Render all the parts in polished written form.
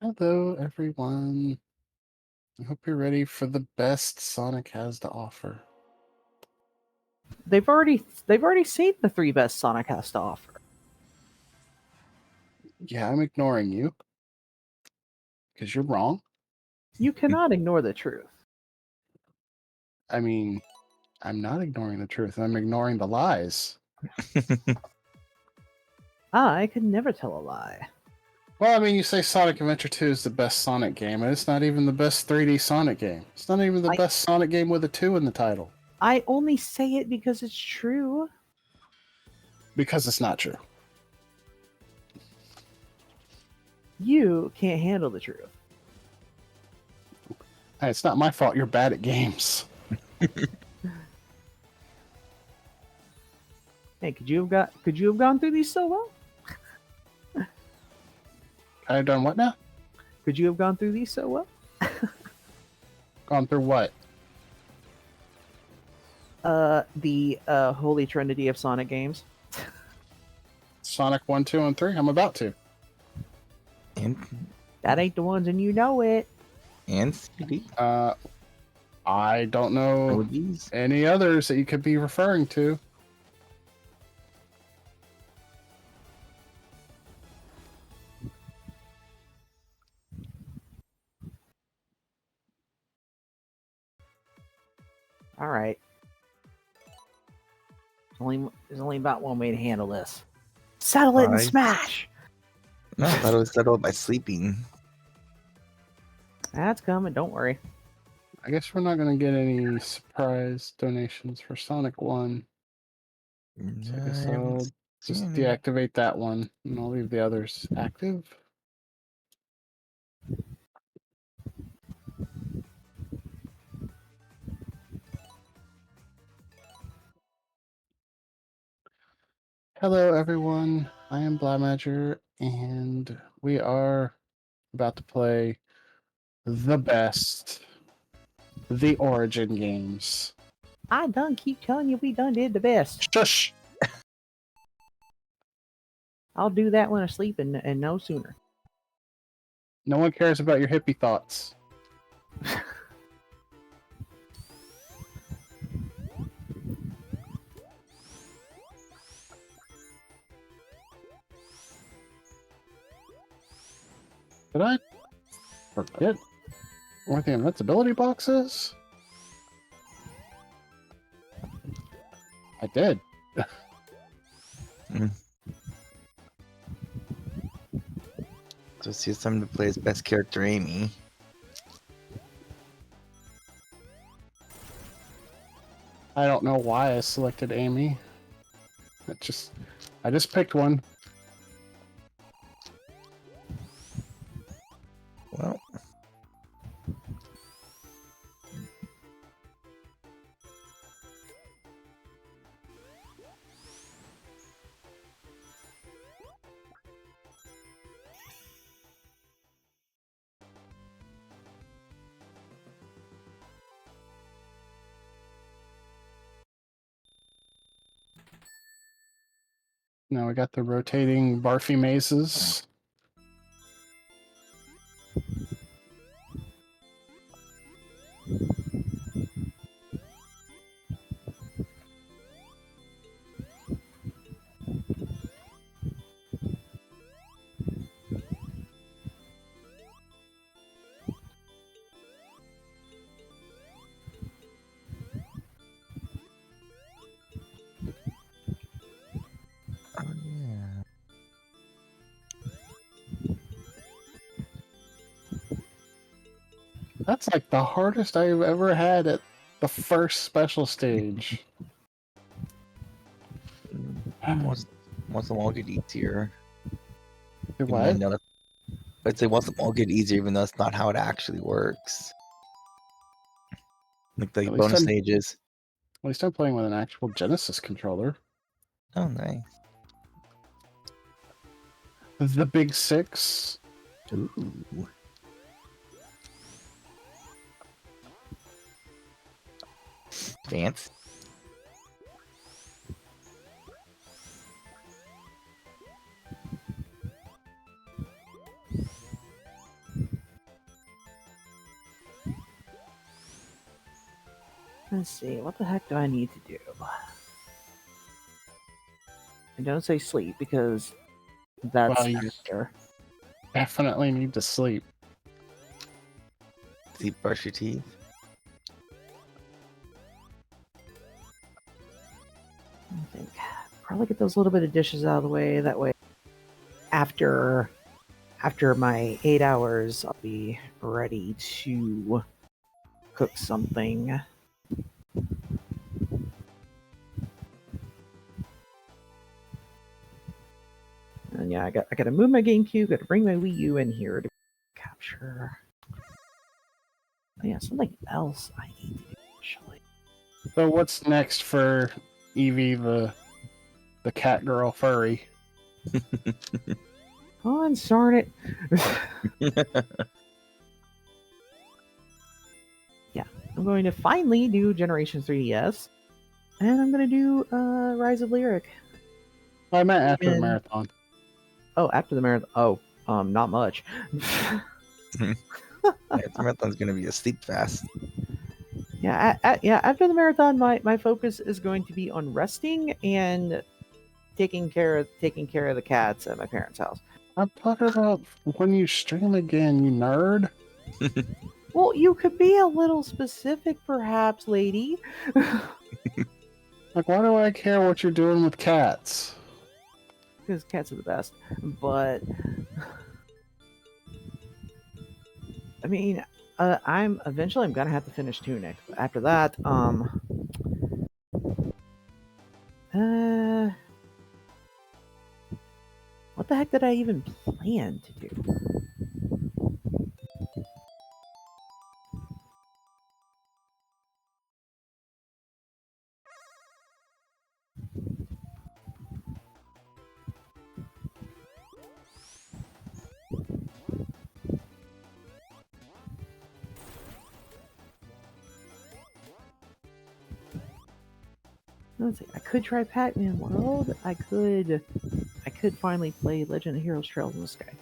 Hello, everyone. I hope you're ready for the best Sonic has to offer. They've already seen the three best Sonic has to offer. Yeah, I'm ignoring you because you're wrong. You cannot ignore the truth. I mean, I'm not ignoring the truth. I'm ignoring the lies. I could never tell a lie. Well, I mean, you say Sonic Adventure 2 is the best Sonic game, and it's not even the best 3D Sonic game. It's not even the best Sonic game with a 2 in the title. I only say it because it's true. Because it's not true. You can't handle the truth. Hey, it's not my fault you're bad at games. Hey, could you have gone through these so well? I've done what now? Could you have gone through these so well? Gone through what? The holy trinity of Sonic games. Sonic 1, 2, and 3? I'm about to. And That ain't the ones, and you know it. CD. I don't know any others that you could be referring to. All right. There's only about one way to handle this. Settle it and smash. No, I thought it was settled by sleeping. That's coming. Don't worry. I guess we're not going to get any surprise donations for Sonic 1. So I guess I'll just deactivate that one, and I'll leave the others active. Hello, everyone. I am Blaumagier, and we are about to play the best, the Origin games. I done keep telling you we done did the best. Shush! I'll do that when I sleep and no sooner. No one cares about your hippie thoughts. Did I forget where the invincibility box is? I did. So it's time to play his best character, Amy. I don't know why I selected Amy. I just picked one. Well. Now we got the rotating barfy mazes. Oh, yeah. That's like the hardest I've ever had at the first special stage. Once them all get easier. What? I'd say once them all get easier, even though that's not how it actually works. Like the bonus stages. At least I'm playing with an actual Genesis controller. Oh, nice. The Big Six. Ooh. Fancy. Let's see. What the heck do I need to do? I don't say sleep because that's Well, you after. definitely need to sleep. Sleep, brush your teeth. I think probably get those little bit of dishes out of the way. That way, after my 8 hours, I'll be ready to cook something. And yeah, I got to move my GameCube. Got to bring my Wii U in here to capture. Oh, yeah, something else I need to do actually. So what's next for Evie, the cat girl furry? Oh, and darn it. Yeah, I'm going to finally do Generation 3DS, and I'm going to do Rise of Lyric. I meant after the And- marathon. Oh, after the marathon. Oh, not much. Yeah, the marathon's gonna be a sleep fast. Yeah, after the marathon, my focus is going to be on resting and taking care of the cats at my parents' house. I'm talking about when you stream again, you nerd. Well, you could be a little specific, perhaps, lady. Like, why do I care what you're doing with cats? Because cats are the best. But I mean, I'm gonna have to finish Tunic. After that, what the heck did I even plan to do? Let's see. I could try Pac-Man World. I could finally play Legend of Heroes Trails in the Sky.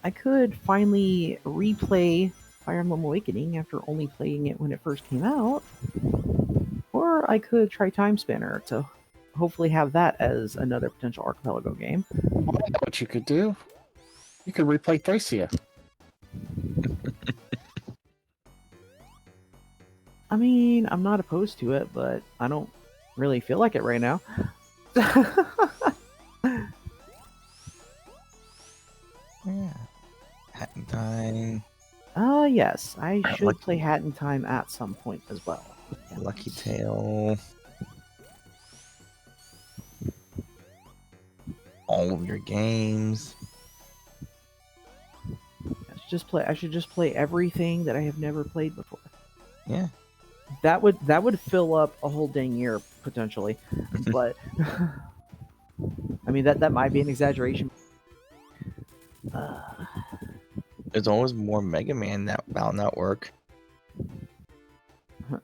I could finally replay Fire Emblem Awakening after only playing it when it first came out. Or I could try Time Spinner to hopefully have that as another potential Archipelago game. Well, I know what you could do. You could replay Thracia. I mean, I'm not opposed to it, but I don't really feel like it right now. Yeah. Hat in Time. Yes, I should Lucky- play Hat in Time at some point as well. Lucky Tail. All of your games. I should just play everything that I have never played before. Yeah. That would fill up a whole dang year potentially, but I mean that might be an exaggeration. There's always more Mega Man that Battle Network.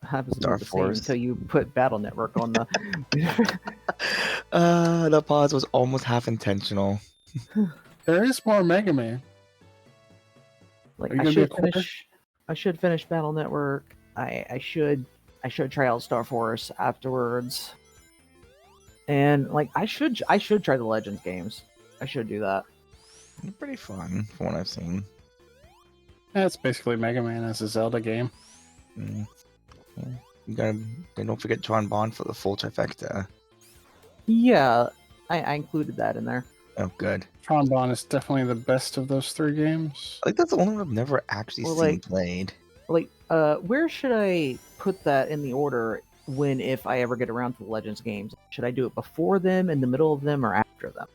Happens to Star be the same Force. until you put Battle Network on the. The pause was almost half intentional. There is more Mega Man. Like Are you I gonna be a should quarter? finish. I should finish Battle Network. I should try out Star Force afterwards. And like I should try the Legends games. I should do that. They're pretty fun from what I've seen. Yeah, it's basically Mega Man as a Zelda game. Mm. Yeah. You gotta. Then don't forget Tron Bond for the full trifecta. Yeah, I included that in there. Oh, good. Tron is definitely the best of those three games. I think that's the only one I've never actually Well, seen like- played. Like, where should I put that in the order if I ever get around to the Legends games? Should I do it before them, in the middle of them, or after them?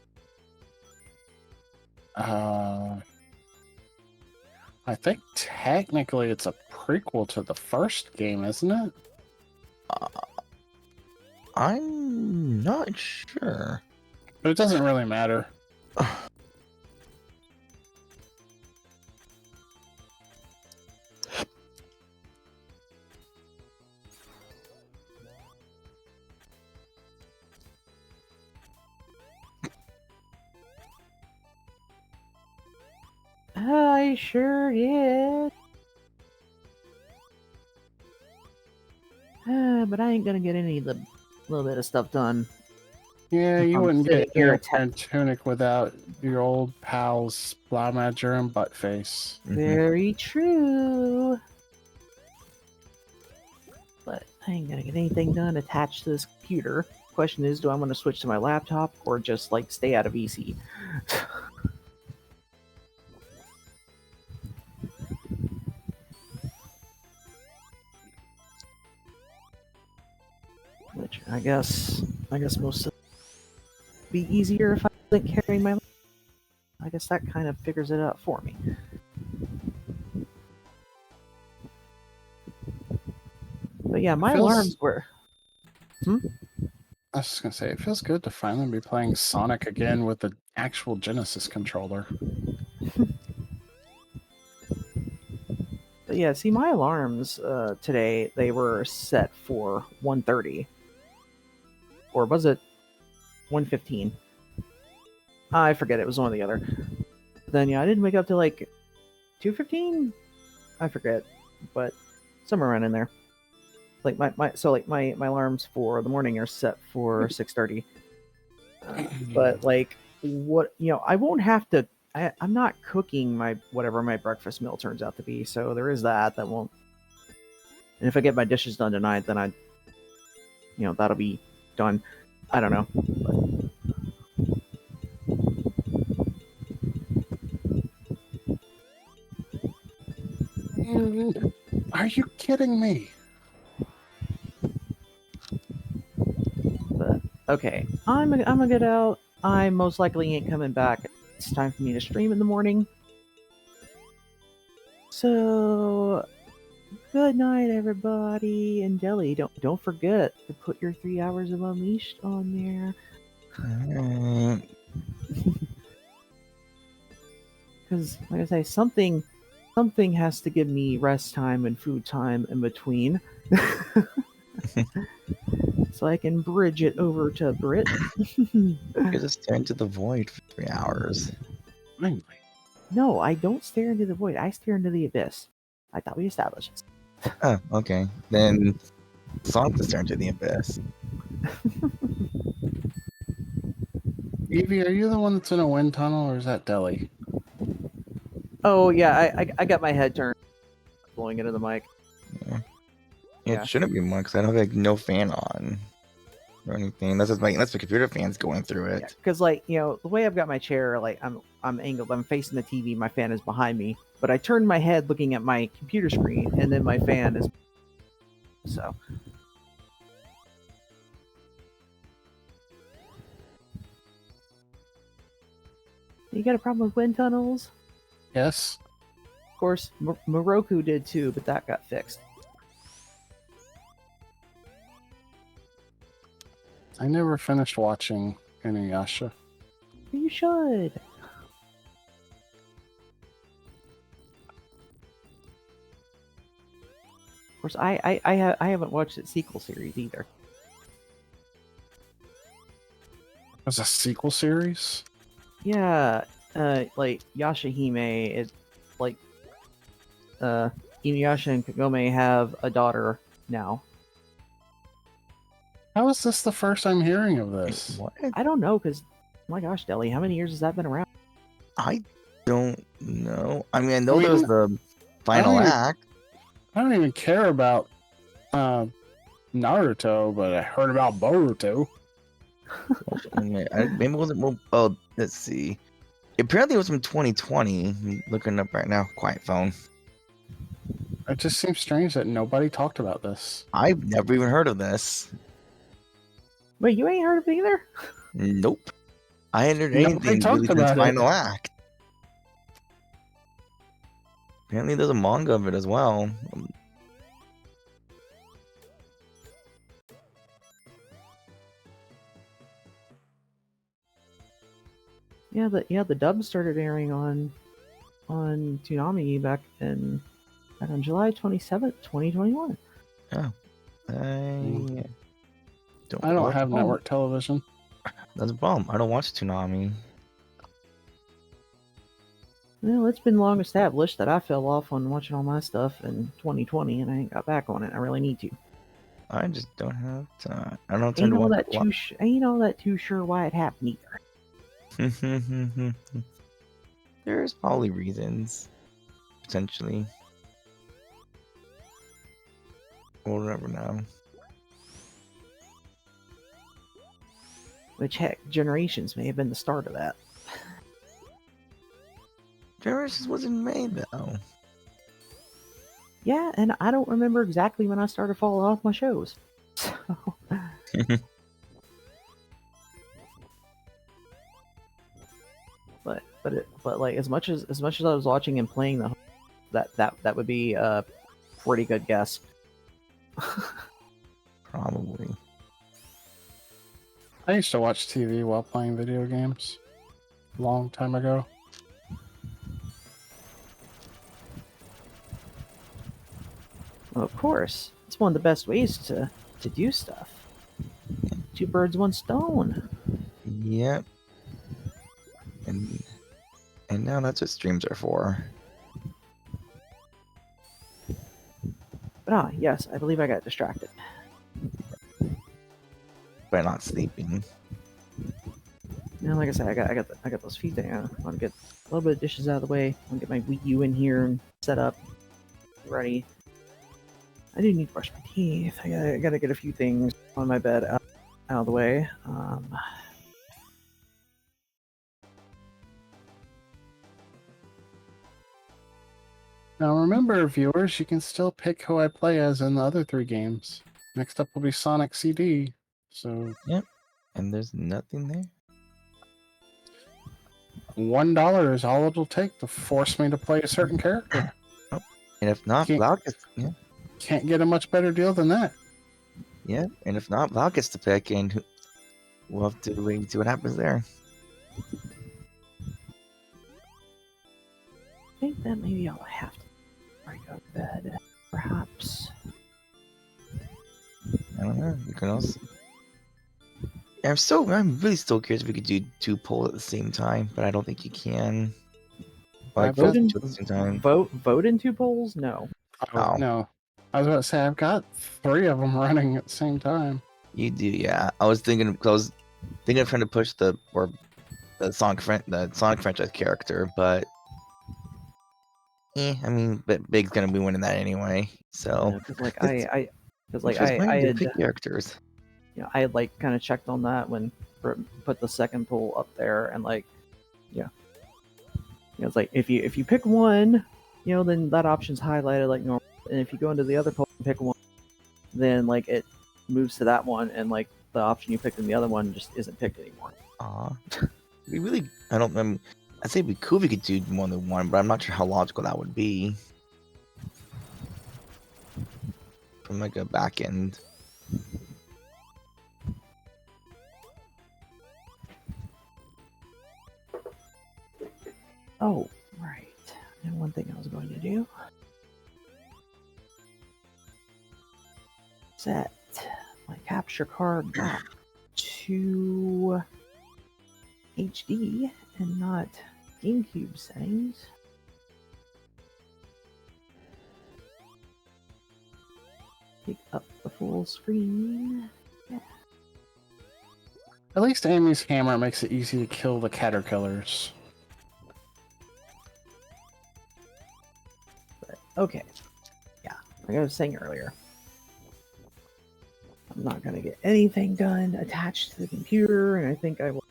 I think technically it's a prequel to the first game, isn't it? I'm not sure. But it doesn't really matter. I sure did. but I ain't gonna get any of the little bit of stuff done. Yeah, you I'm wouldn't sitting get here Neil Tunic without your old pals Blaumagier and Buttface. Very true. But I ain't gonna get anything done attached to this computer. Question is, do I want to switch to my laptop or just like stay out of EC? Which I guess most of it be easier if I wasn't carrying my. I guess that kind of figures it out for me. But yeah, my alarms were. I was just gonna say, it feels good to finally be playing Sonic again with the actual Genesis controller. But yeah, see, my alarms today, they were set for 1:30. Or was it 1:15? I forget, it was one or the other. Then yeah, I didn't wake up till like 2:15? I forget, but somewhere around in there. Like my alarms for the morning are set for 6:30. But like what I won't have to. I'm not cooking my whatever my breakfast meal turns out to be, so there is that won't. And if I get my dishes done tonight, then that'll be done. I don't know. Are you kidding me? But okay, I'm gonna get out. I most likely ain't coming back. It's time for me to stream in the morning. So good night, everybody. And Jelly, don't forget to put your 3 hours of Unleashed on there. Because, like I say, something has to give me rest time and food time in between, so I can bridge it over to Brit. You just stare into the void for 3 hours. Finally. No, I don't stare into the void. I stare into the abyss. I thought we established this. Oh, okay. Then Sonic to stare into the abyss. Evie, are you the one that's in a wind tunnel, or is that Deli? Oh yeah, I got my head turned, blowing into the mic. Yeah. Yeah. It shouldn't be more because I don't have like no fan on or anything. That's my computer fan's going through it. Because like the way I've got my chair, like I'm angled, I'm facing the TV, my fan is behind me, but I turn my head looking at my computer screen, and then my fan is so. You got a problem with wind tunnels? Yes. Of course, Moroku did too, but that got fixed. I never finished watching Inuyasha. You should. Of course, I haven't watched the sequel series either. There's a sequel series? Yeah, like Yashahime, it's like Inuyasha and Kagome have a daughter now. How is this the first I'm hearing of this? What? I don't know, because my gosh, Deli, how many years has that been around? I don't know. I mean, I know there's the final act. I don't even care about Naruto, but I heard about Boruto. Maybe it wasn't. Well, oh, let's see. Apparently, it was from 2020. I'm looking up right now. Quiet phone. It just seems strange that nobody talked about this. I've never even heard of this. Wait, you ain't heard of it either? Nope. I hadn't heard Nobody anything talked really since about it. final act. Apparently, there's a manga of it as well. Yeah, the dub started airing on Toonami back on July 27th, 2021. Oh. I don't have network television. That's a problem. I don't watch Toonami. Well, it's been long established that I fell off on watching all my stuff in 2020, and I ain't got back on it. I really need to. I just don't have time. I don't have time Ain't to all watch. that ain't all that too sure why it happened either. There's probably reasons, potentially. We'll never know. Which heck, Generations may have been the start of that. Generations wasn't made though. Yeah, and I don't remember exactly when I started falling off my shows. So, but like as much as I was watching and playing that would be a pretty good guess. Probably. I used to watch TV while playing video games. Long time ago. Well, of course, it's one of the best ways to do stuff. Two birds, one stone. Yep. And now that's what streams are for. But yes, I believe I got distracted. By not sleeping. Now, like I said, I got those feet there. I want to get a little bit of dishes out of the way. I want to get my Wii U in here and set up, ready. I do need to brush my teeth. I gotta get a few things on my bed out of the way. Now remember, viewers, you can still pick who I play as in the other 3 games. Next up will be Sonic CD. So Yep. And there's nothing there. $1 is all it'll take to force me to play a certain character. Oh. And if not, Can't get a much better deal than that. Yeah. And if not, Val gets to pick, and we'll have to wait and see what happens there. I think that maybe I'll have to before I go to bed. Perhaps. I don't know. You can also. I'm really still curious if we could do 2 polls at the same time, but I don't think you can. Like vote vote at the same time. Vote in 2 polls? No. Oh. No. I was about to say, I've got 3 of them running at the same time. You do, yeah. I was thinking of trying to push the Sonic franchise character, but I mean, but Big's gonna be winning that anyway. So Because I had had pick characters. I had like kind of checked on that when put the second poll up there, and like it's like if you pick one, then that option's highlighted like normal, and if you go into the other poll and pick one, then like it moves to that one, and like the option you picked in the other one just isn't picked anymore. I don't remember. I'd say it'd be cool if we could do more than one, but I'm not sure how logical that would be from like a back end. Oh, right. And one thing I was going to do. Set my capture card back to HD and not GameCube settings. Pick up the full screen. Yeah. At least Amy's hammer makes it easy to kill the caterpillars. But, okay. Yeah, like I was saying earlier. I'm not going to get anything done attached to the computer, and I think I will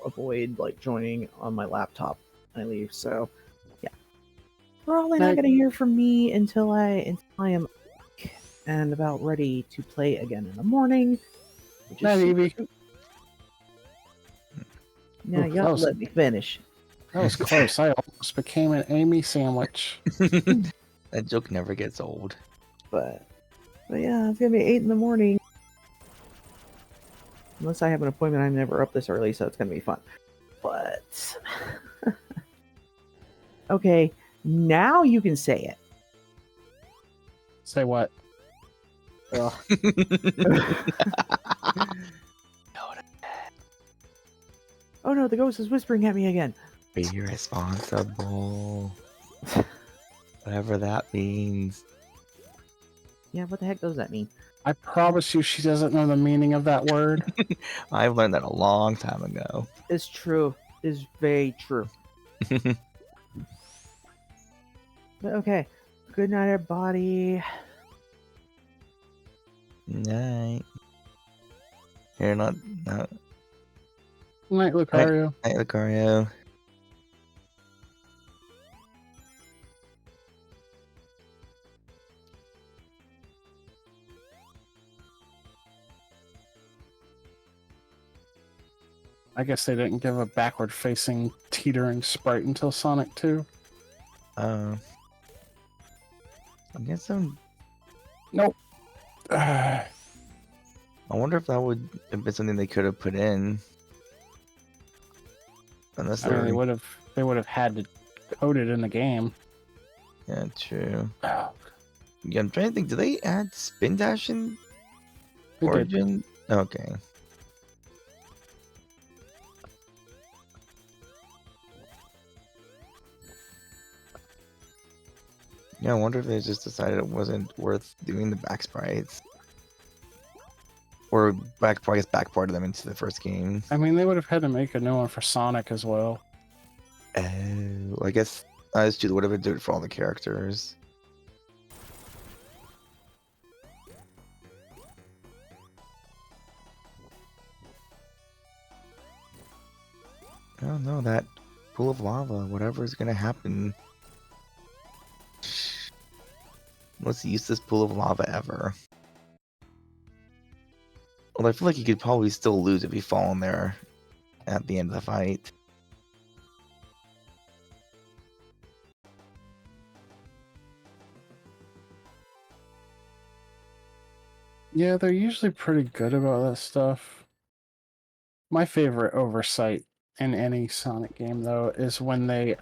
avoid like joining on my laptop when I leave. So, yeah, probably not going to hear from me until I am and about ready to play again in the morning. Night, Evie. Now, y'all let me finish. That was close. I almost became an Amy sandwich. That joke never gets old. But yeah, it's gonna be 8 in the morning. Unless I have an appointment, I'm never up this early, so it's gonna be fun. But okay, now you can say it. Say what? Ugh. Oh no, the ghost is whispering at me again. Be responsible. Whatever that means. Yeah, what the heck does that mean? I promise you she doesn't know the meaning of that word. I've learned that a long time ago. It's true. It's very true. But okay. Good night, everybody. Night. You're not. Night, Night, Lucario. night, Lucario. I guess they didn't give a backward-facing teetering sprite until Sonic 2. I guess I'm. Nope. I wonder if that would have been something they could have put in. Unless I mean, they're. they would have had to code it in the game. Yeah, true. Oh, Yeah, I'm trying to think. Do they add spin dash in they did. Origin? Okay. Yeah, I wonder if they just decided it wasn't worth doing the back sprites. Or back part of them into the first game. I mean, they would have had to make a new one for Sonic as well. Oh, I guess that's true. Whatever do it for all the characters. I don't know, that pool of lava, whatever is gonna happen. Let's use this pool of lava ever. Well, I feel like you could probably still lose if you fall in there at the end of the fight. Yeah, they're usually pretty good about that stuff. My favorite oversight in any Sonic game, though, is when they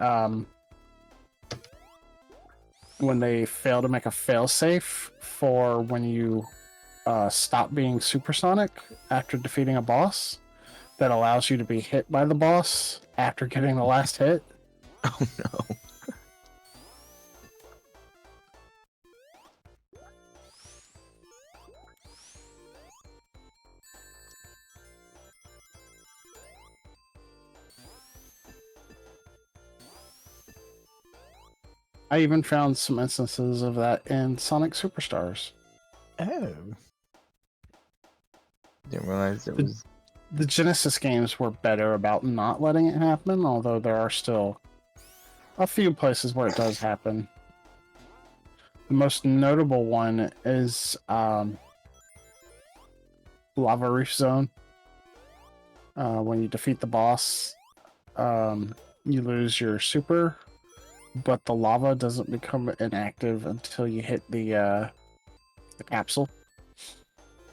fail to make a failsafe for when you stop being supersonic after defeating a boss. That allows you to be hit by the boss after getting the last hit. Oh no. I even found some instances of that in Sonic Superstars. Oh. Didn't realize it was. The Genesis games were better about not letting it happen, although there are still a few places where it does happen. The most notable one is Lava Reef Zone. When you defeat the boss, you lose your super, but the lava doesn't become inactive until you hit the capsule.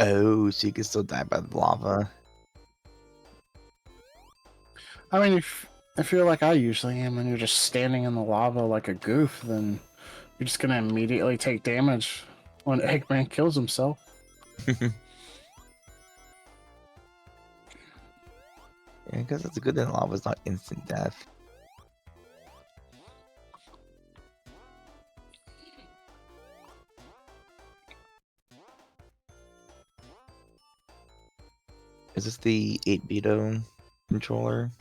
Oh, so you can still die by the lava. I mean, if you're like I usually am, and you're just standing in the lava like a goof, then you're just gonna immediately take damage when Eggman kills himself. Yeah, I guess that's a good thing lava's not instant death. Is this the 8-bit controller?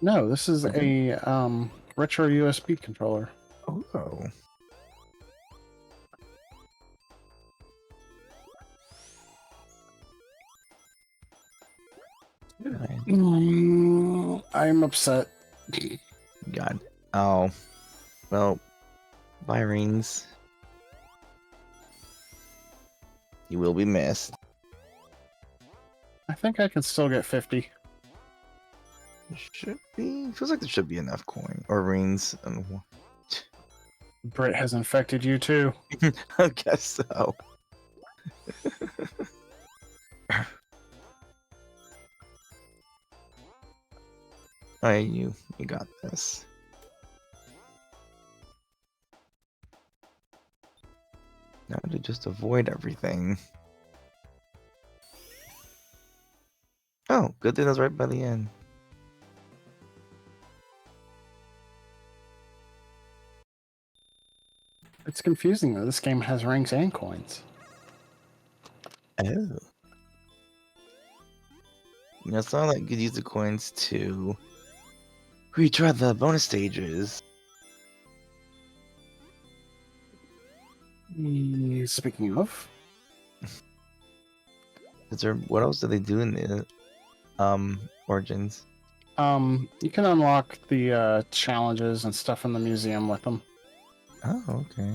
No, this is Okay. a retro USB controller. Oh. Right. I'm upset. God. Oh. Well, bye, Rings. You will be missed. I think I can still get 50. Should be. Feels like there should be enough coin or rings. Brit has infected you too. I guess so. Alright, you got this. Now to just avoid everything. Oh, good thing that's right by the end. It's confusing though. This game has rings and coins. Oh. I saw that you could use the coins to retry the bonus stages. Speaking of, Is there what else do they do in the Origins? you can unlock the challenges and stuff in the museum with them. Oh, okay.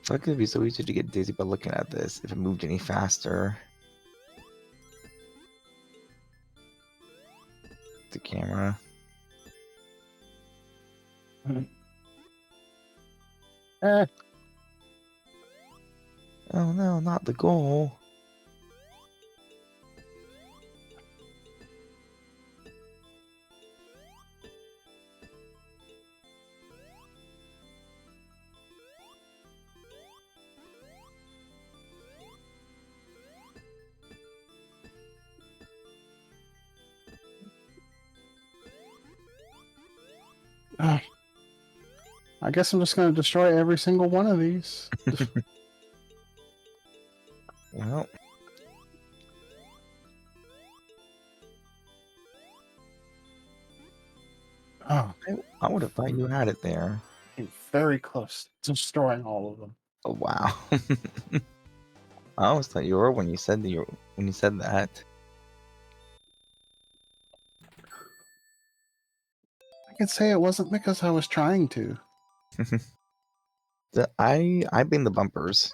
So it could be so easy to get dizzy by looking at this if it moved any faster. The camera. Eh, Oh no, not the goal. I guess I'm just going to destroy every single one of these. Well, Oh, I would have thought you had it there. I'm very close to destroying all of them. Oh wow. I always thought you were when you said that. I can say it wasn't because I was trying to. I been the bumpers.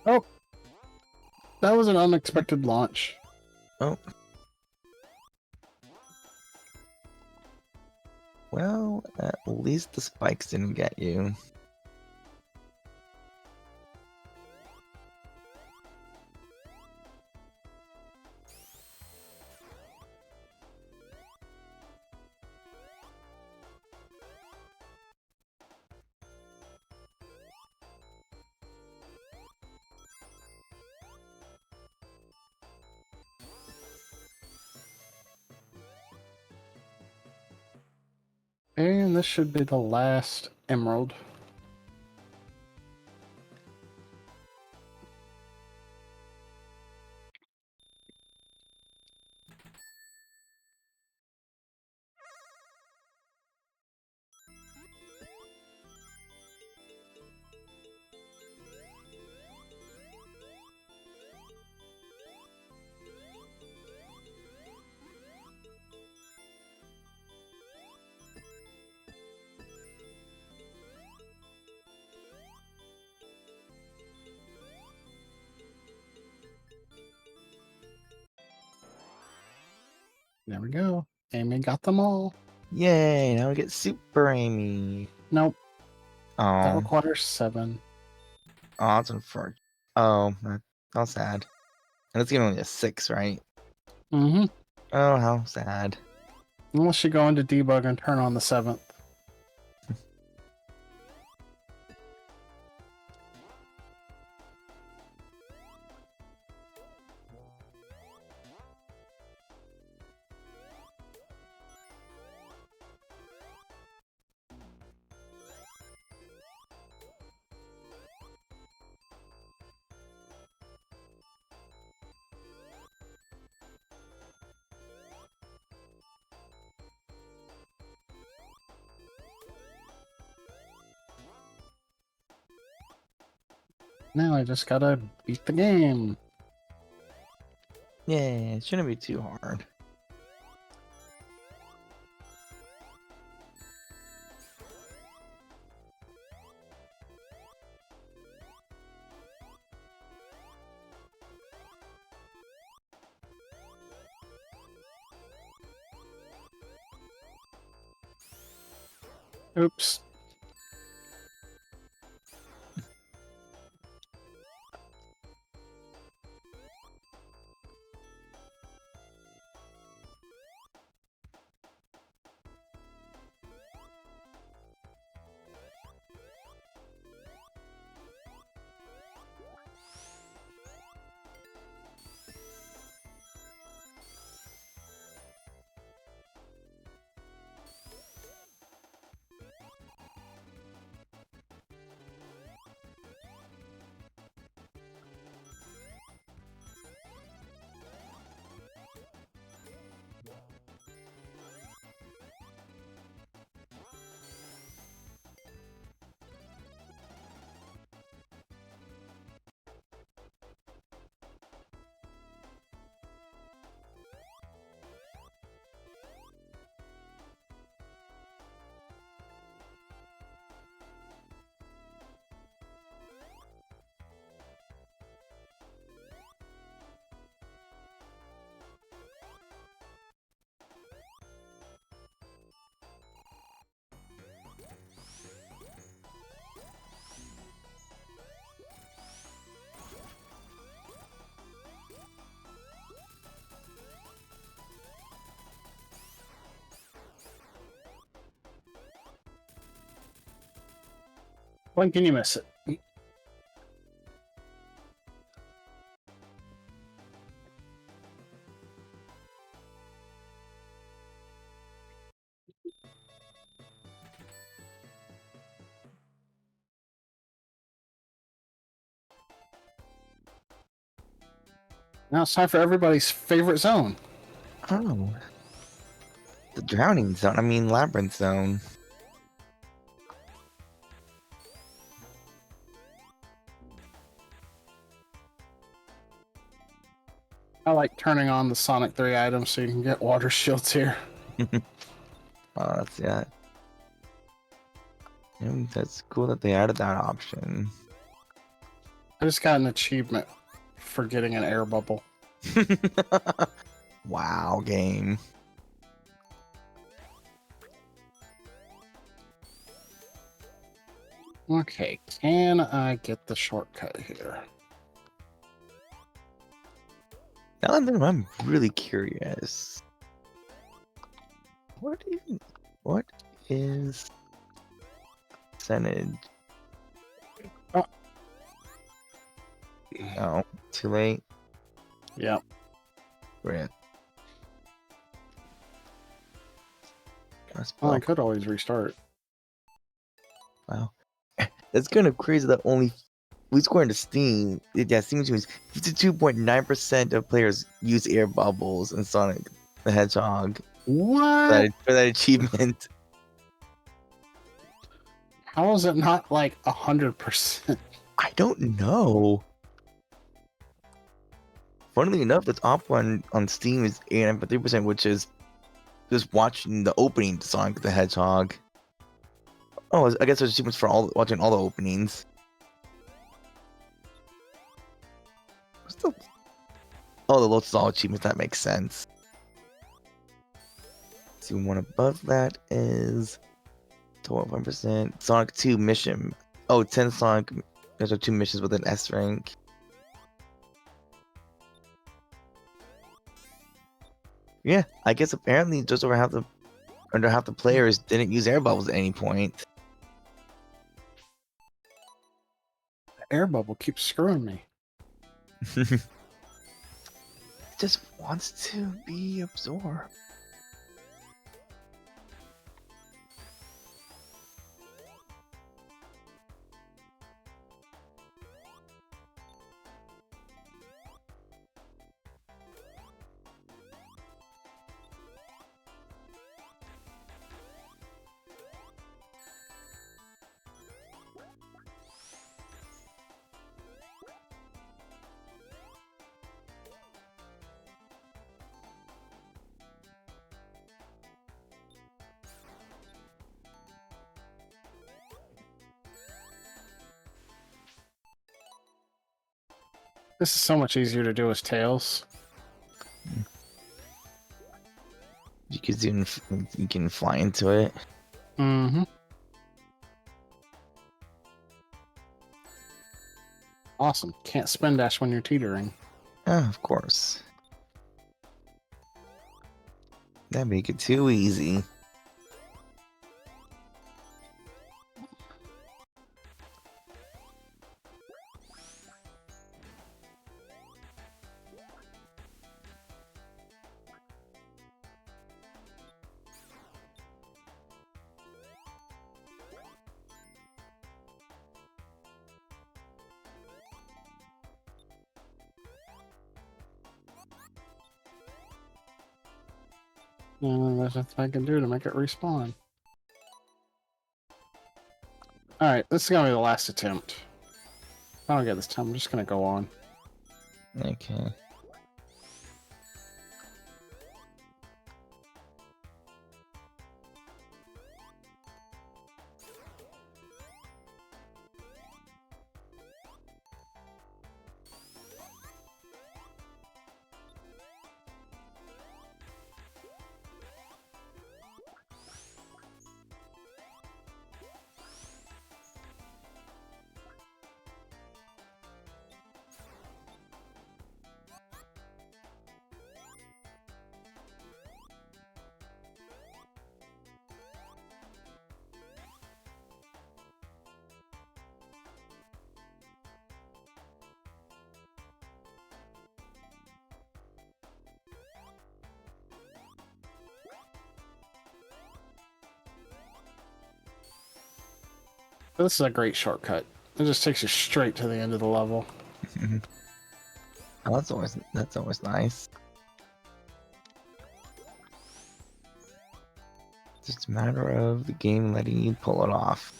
Oh, that was an unexpected launch. Oh. Well, at least the spikes didn't get you. And this should be the last emerald. There we go. Amy got them all. Yay! Now we get Super Amy. Nope, that Oh, requires 7. that's unfortunate. Oh, how sad. And it's only a 6, right? Mm-hmm. Oh, how sad. Unless you go into debug and turn on the 7th. Now I just gotta beat the game. Yeah, it shouldn't be too hard. Oops. When can you miss it? Now it's time for everybody's favorite zone. Oh. The drowning zone. I mean, labyrinth zone. I like turning on the Sonic 3 items so you can get water shields here. Oh, that's that. That's cool that they added that option. I just got an achievement for getting an air bubble. Wow, game. Okay, can I get the shortcut here? Now that I'm really curious. What is percentage? Oh. Oh, too late. Yep. Rip. Press Well, I block. could always restart. Wow. It's kind of crazy that only we score into Steam. Yeah, Steam means 52.9% of players use air bubbles in Sonic the Hedgehog What? for that achievement. How is it not like 100%? I don't know. Funnily enough, its op on Steam is 89.3%, which is just watching the opening to Sonic the Hedgehog. Oh, I guess there's achievements for watching all the openings. What's the... Oh, the Lotus All achievements, that makes sense. See, one above that is 12%. Sonic 2 mission. Oh, 10 Sonic. There's 2 missions with an S rank. Yeah, I guess apparently just under half the players didn't use air bubbles at any point. The air bubble keeps screwing me. It just wants to be absorbed. This is so much easier to do as Tails. You can fly into it. Mm-hmm. Awesome. Can't spin dash when you're teetering. Ah, of course. That make it too easy. There's nothing I can do to make it respawn. Alright, this is gonna be the last attempt. If I don't get this time, I'm just gonna go on. Okay. This is a great shortcut. It just takes you straight to the end of the level. Oh, that's always nice. It's just a matter of the game letting you pull it off.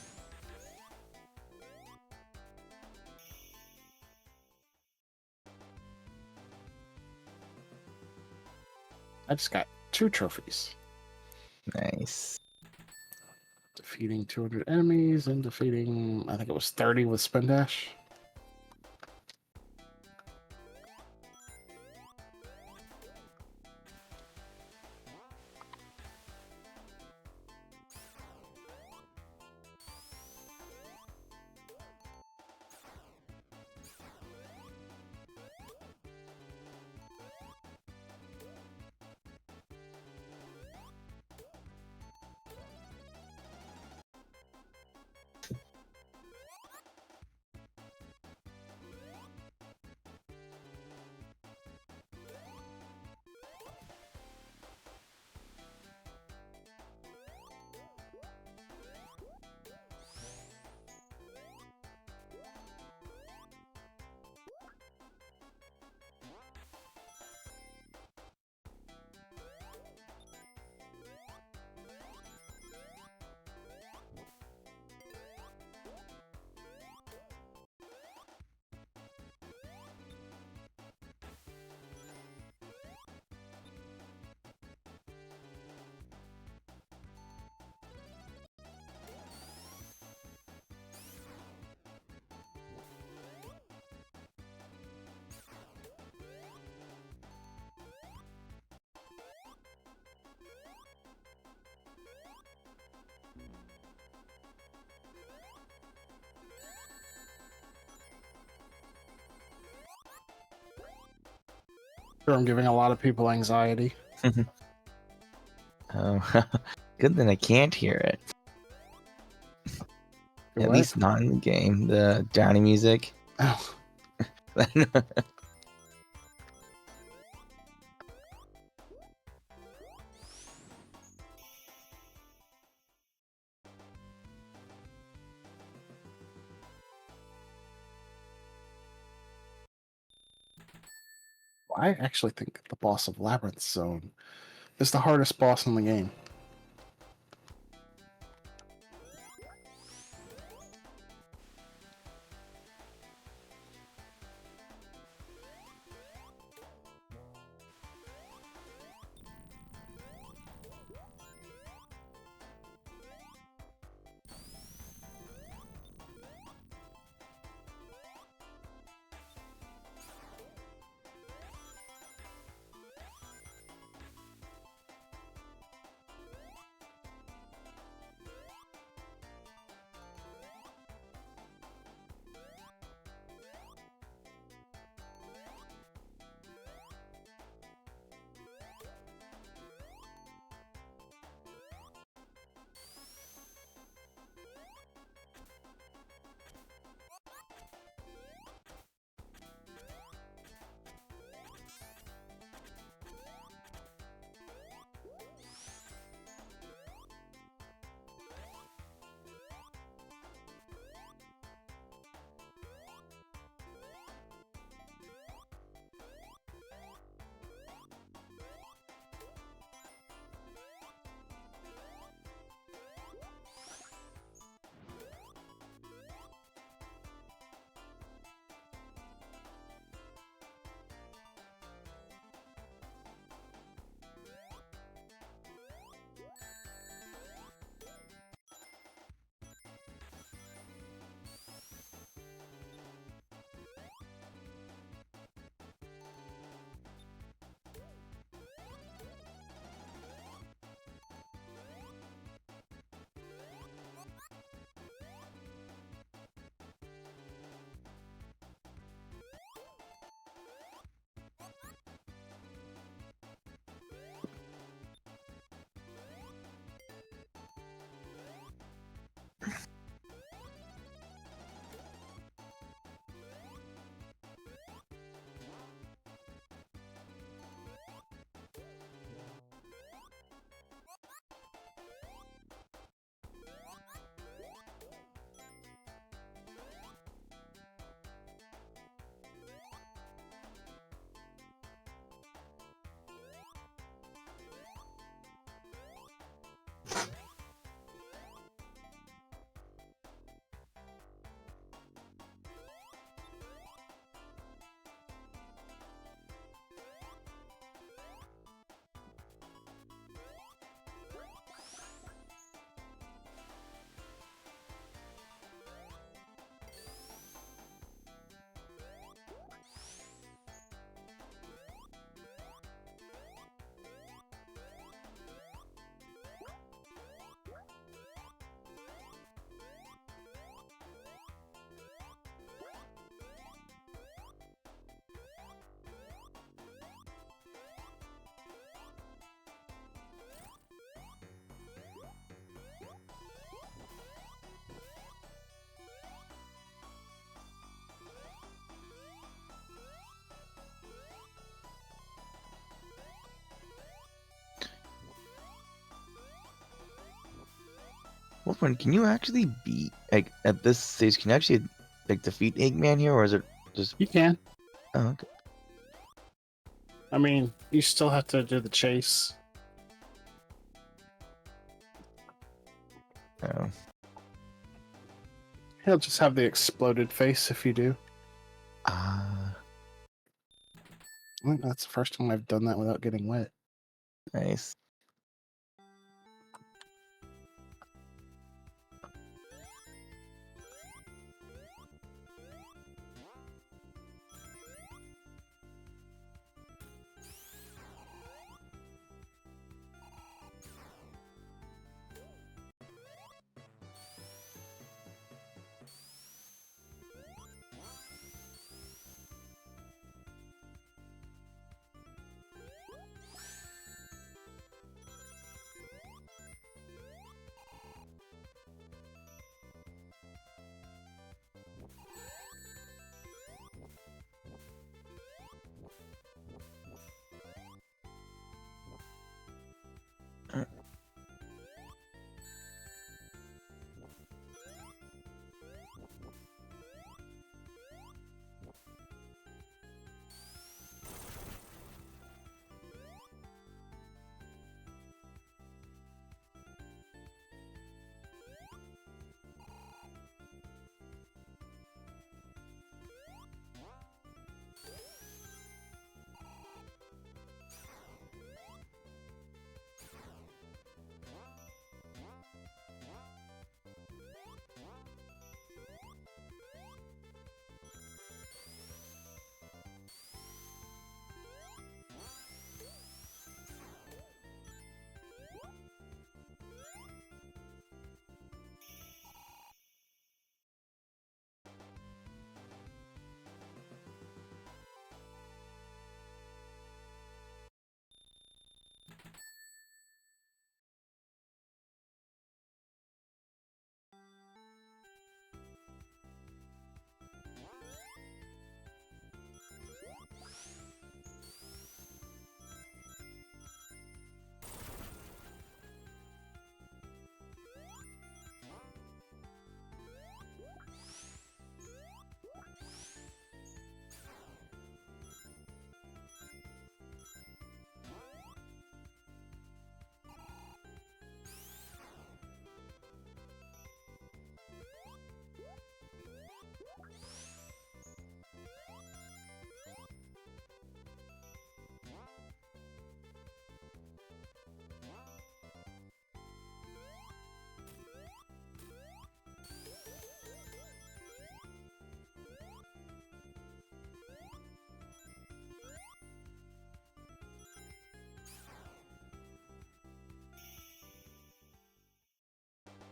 I just got 2 trophies. Nice. Defeating 200 enemies and defeating, I think it was 30 with spin dash. Sure, I'm giving a lot of people anxiety. Oh, good that I can't hear it. At What? least not in the game. The Johnny music. Oh, I actually think the boss of Labyrinth Zone is the hardest boss in the game. Wolfman, can you actually beat like at this stage? Can you actually like defeat Eggman here, or is it just? You can. Oh, okay. I mean, you still have to do the chase. Oh. He'll just have the exploded face if you do. Ah, I think that's the first time I've done that without getting wet. nice.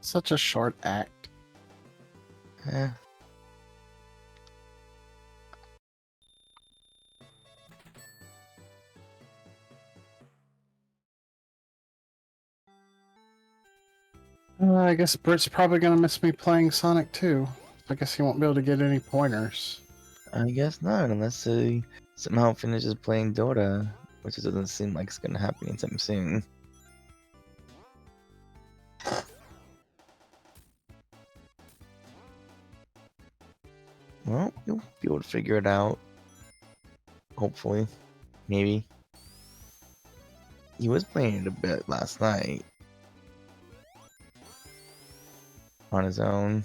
Such a short act. Eh. I guess Britt's probably gonna miss me playing Sonic too. I guess he won't be able to get any pointers. I guess not, unless he somehow finishes playing Dota, which doesn't seem like it's gonna happen anytime soon. Well, you'll be able to figure it out. Hopefully. Maybe. He was playing it a bit last night. On his own.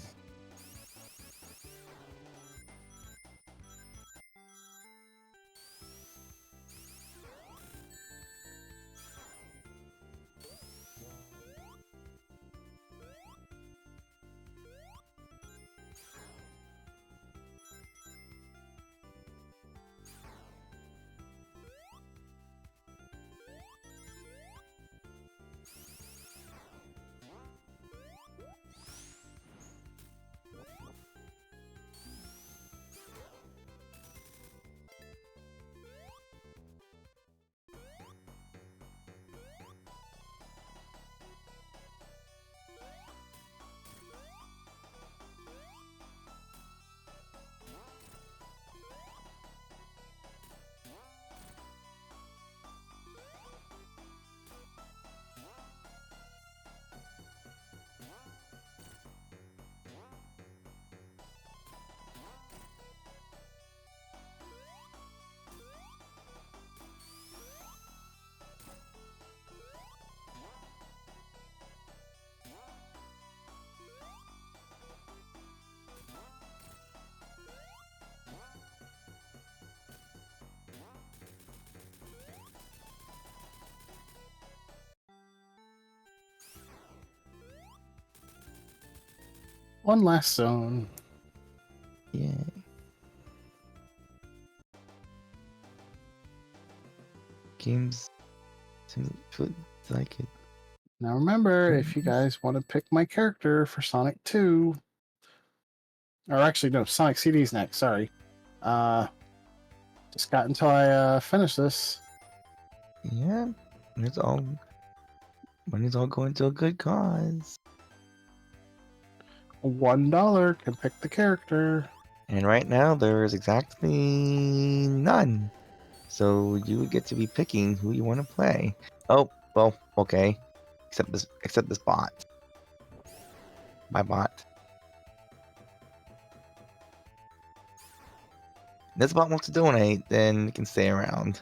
One last zone. Yeah. Games seems like it. Now remember, if you guys want to pick my character for Sonic 2, or actually no, Sonic CD's next, sorry. Just got until I finish this. Yeah. Money's all going to a good cause. $1 can pick the character. And right now there's exactly none. So you get to be picking who you want to play. Oh, well, okay. Except this bot. My bot. If this bot wants to donate, then it can stay around.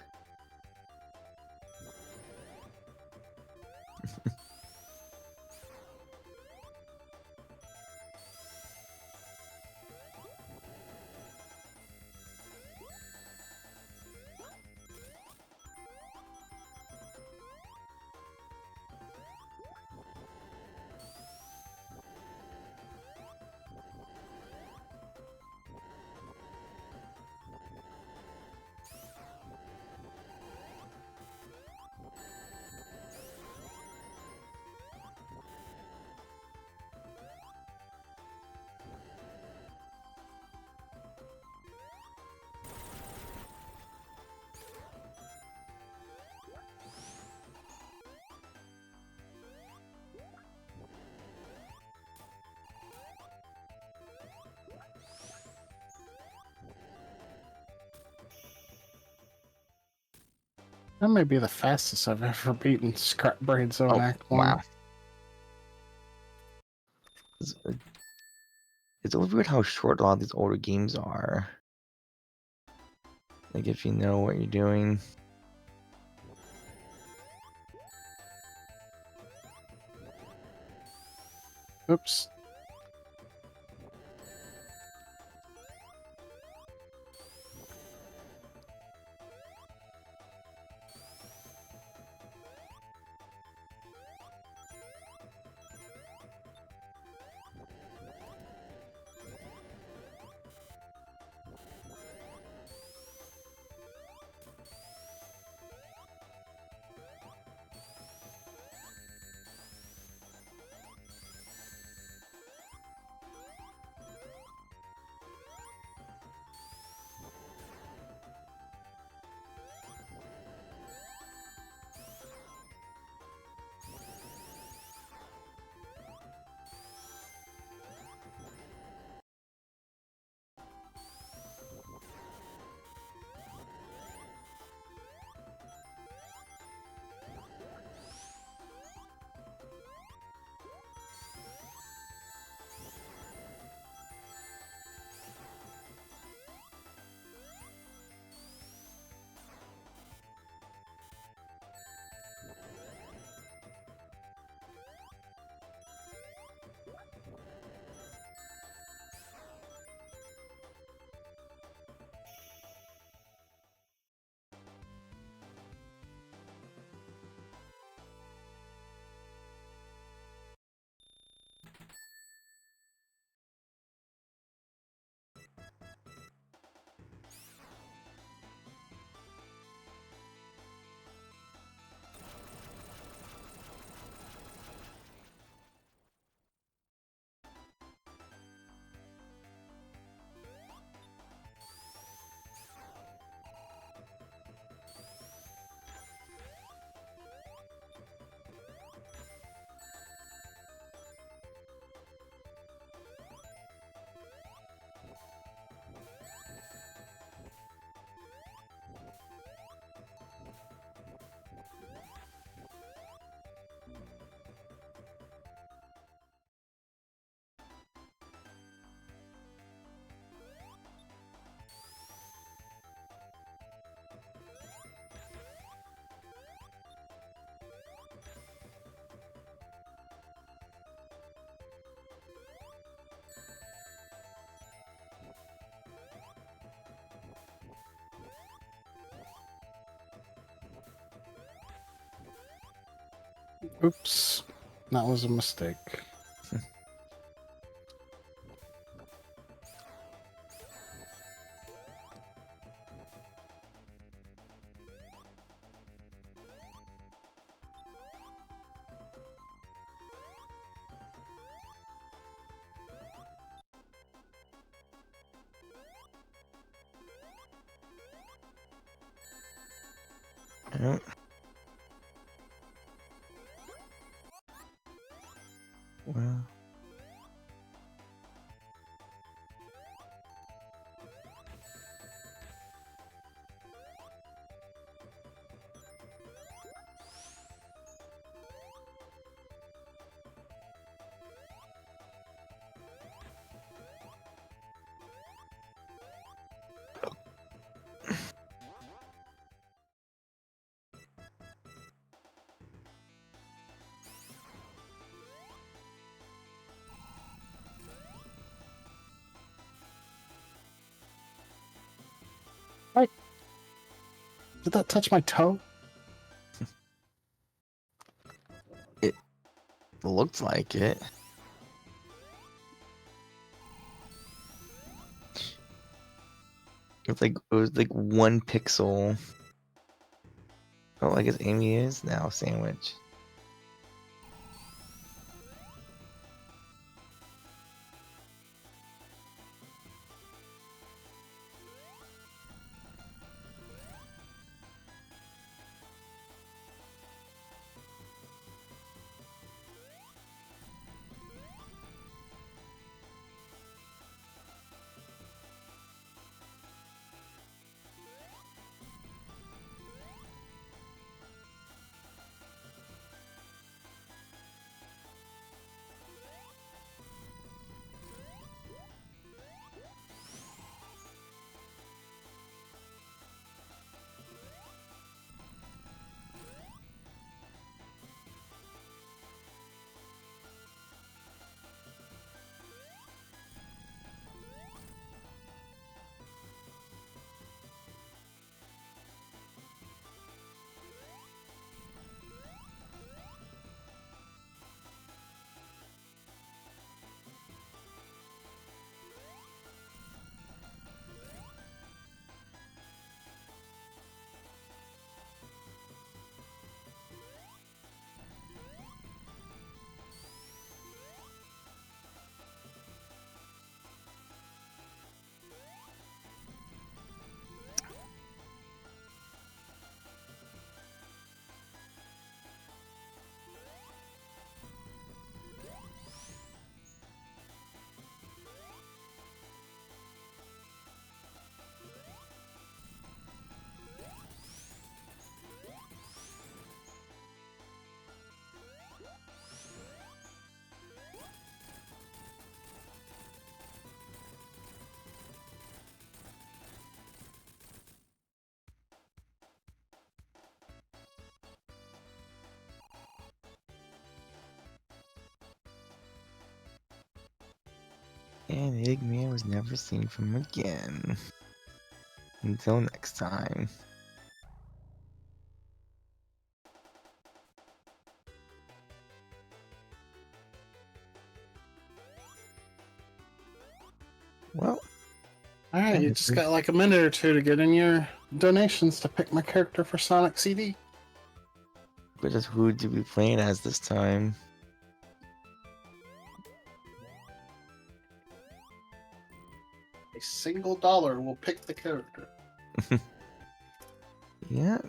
That may be the fastest I've ever beaten Scrap Brain Zone Oh, Act 1. wow. It's always weird how short a lot of these older games are. Like if you know what you're doing. Oops. Oops. That was a mistake. Yep. Well. Did that touch my toe? It looked like it. It was like 1 pixel. Oh, I guess Amy is now sandwich. And Eggman was never seen from again. Until next time. Well, Alright, you just got like a minute or two to get in your donations to pick my character for Sonic CD. but just who do we playing as this time? A single dollar will pick the character. Yeah.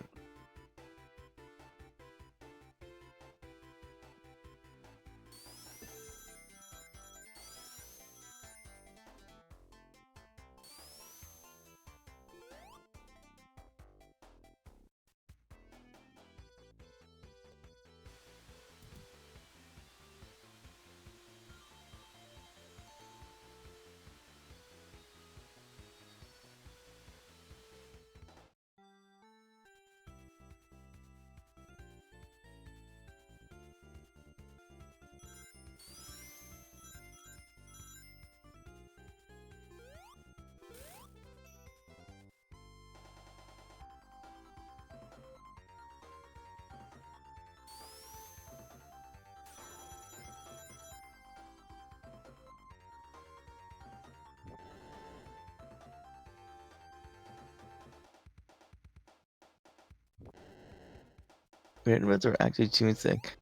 Randoms are actually too sick.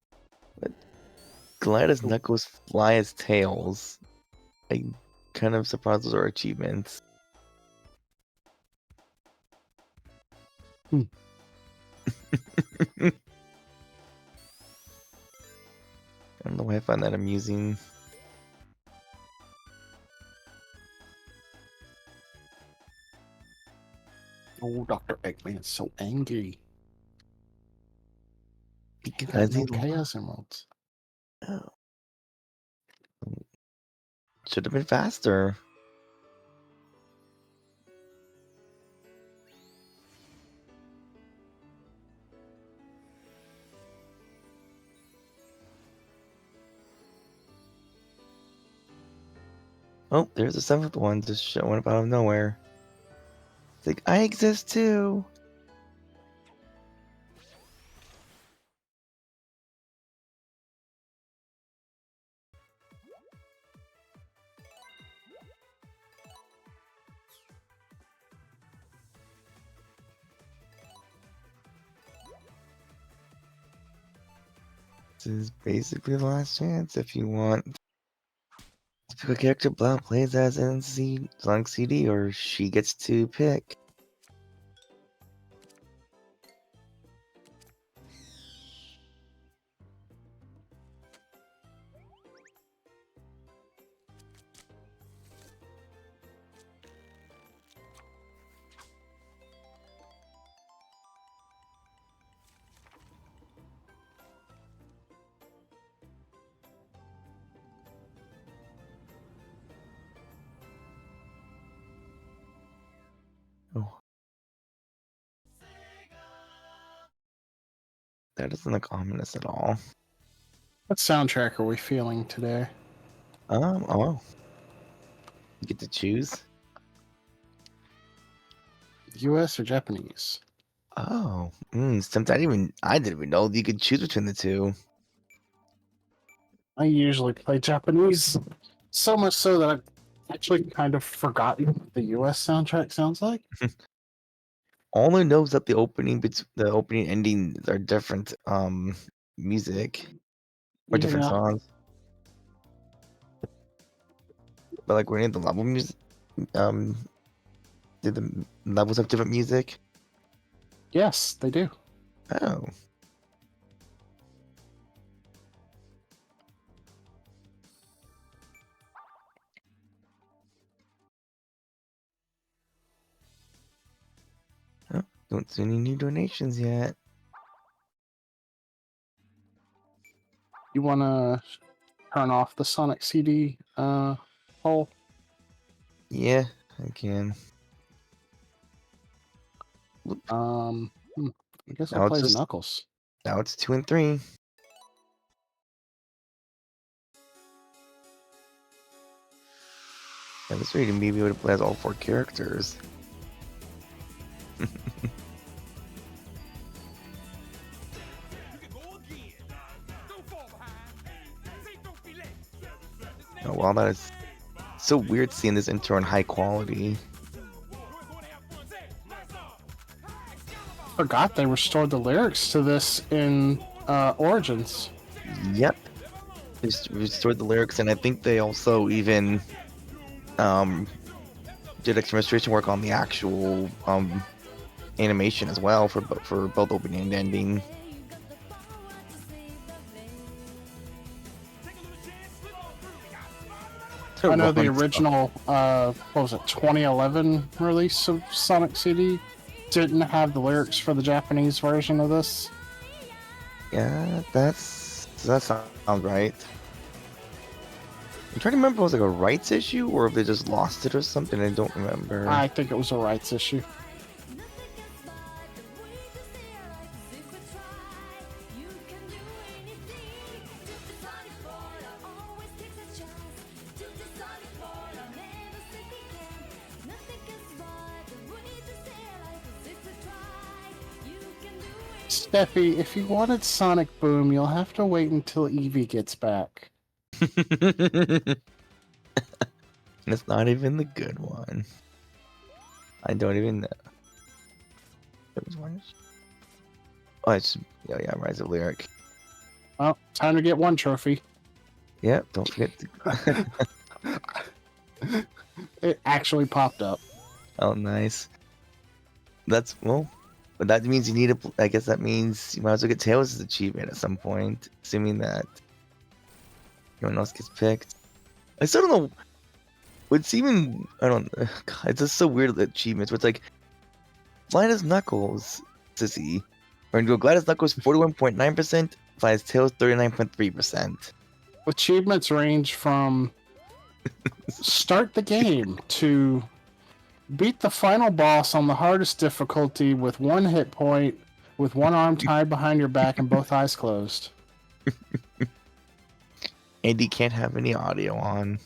But glide as Knuckles, fly as Tails. I'm kind of surprised those are achievements. Hmm. I don't know why I find that amusing. Oh, Dr. Eggman's so angry. He got Because no he Chaos Emeralds. should have been faster. Oh, there's a seventh one just showing up out of nowhere. It's like, I exist too. This is basically the last chance if you want to pick a character Blau plays as in Sonic CD, or she gets to pick. Oh. That doesn't look ominous at all. What soundtrack are we feeling today? Oh. You get to choose? US or Japanese? Oh. Sometimes I didn't even know that you could choose between the two. I usually play Japanese, so much so that I've actually kind of forgotten what the US soundtrack sounds like. All I know is that the opening and endings are different music or different Yeah. songs. But like when the level music did the levels have different music? Yes, they do. Oh. Oh, don't see any new donations yet. You want to turn off the Sonic CD poll? Yeah, I can. I guess I'll Now play it's as just Knuckles. now it's 2 and 3. At this rate, maybe be able to play as all 4 characters. Oh wow, that is so weird seeing this intro in high quality. Forgot they restored the lyrics to this in Origins. Yep. They just restored the lyrics, and I think they also even did administration work on the actual animation as well for both opening and ending. I know the Wrong stuff. original, what was it, 2011 release of Sonic CD didn't have the lyrics for the Japanese version of this. Yeah, that sounds right. I'm trying to remember if it was like a rights issue or if they just lost it or something. I don't remember. I think it was a rights issue. Steffi, if you wanted Sonic Boom, you'll have to wait until Eevee gets back. It's not even the good one. I don't even know. There was one. Oh, it's yeah, Rise of Lyric. Well, time to get one trophy. Yeah, don't forget. It actually popped up. Oh, nice. That's well. But that means you need to. I guess that means you might as well get Tails' achievement at some point, assuming that no one else gets picked. I still don't know. It's even. I don't. God, it's just so weird, the achievements. Where it's like Flying as Knuckles, Sissy. Or go Glad as Knuckles 41.9%, Fly as Tails 39.3%. Achievements range from start the game to beat the final boss on the hardest difficulty with 1 hit point, with one arm tied behind your back and both eyes closed. And you can't have any audio on.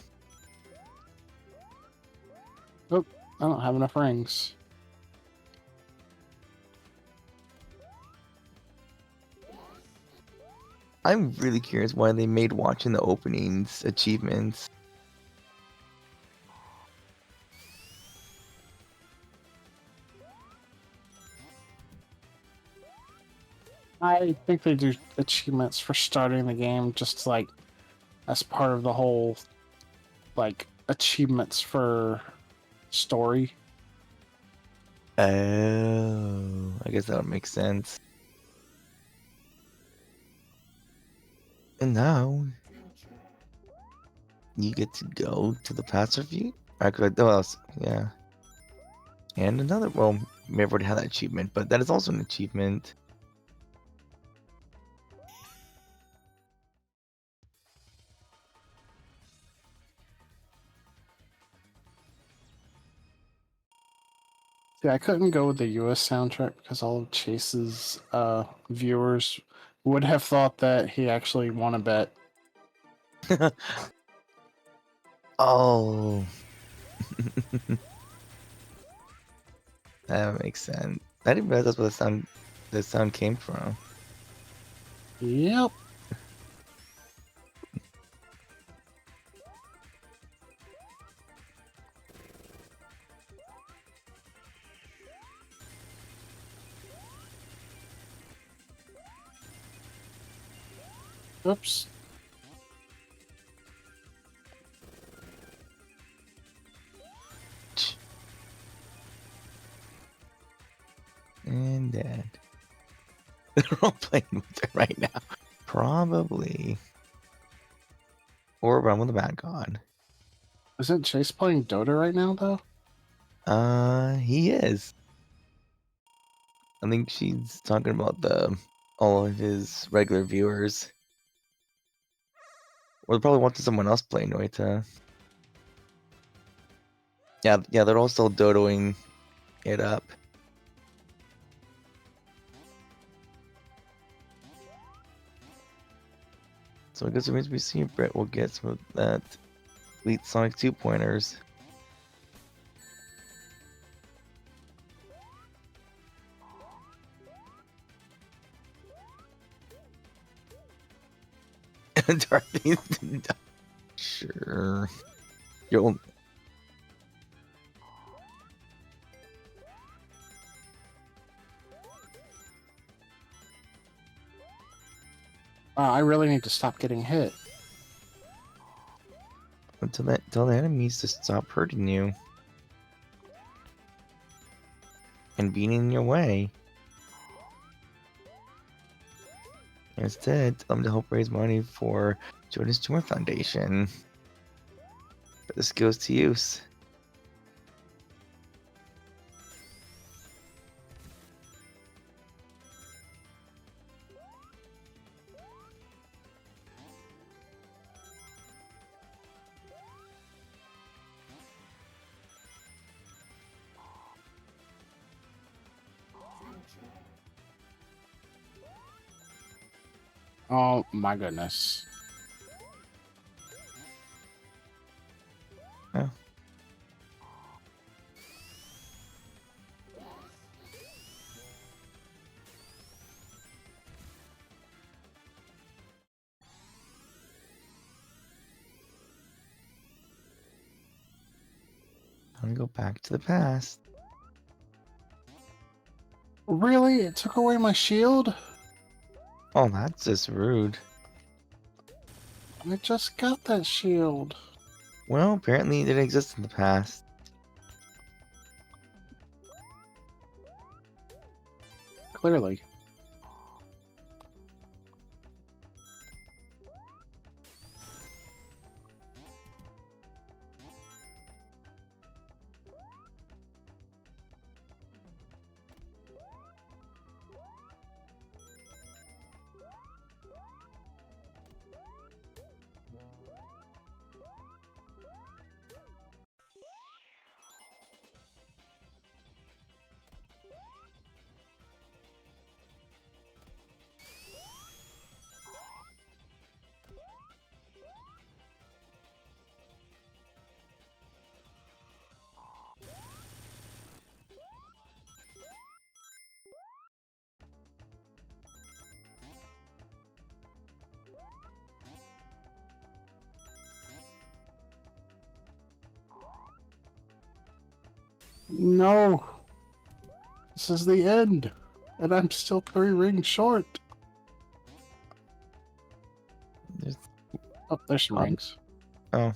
Oh, I don't have enough rings. I'm really curious why they made watching the openings achievements. I think they do achievements for starting the game just like as part of the whole like achievements for story. Oh, I guess that would make sense. And now you get to go to the past review. Yeah. And another, well, maybe I've already had that achievement, but that is also an achievement. See, I couldn't go with the US soundtrack because all of Chase's viewers would have thought that he actually won a bet. Oh, that makes sense. I didn't realize that's where the sound came from. Yep. Oops. And dead. They're all playing with it right now. Probably. Or Run with the Bad God. Isn't Chase playing Dota right now, though? He is. I think she's talking about all of his regular viewers. Or they probably wanted someone else play Noita. Yeah, they're all still dodoing it up. So I guess it means we see Brett will get some of that Elite Sonic 2 pointers. Dorothy, sure. You'll. I really need to stop getting hit. Tell the enemies to stop hurting you and being in your way. Instead, tell them to help raise money for Jordan's Tumor Foundation. But this goes to use. Oh my goodness. Oh. I'm gonna go back to the past. Really? It took away my shield? Oh, that's just rude. I just got that shield. Well, apparently it didn't exist in the past. Clearly. No. This is the end. And I'm still 3 rings short. There's- Oh, there's some rings. Oh.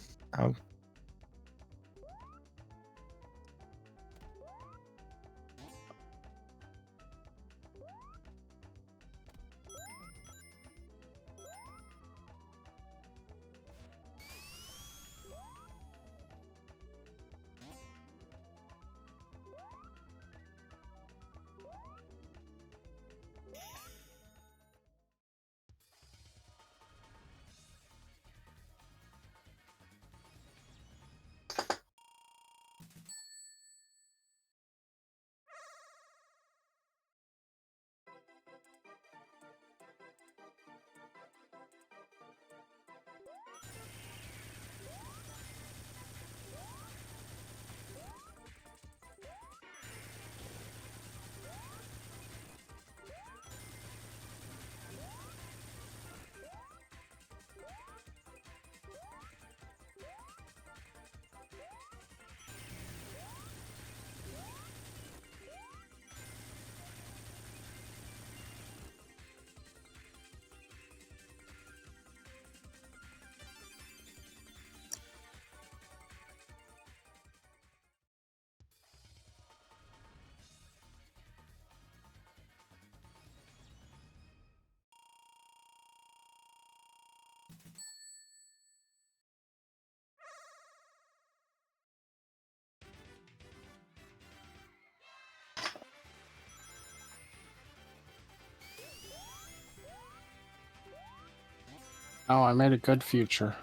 Oh, I made a good future.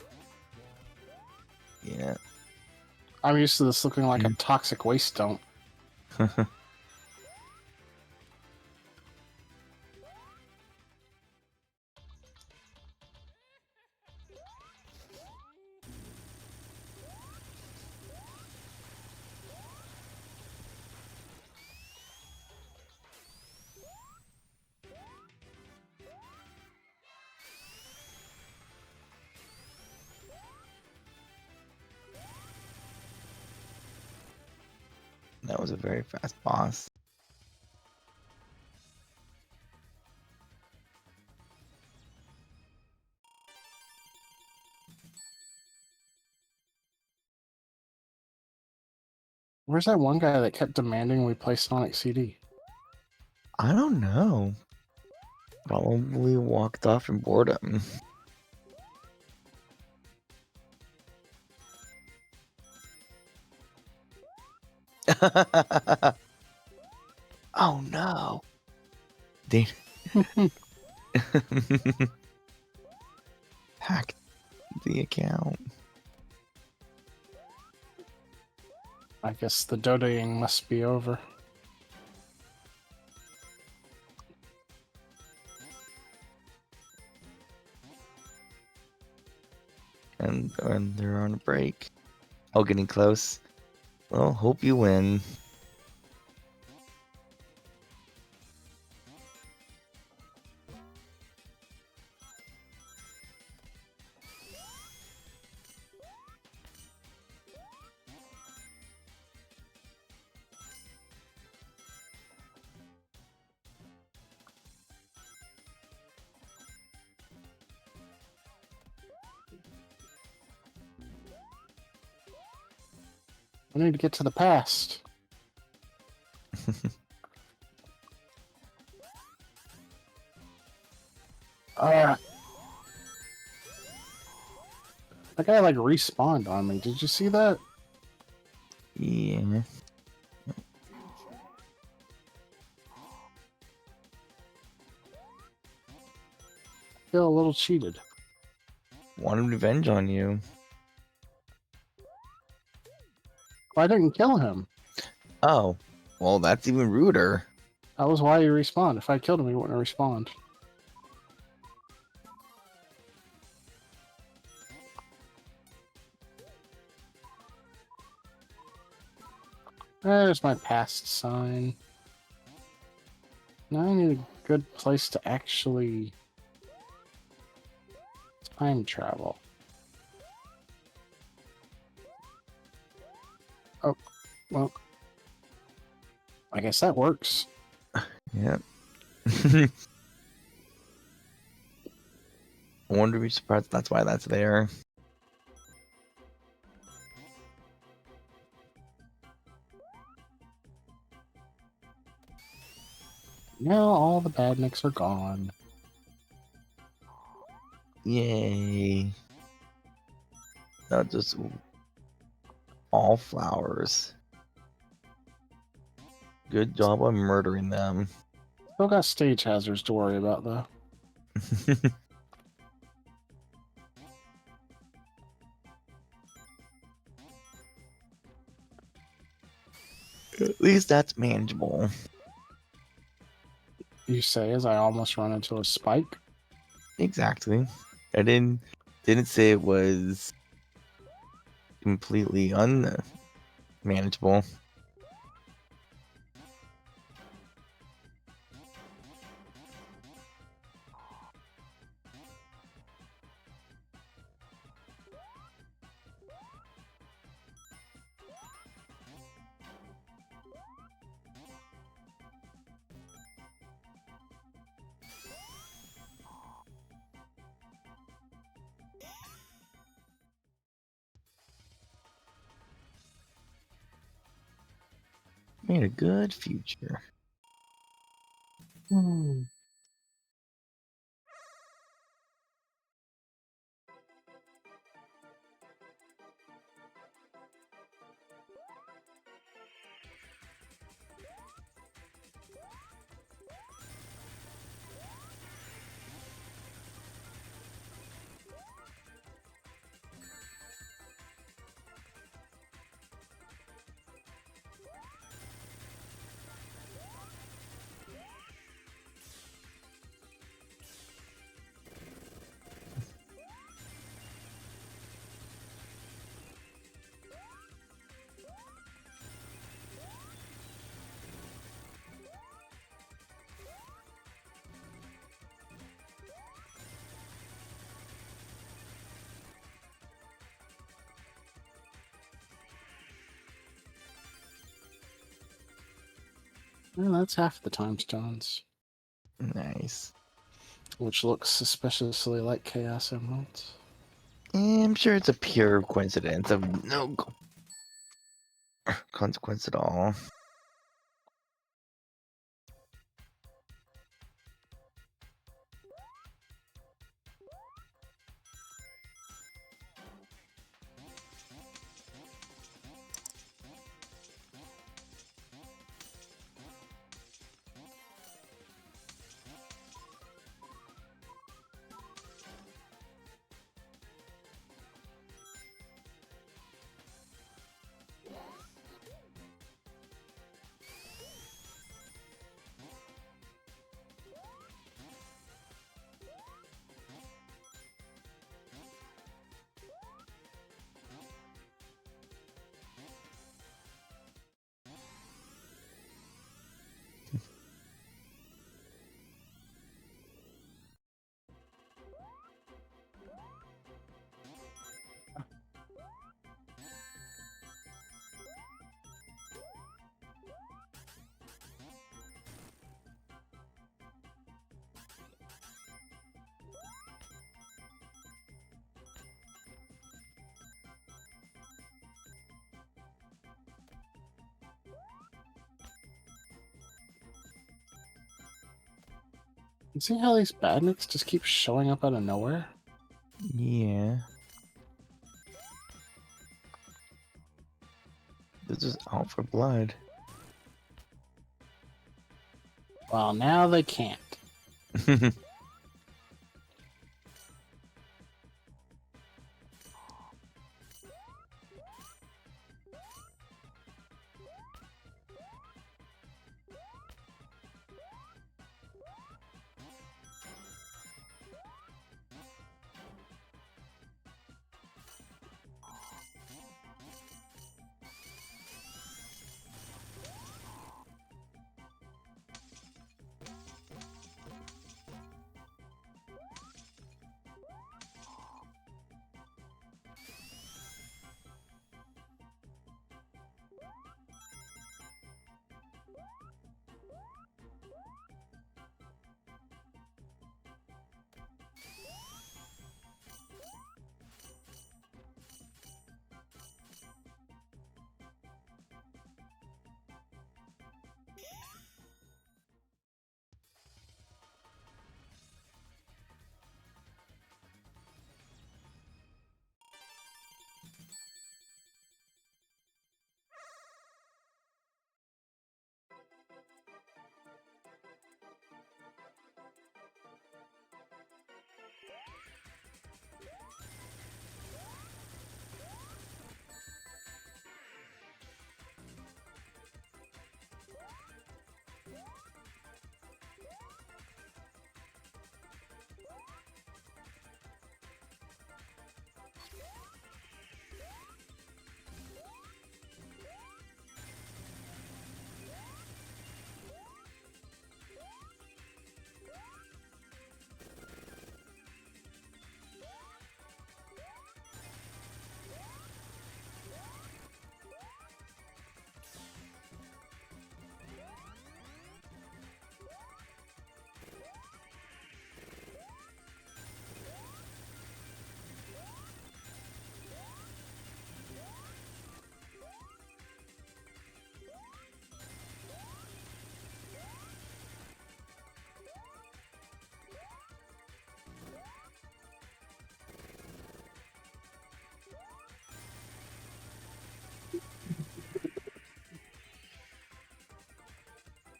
Yeah. I'm used to this looking like a toxic waste dump. That was a very fast boss. Where's that one guy that kept demanding we play Sonic CD? I don't know. Probably walked off in boredom. Oh no. They hacked the account. I guess the dodoing must be over. And they're on a break. Oh, getting close. Well, hope you win. I need to get to the past. That guy like respawned on me. Did you see that? Yeah. Feel a little cheated. Wanted revenge on you. I didn't kill him. Oh, well, that's even ruder. That was why he respawned. If I killed him, he wouldn't have respawned. There's my past sign. Now I need a good place to actually time travel. Oh, well, I guess that works. Yep. I wonder if you're surprised that's why that's there. Now all the badniks are gone. Yay. Not just all flowers. Good job on murdering them. Still got stage hazards to worry about, though. At least that's manageable. You say as I almost run into a spike? Exactly. I didn't say it was completely unmanageable. Made a good future. Well, that's half the time stones, Nice. which looks suspiciously like Chaos Emeralds. I'm sure it's a pure coincidence of no consequence at all. You see how these badniks just keep showing up out of nowhere? Yeah. They're just out for blood. Well, now they can't.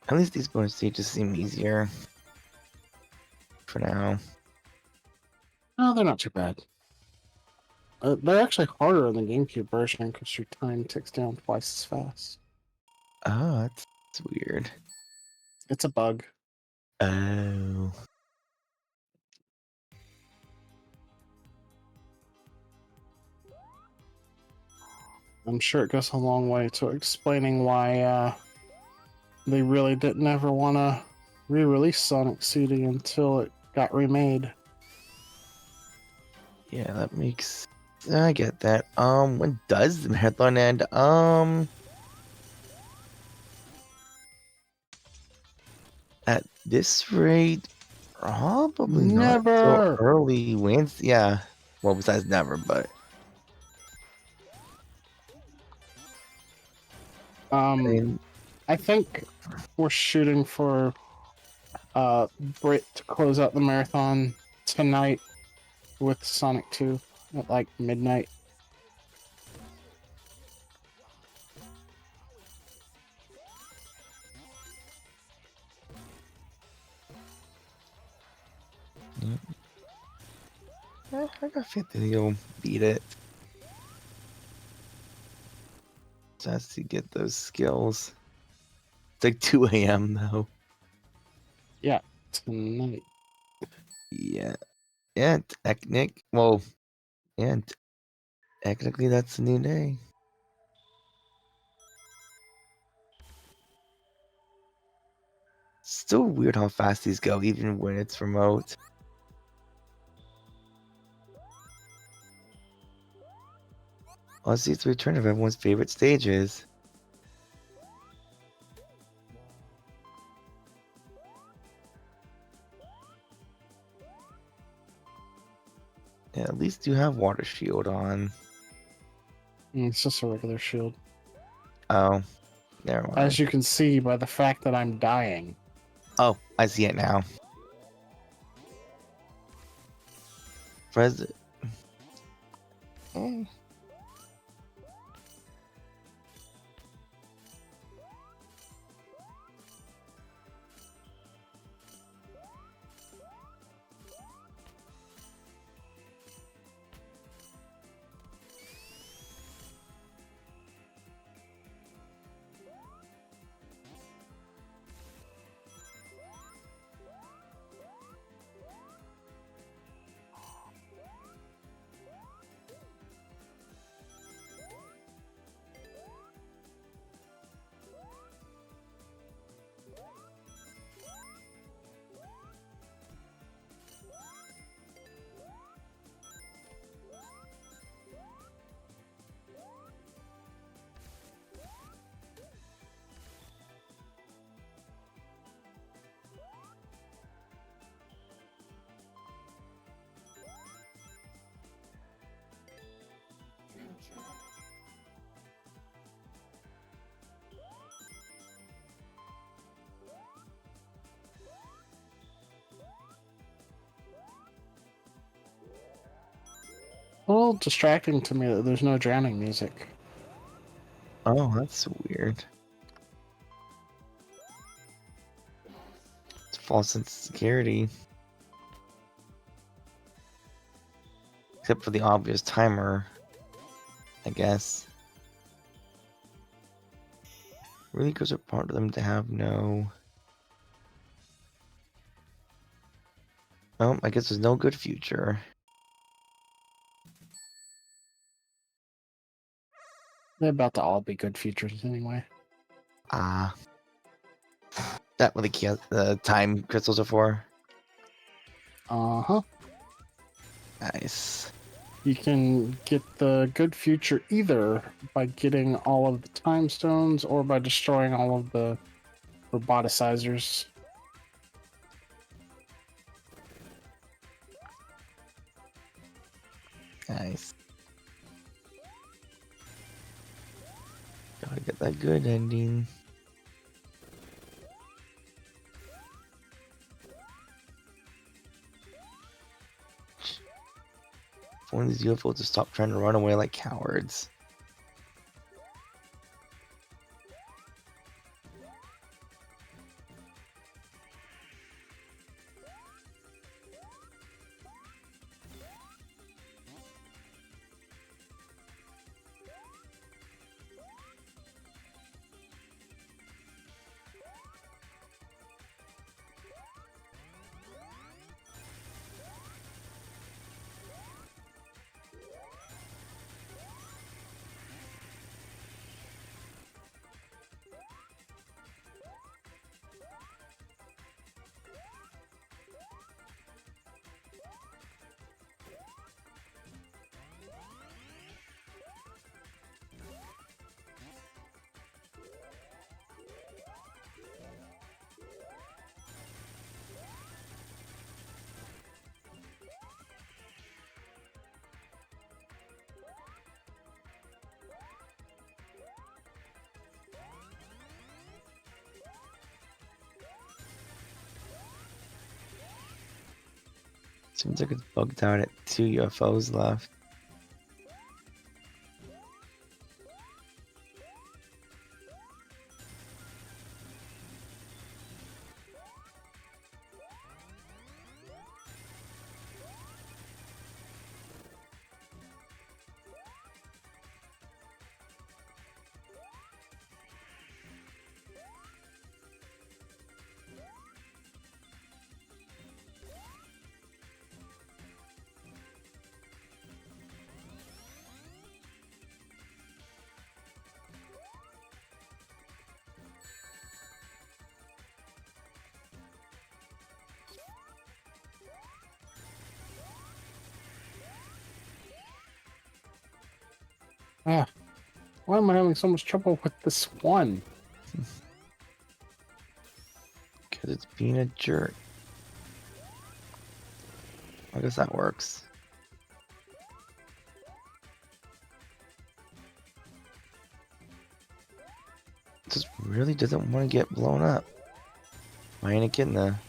At least these bonus stages seem easier for now. No, they're not too bad. They're actually harder in the GameCube version because your time ticks down twice as fast. Oh, that's weird. It's a bug. Oh. I'm sure it goes a long way to explaining why they really didn't ever want to re-release Sonic CD until it got remade. Yeah, that makes. I get that. When does the marathon end? At this rate, probably not till Never. early Wednesday. Yeah. Well, besides never, but I mean, I think we're shooting for Brit to close out the marathon tonight with Sonic 2 at like midnight. I got faith that he'll beat it. Just to get those skills. It's like 2 a.m. though. Yeah, tonight. Yeah. Yeah, well, yeah, technically that's a new day. Still weird how fast these go, even when it's remote. Honestly, it's the return of everyone's favorite stages. Yeah, at least you have water shield on. It's just a regular shield. Oh, never mind. As you can see by the fact that I'm dying. Oh, I see it now. President. Eh. A little distracting to me that there's no drowning music. Oh, that's weird. It's false sense of security. Except for the obvious timer, I guess. Really goes apart for them to have no. Oh, I guess there's no good future. They're about to all be good features anyway. Ah. That what the time crystals are for? Uh-huh. Nice. You can get the good future either by getting all of the time stones or by destroying all of the roboticizers. Nice. Gotta get that good ending. If one of these UFOs to stop trying to run away like cowards. Seems like it's bugged out at 2 UFOs left. Ah, why am I having so much trouble with this one? Because it's being a jerk. I guess that works. Just really doesn't want to get blown up. Why ain't it getting there?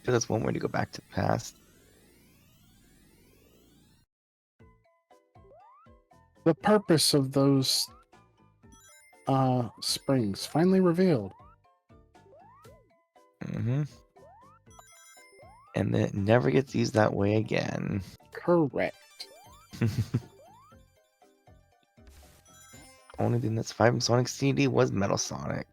That's one way to go back to the past. The purpose of those springs finally revealed. And then it never gets used that way again. Correct. Only thing that's 5 Sonic CD was Metal Sonic.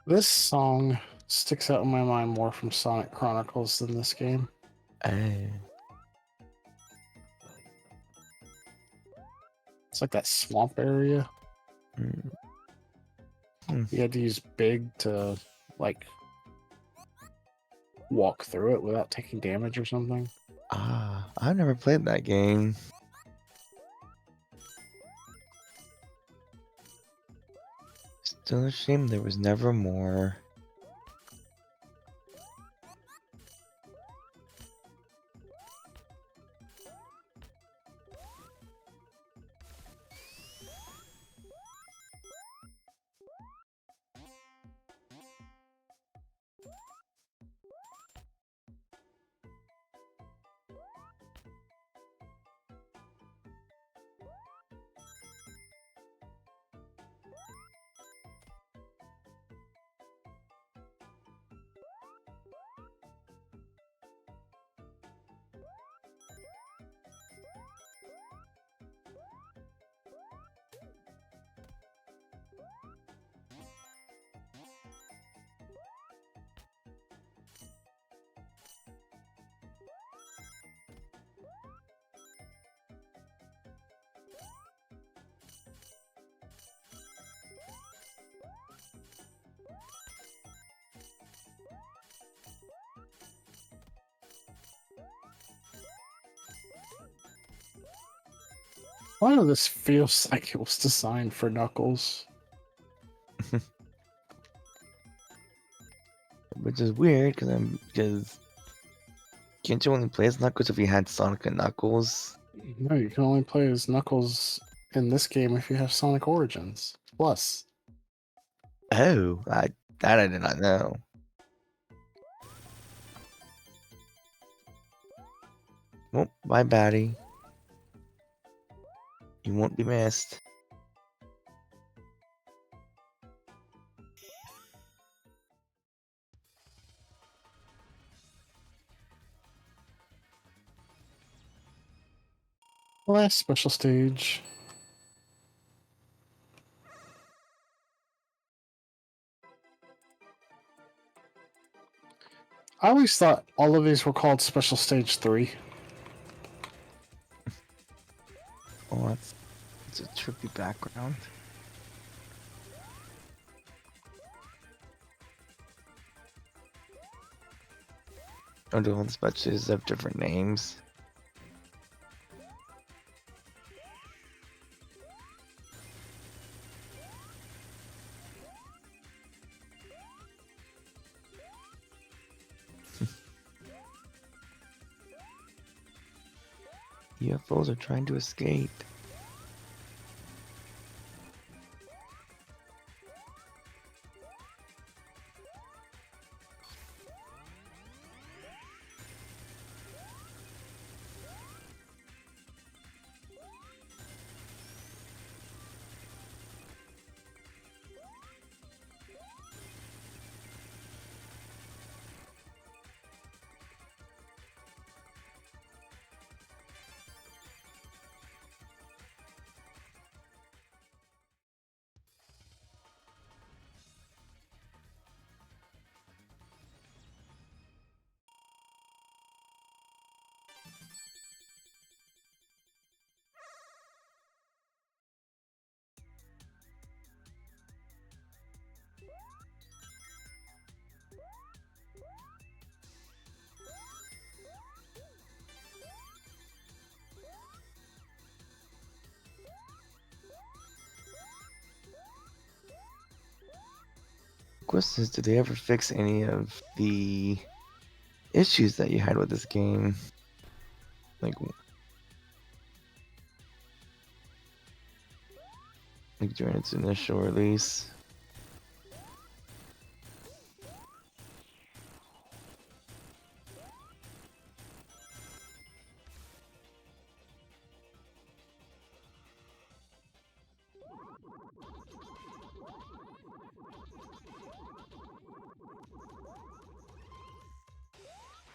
This song sticks out in my mind more from Sonic Chronicles than this game. It's like that swamp area. You had to use big to, like, walk through it without taking damage or something. I've never played that game. Still a shame there was never more. A lot of this feels like it was designed for Knuckles. Which is weird because can't you only play as Knuckles if you had Sonic and Knuckles? No, you can only play as Knuckles in this game if you have Sonic Origins Plus. Oh, that I did not know. Well, bye, Batty. You won't be missed. Last special stage. I always thought all of these were called Special Stage 3. Oh, it's a trippy background. Oh, do all the specials have different names? UFOs are trying to escape. Question is, did they ever fix any of the issues that you had with this game? Like during its initial release?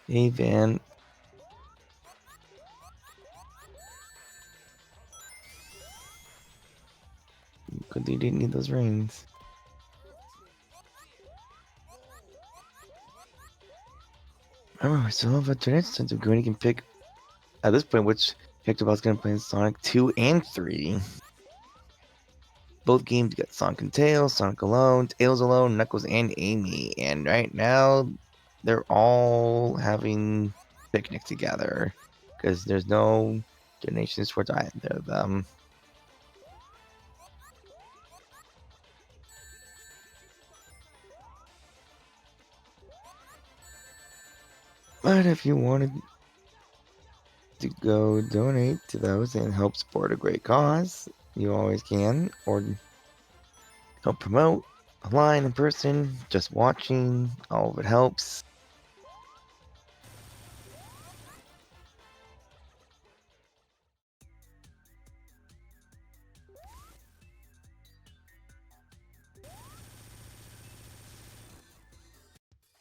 Hey, Van. Good they didn't need those rings. Remember, we still have a chance to go. You can pick at this point which Pictoball's gonna play in Sonic 2 and 3. Both games got Sonic and Tails, Sonic alone, Tails alone, Knuckles and Amy. And right now, they're all having picnic together because there's no donations towards either of them. But if you wanted to go donate to those and help support a great cause, you always can, or help promote online, in person, just watching, all of it helps.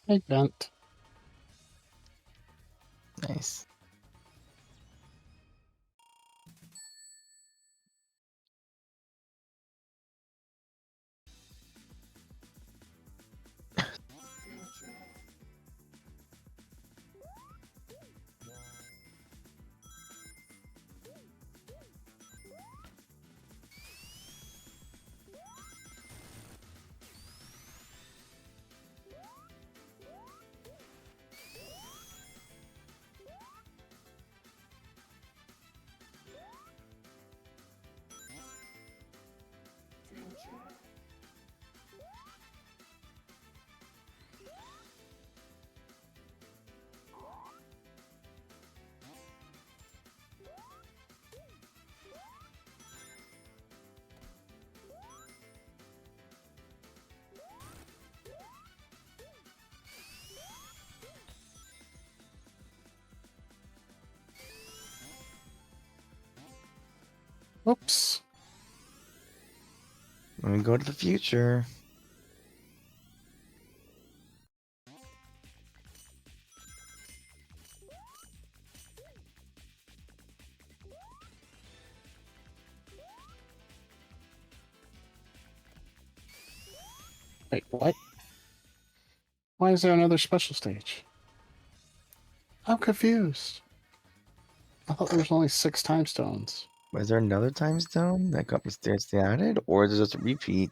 Hey, Bent. Nice. Oops. Let me go to the future. Wait, what? Why is there another special stage? I'm confused. I thought there was only 6 time stones. Was there another time stone that got mysteriously added, or is it just a repeat?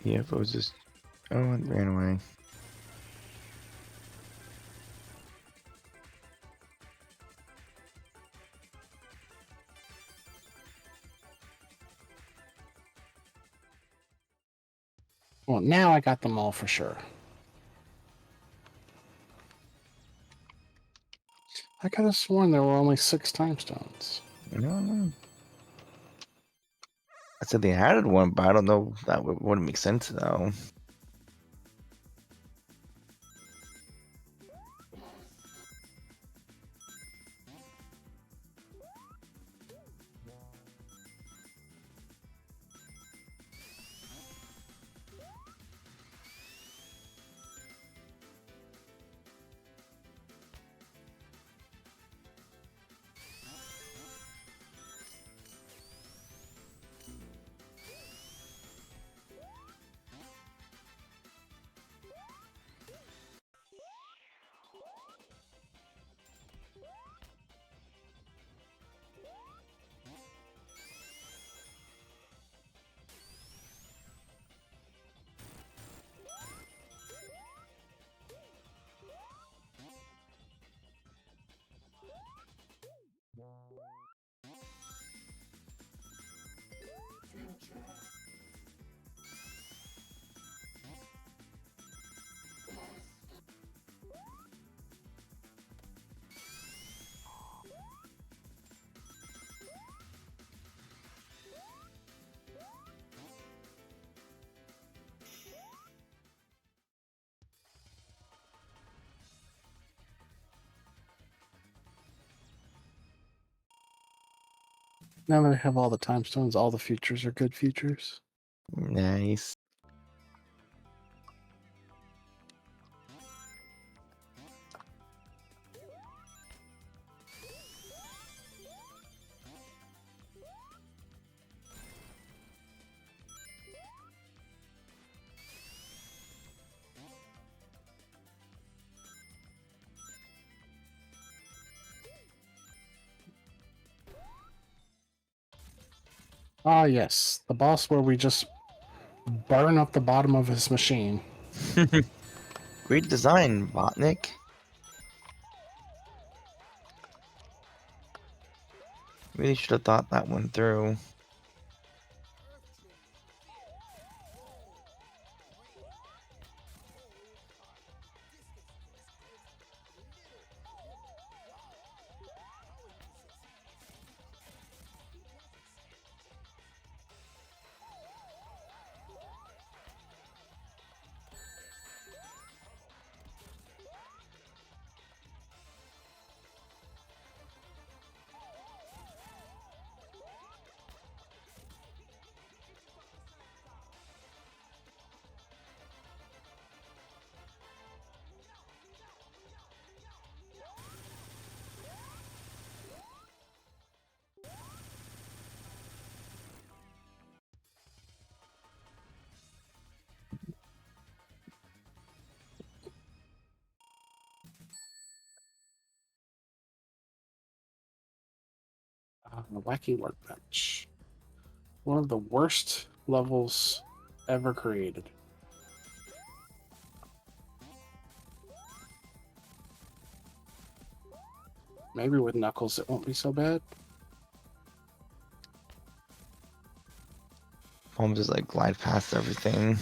Yeah, if it was just... Oh, it ran away. Well, now I got them all for sure. I could have sworn there were only 6 time stones. No. I said they added one, but I don't know if that wouldn't make sense, though. Now that I have all the time stones, all the features are good features. Nice. Ah, yes. The boss where we just burn up the bottom of his machine. Great design, Botnik. Really should have thought that one through. Wacky Workbench. One of the worst levels ever created. Maybe with Knuckles it won't be so bad. I'll just like glide past everything.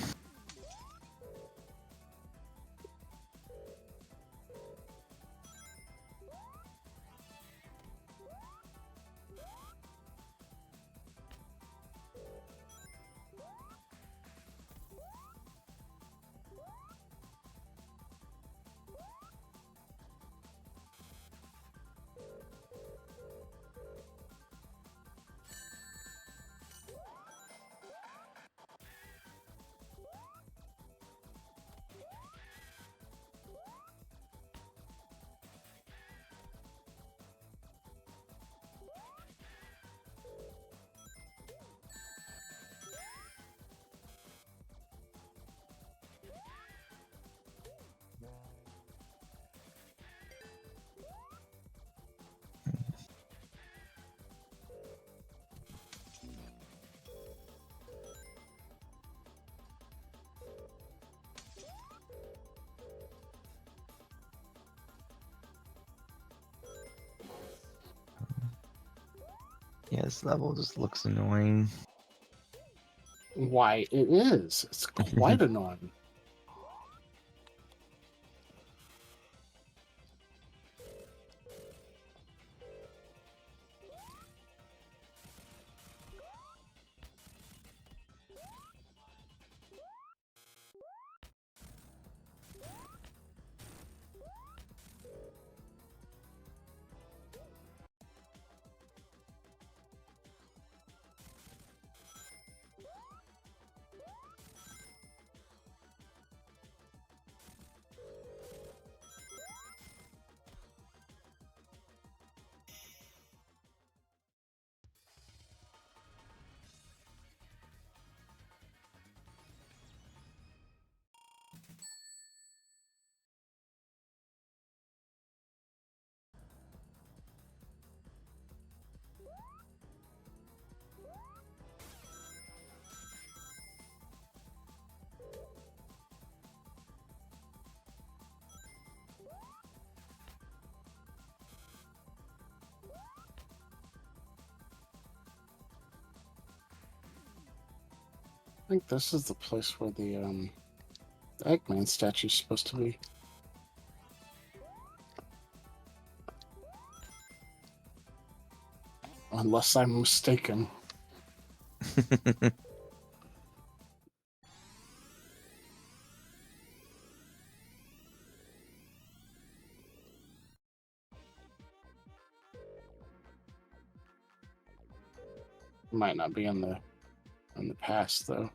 Yeah, this level just looks annoying. Why, it is. It's quite annoying. I think this is the place where the Eggman statue is supposed to be. Unless I'm mistaken. Might not be in the past though.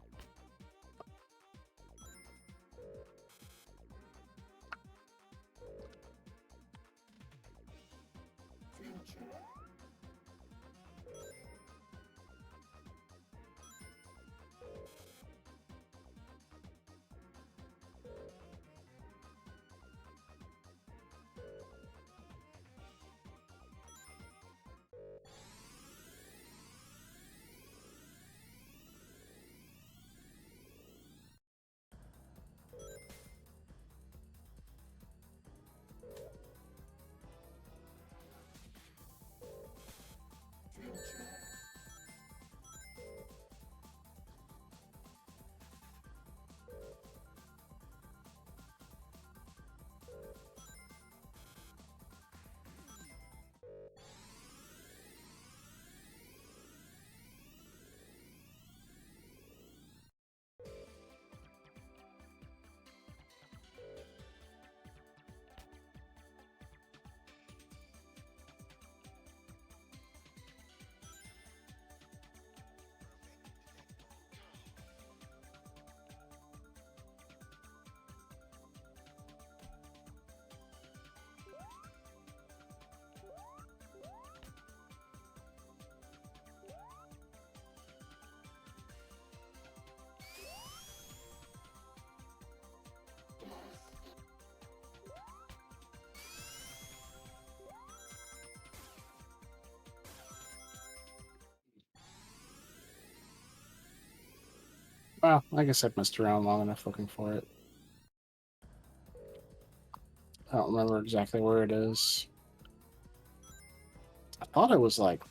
Well, I guess I've messed around long enough looking for it. I don't remember exactly where it is. I thought it was like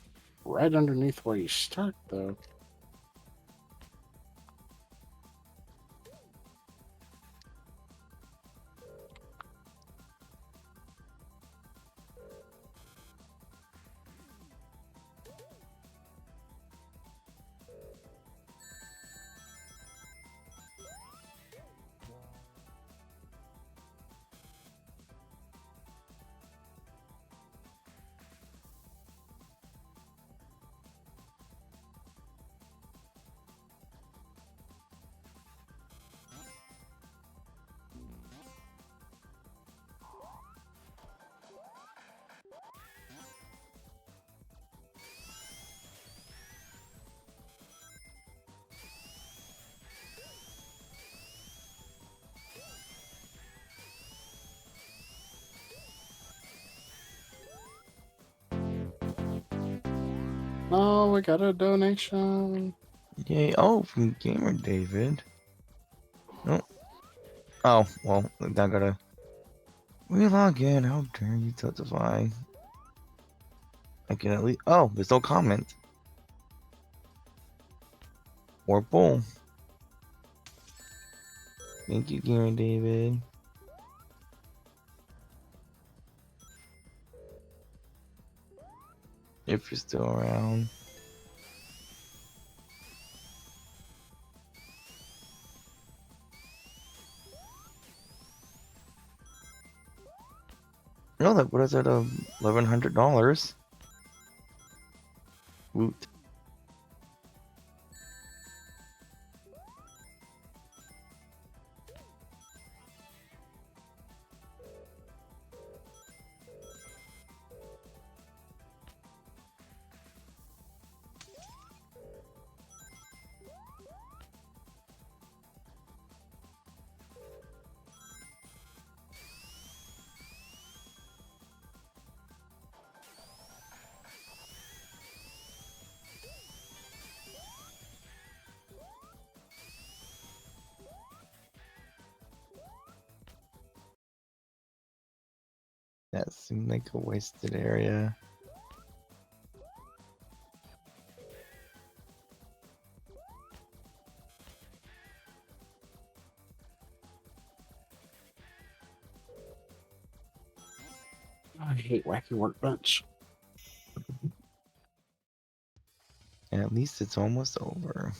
right underneath where you start, though. Oh, we got a donation. Yay. Oh, from Gamer David. No. Oh, well, I gotta relog in. How dare you testify? I can at least. Oh, there's no comment. Or bull. Thank you, Gamer David. If you're still around. No, that put us at $1,100. Woot. That seemed like a wasted area. I hate Wacky Workbench. And at least it's almost over.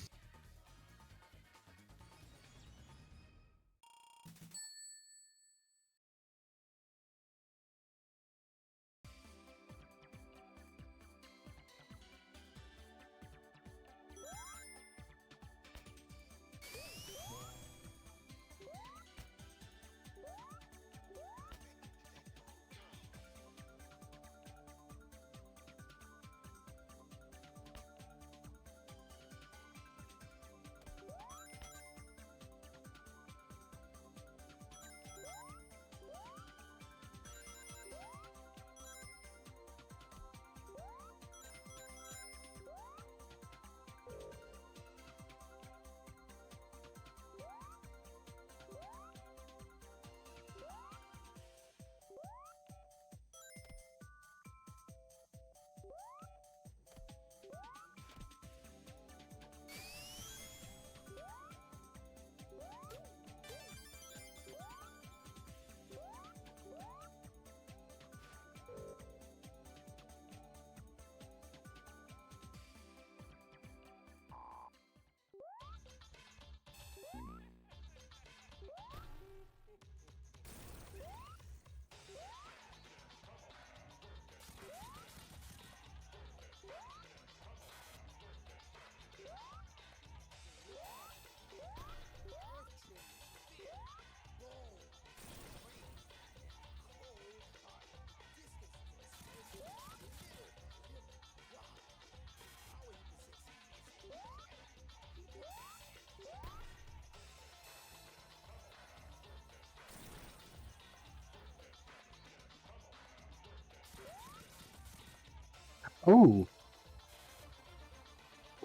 Oh,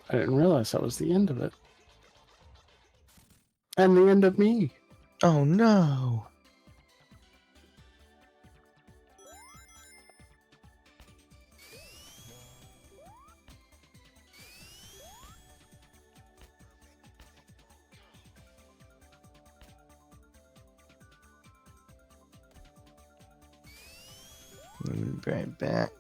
I didn't realize that was the end of it. And the end of me. Oh no! Let me be right back.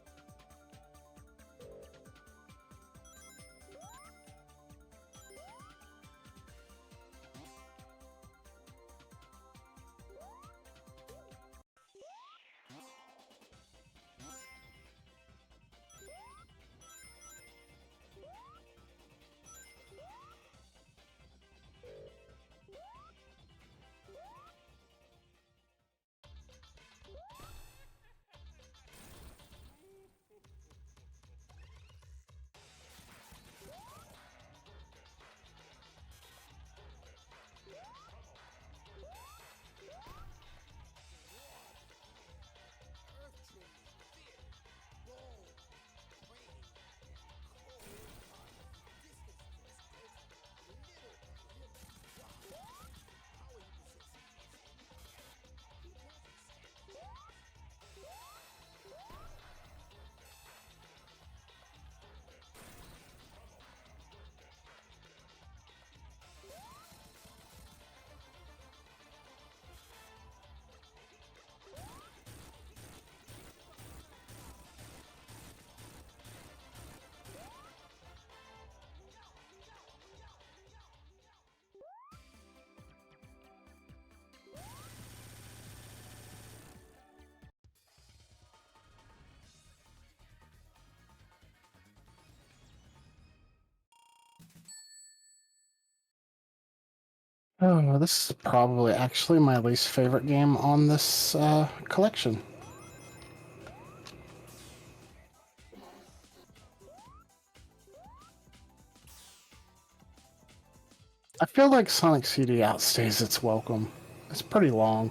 Oh, this is probably actually my least favorite game on this collection. I feel like Sonic CD outstays its welcome. It's pretty long.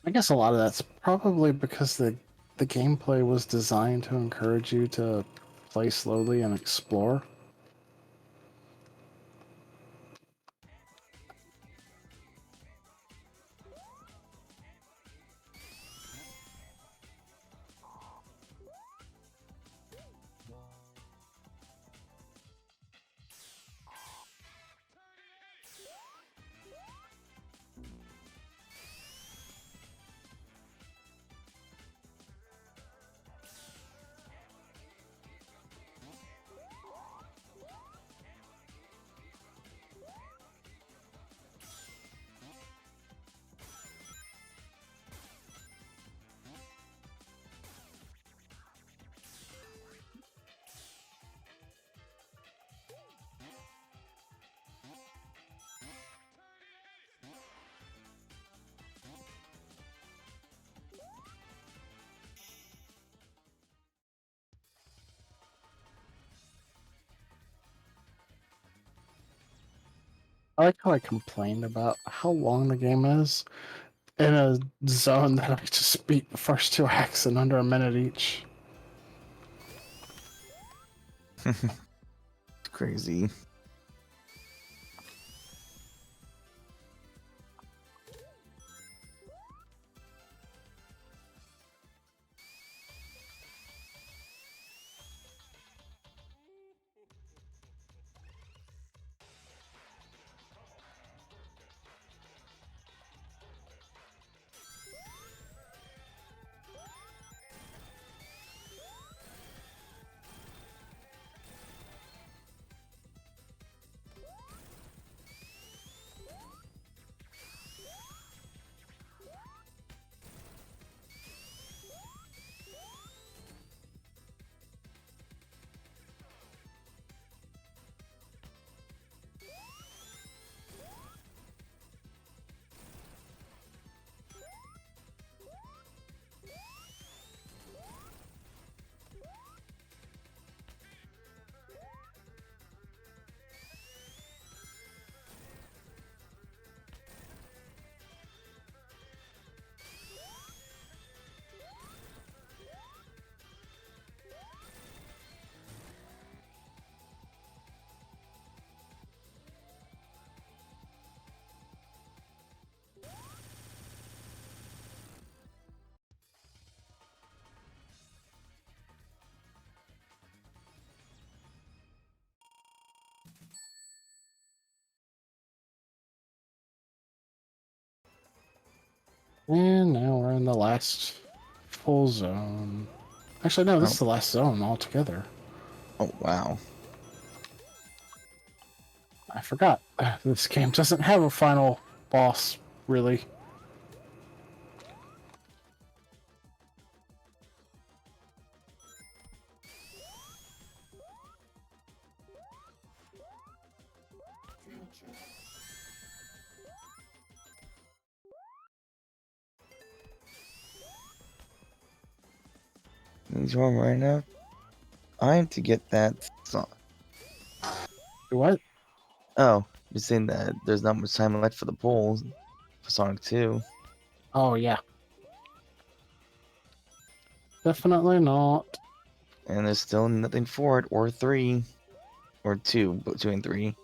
I guess a lot of that's probably because the gameplay was designed to encourage you to play slowly and explore. I like how I complained about how long the game is in a zone that I just beat the first two acts in under a minute each. It's crazy. And now we're in the last full zone. Actually, no, this is the last zone altogether. Oh, wow. I forgot. This game doesn't have a final boss, really. He's wrong right now. I am to get that song. What? Oh, just saying that there's not much time left for the polls for Sonic 2. Oh, yeah. Definitely not. And there's still nothing for it, or 3. Or 2, but 2 and 3.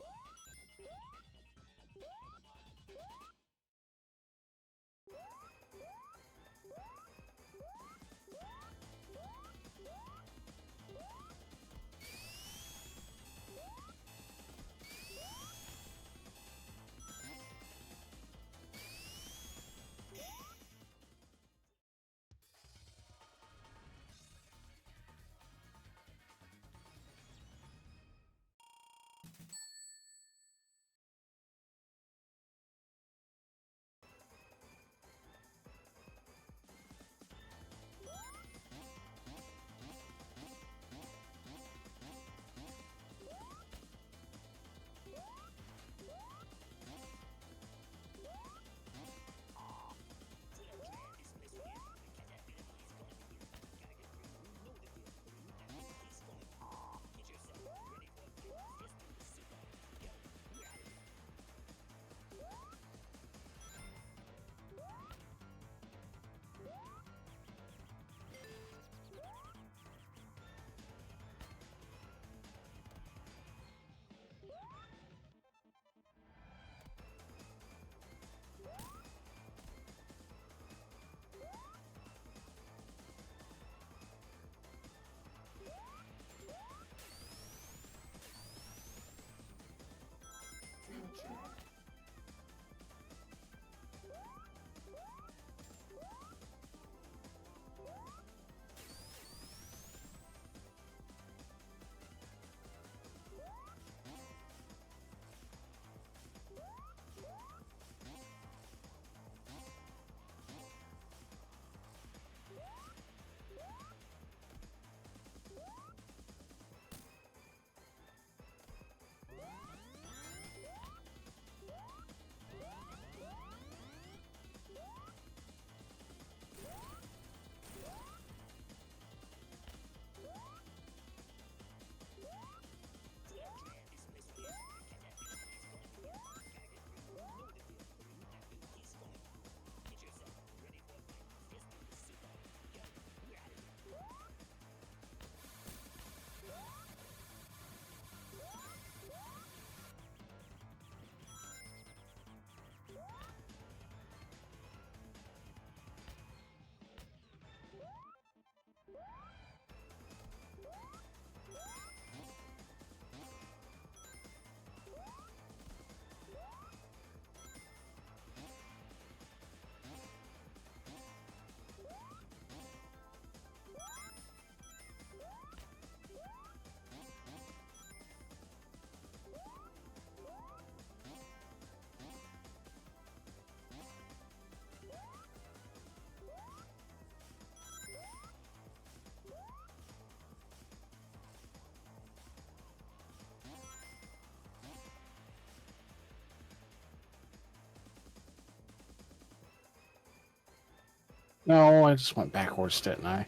No, I just went backwards, didn't I?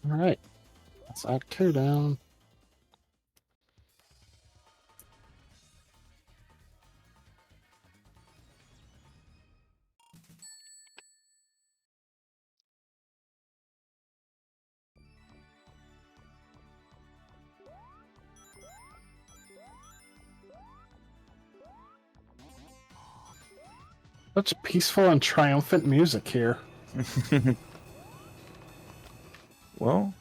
All right. That's Act 2 down. Such peaceful and triumphant music here. Well,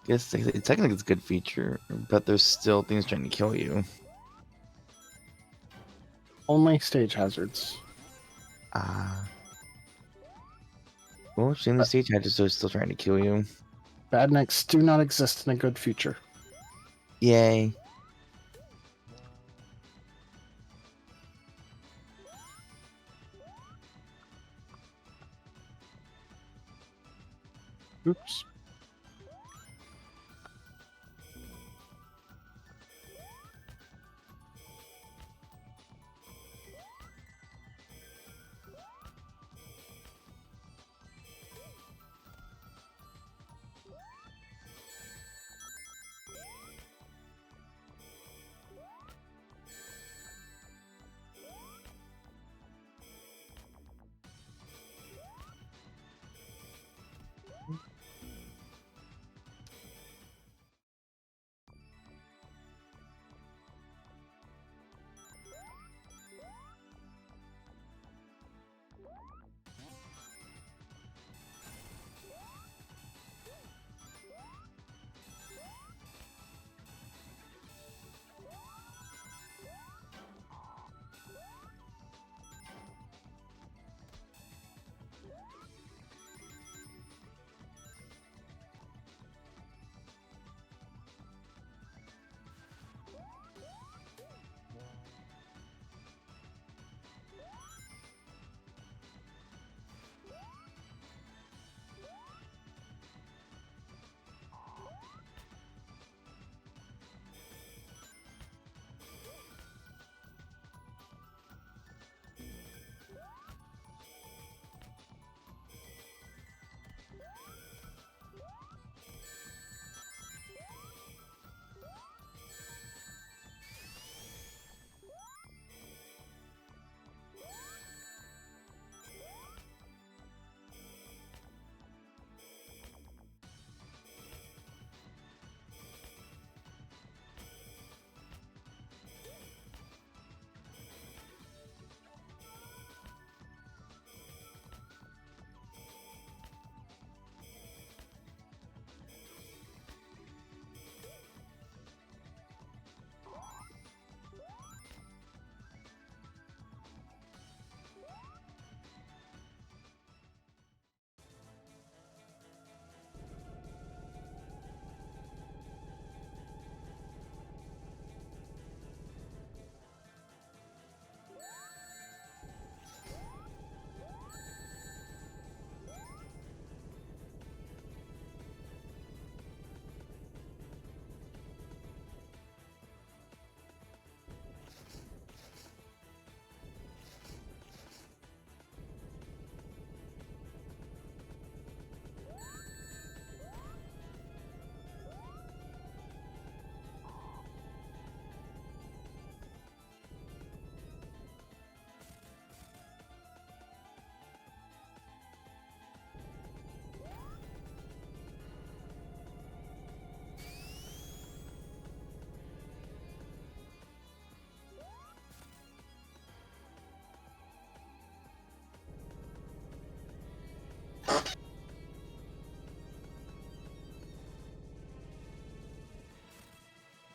guess technically it's a good feature, but there's still things trying to kill you. Only stage hazards. Ah. Well, shame the stage hatches are still trying to kill you. Bad necks do not exist in a good future. Yay. Oops.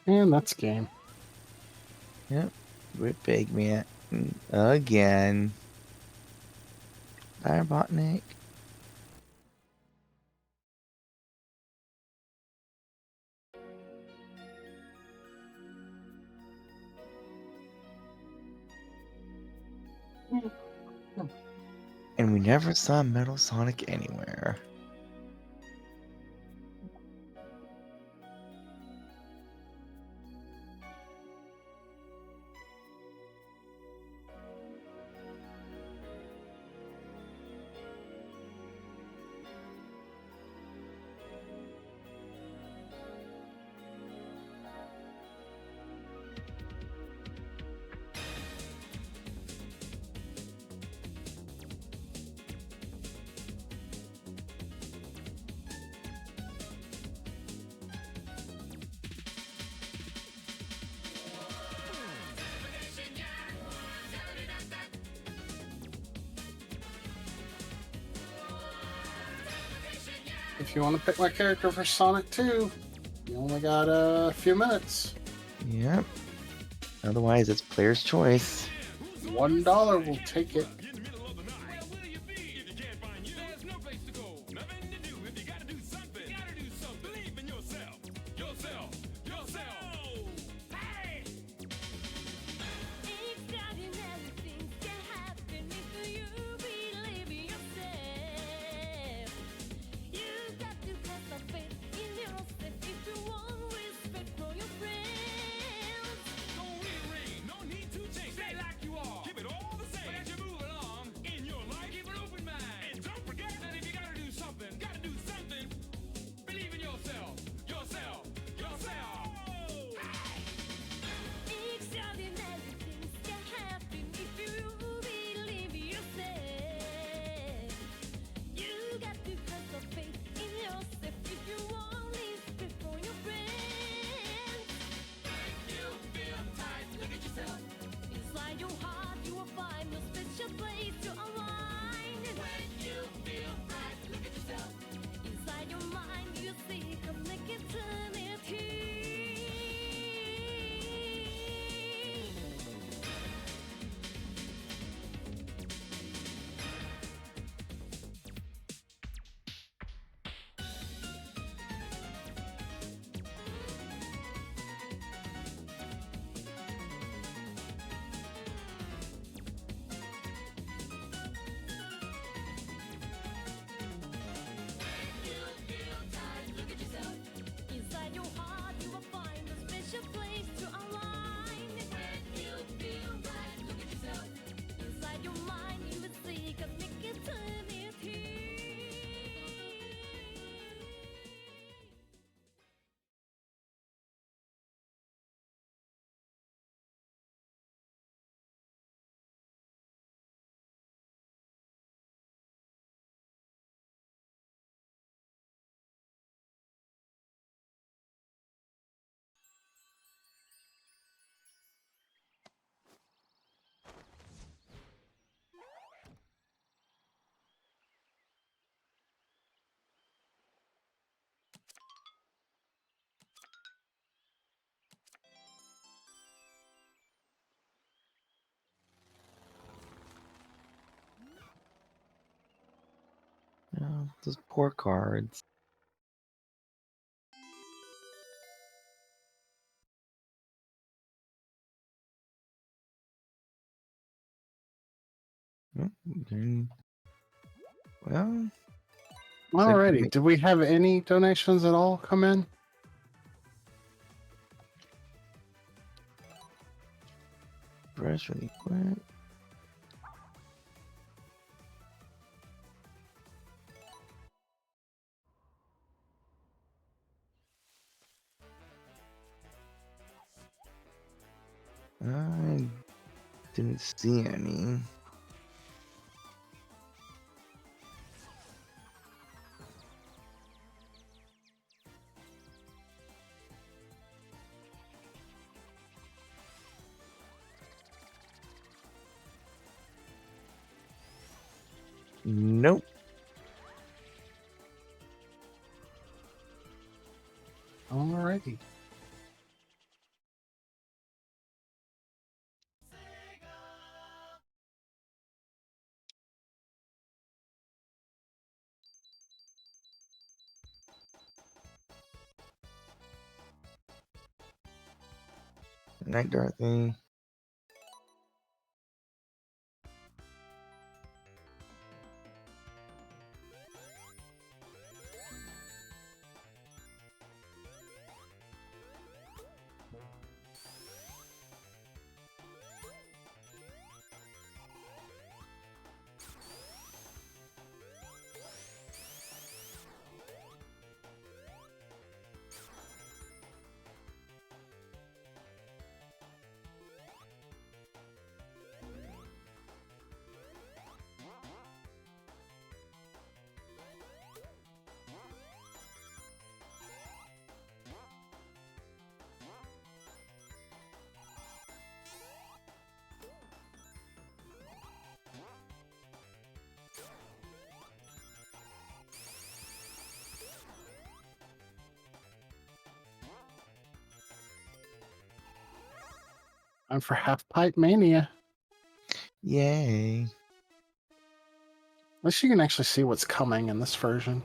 And that's game. Yep. Rip Big Man. Again. Bye, Botnik. And we never saw Metal Sonic anywhere. If you want to pick my character for Sonic 2, you only got a few minutes. Yep. Otherwise, it's player's choice. $1 will take it. Oh, those poor cards. Okay. Well, looks like Alrighty. Did we have any donations at all come in? brush really quick. I didn't see any. Nope. Alrighty. Night, Dorothy. Time for Half Pipe Mania. Yay. At least you can actually see what's coming in this version.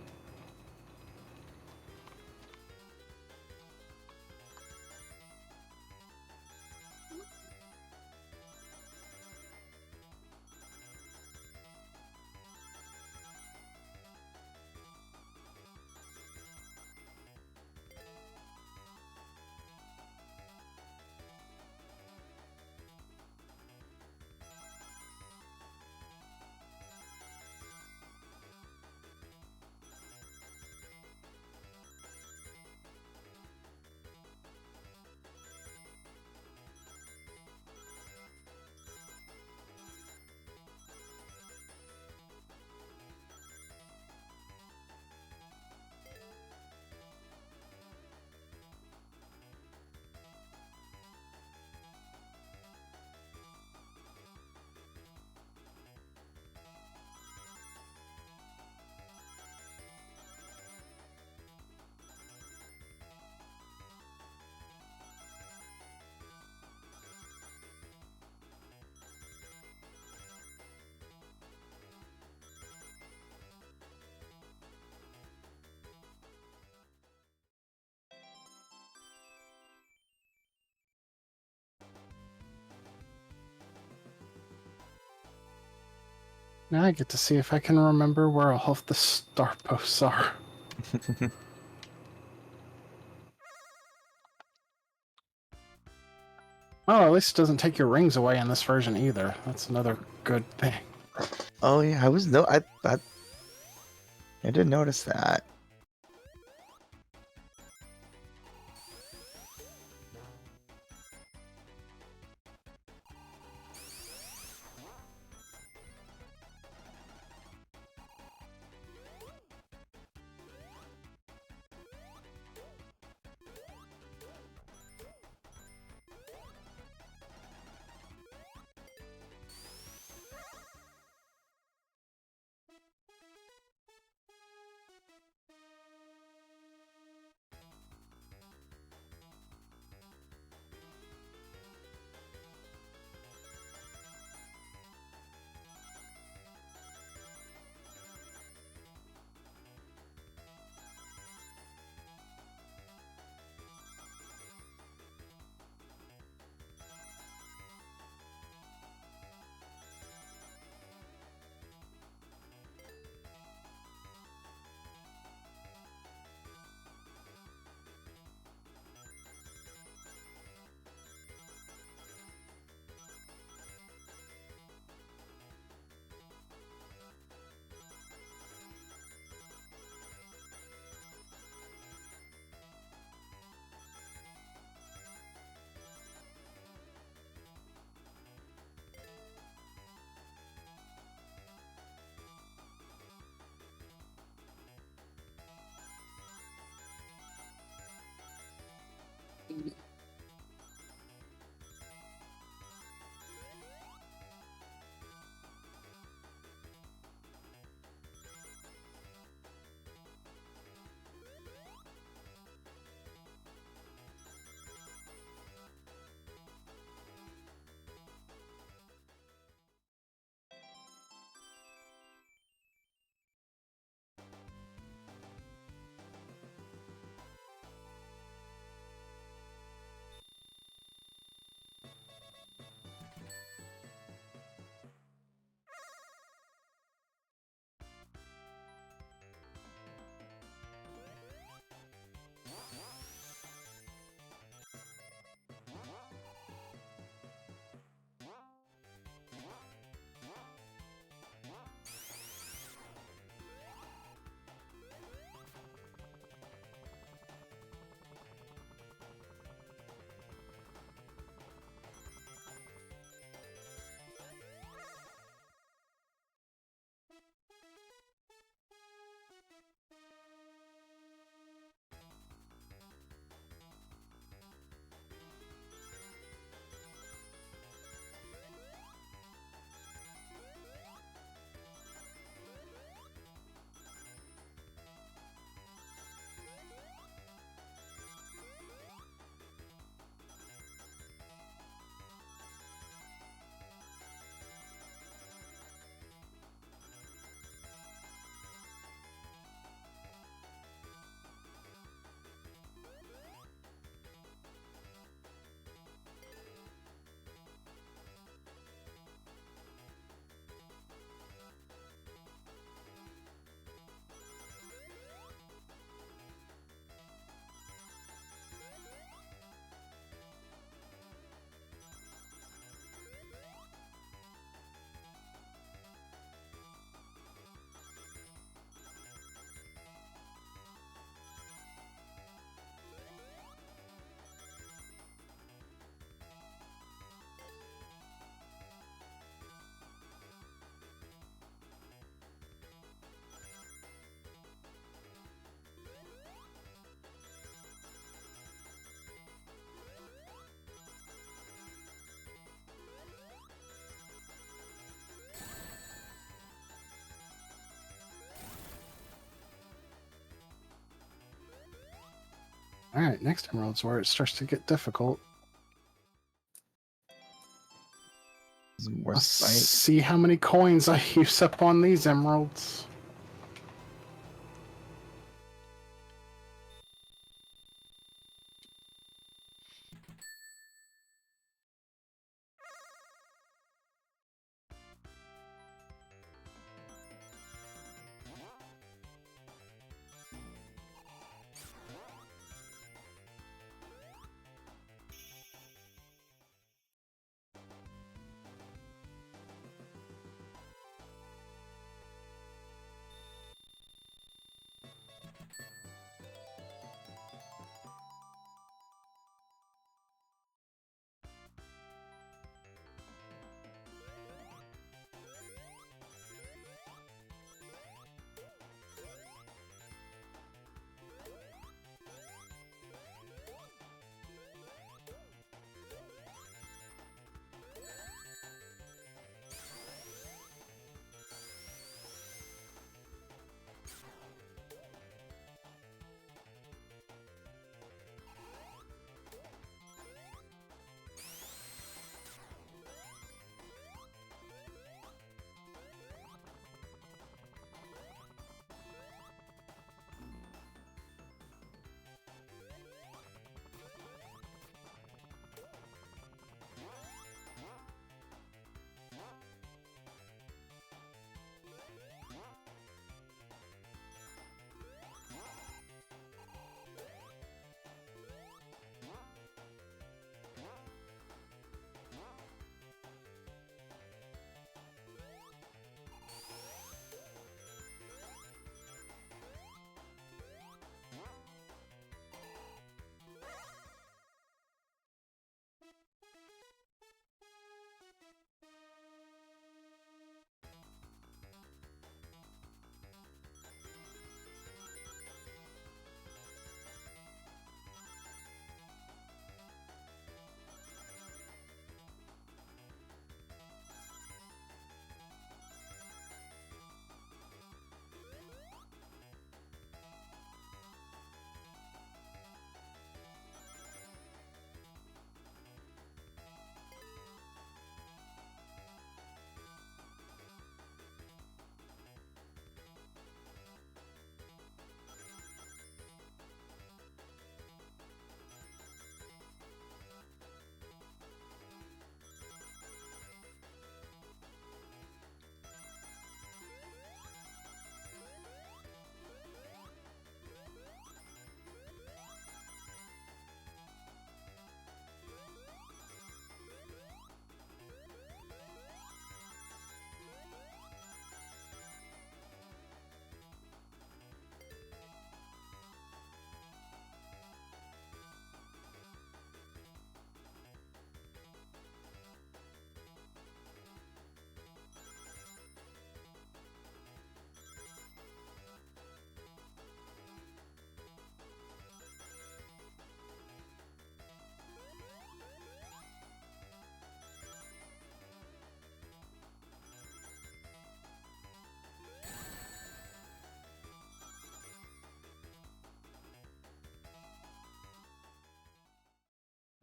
Now I get to see if I can remember where all of the star posts are. Oh, at least it doesn't take your rings away in this version either. That's another good thing. Oh yeah, I didn't notice that. Alright, next emerald's where it starts to get difficult. More Let's sight. see how many coins I use up on these emeralds.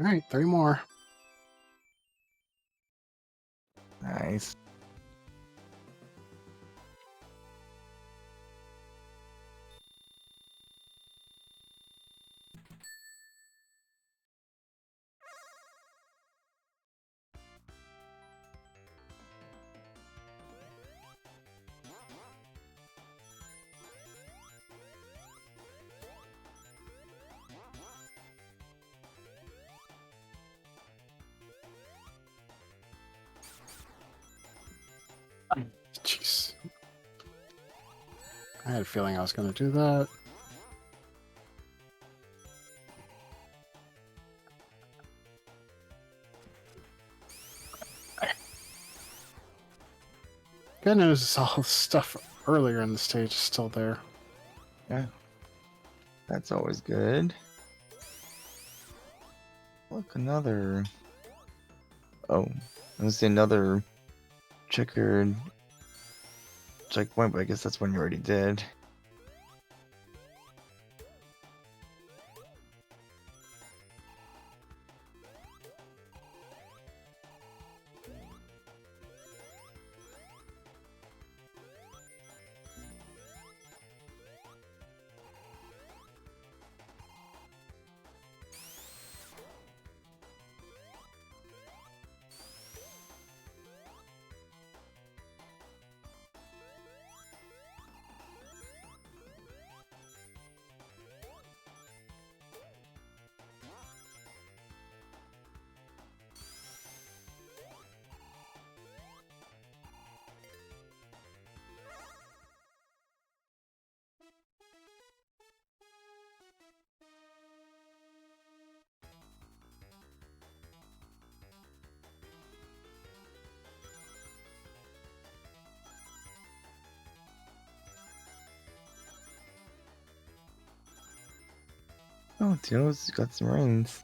Alright, 3 more. Nice. Jeez. I had a feeling I was going to do that. Good news is all the stuff earlier in the stage is still there. Yeah. That's always good. Look, another. Oh, I see another checkered checkpoint, but I guess that's one you already did. Oh, Tino's got some rings.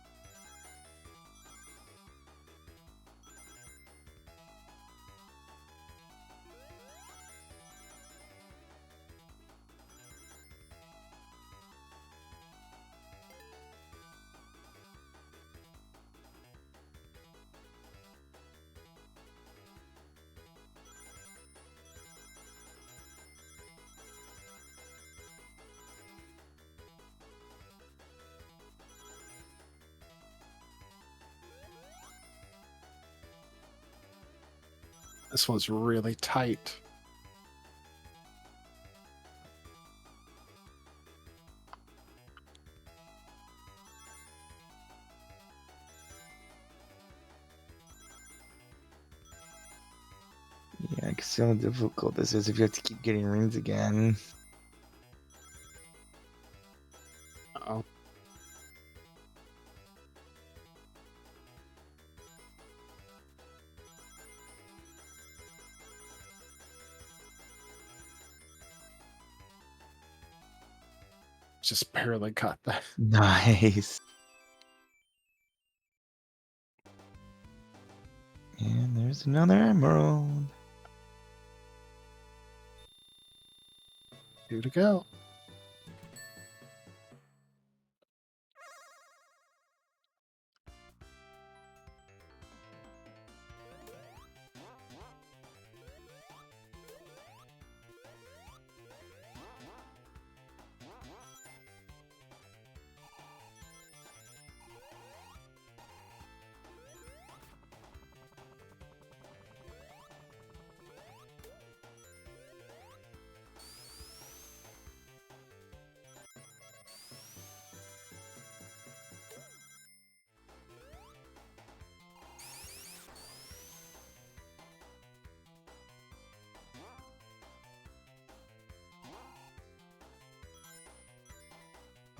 This one's really tight. Yeah, I can see how difficult this is if you have to keep getting rings again. Uh-oh. Just barely got that. Nice. And there's another emerald. 2 to go.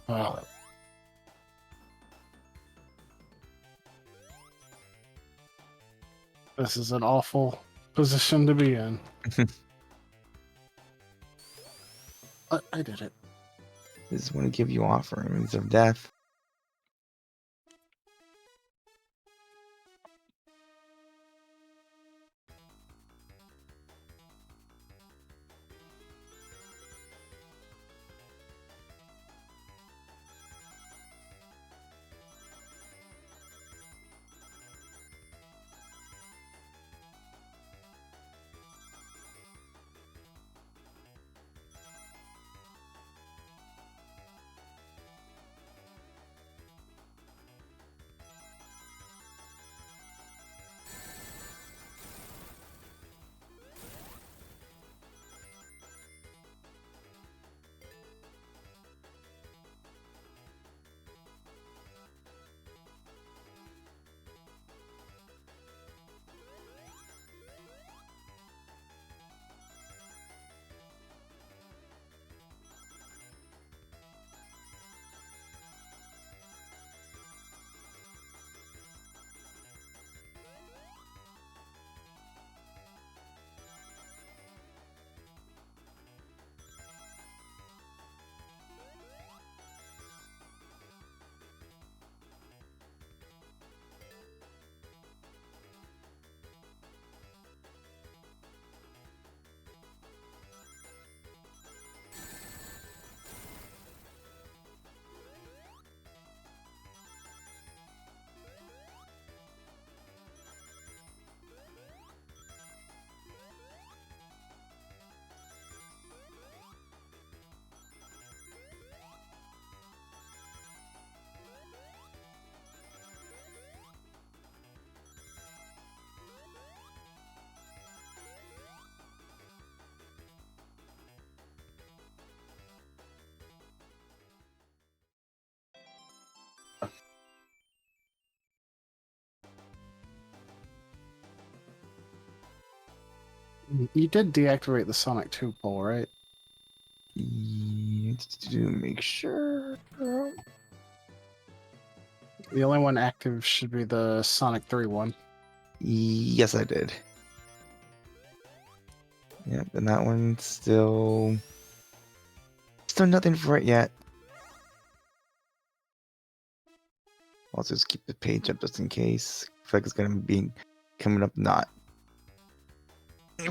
Wow. This is an awful position to be in. But I did it. I just want to give you offerings of death. You did deactivate the Sonic 2 pole, right? To make sure. The only one active should be the Sonic 3 one. Yes, I did. Yep, and that one's still nothing for it yet. Also, just keep the page up just in case. I feel like it's gonna be coming up not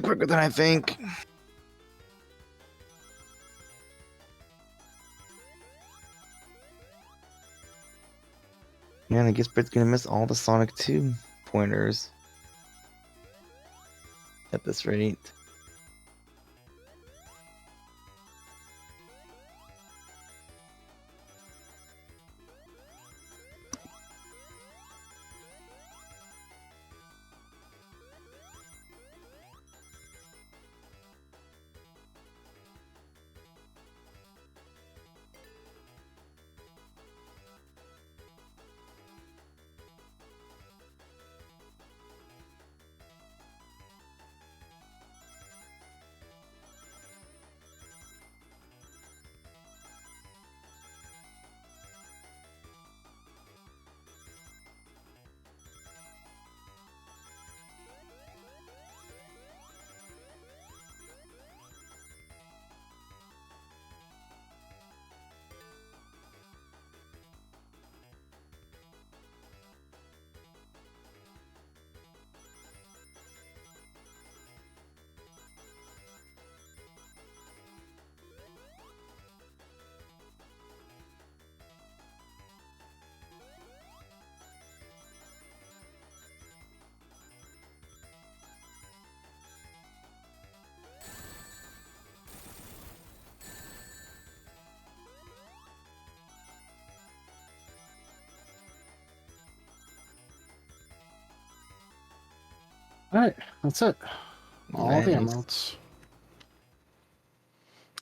quicker than I think. Man, I guess Britt's gonna miss all the Sonic 2 pointers at this rate. All right, that's it. All the Nice. emeralds.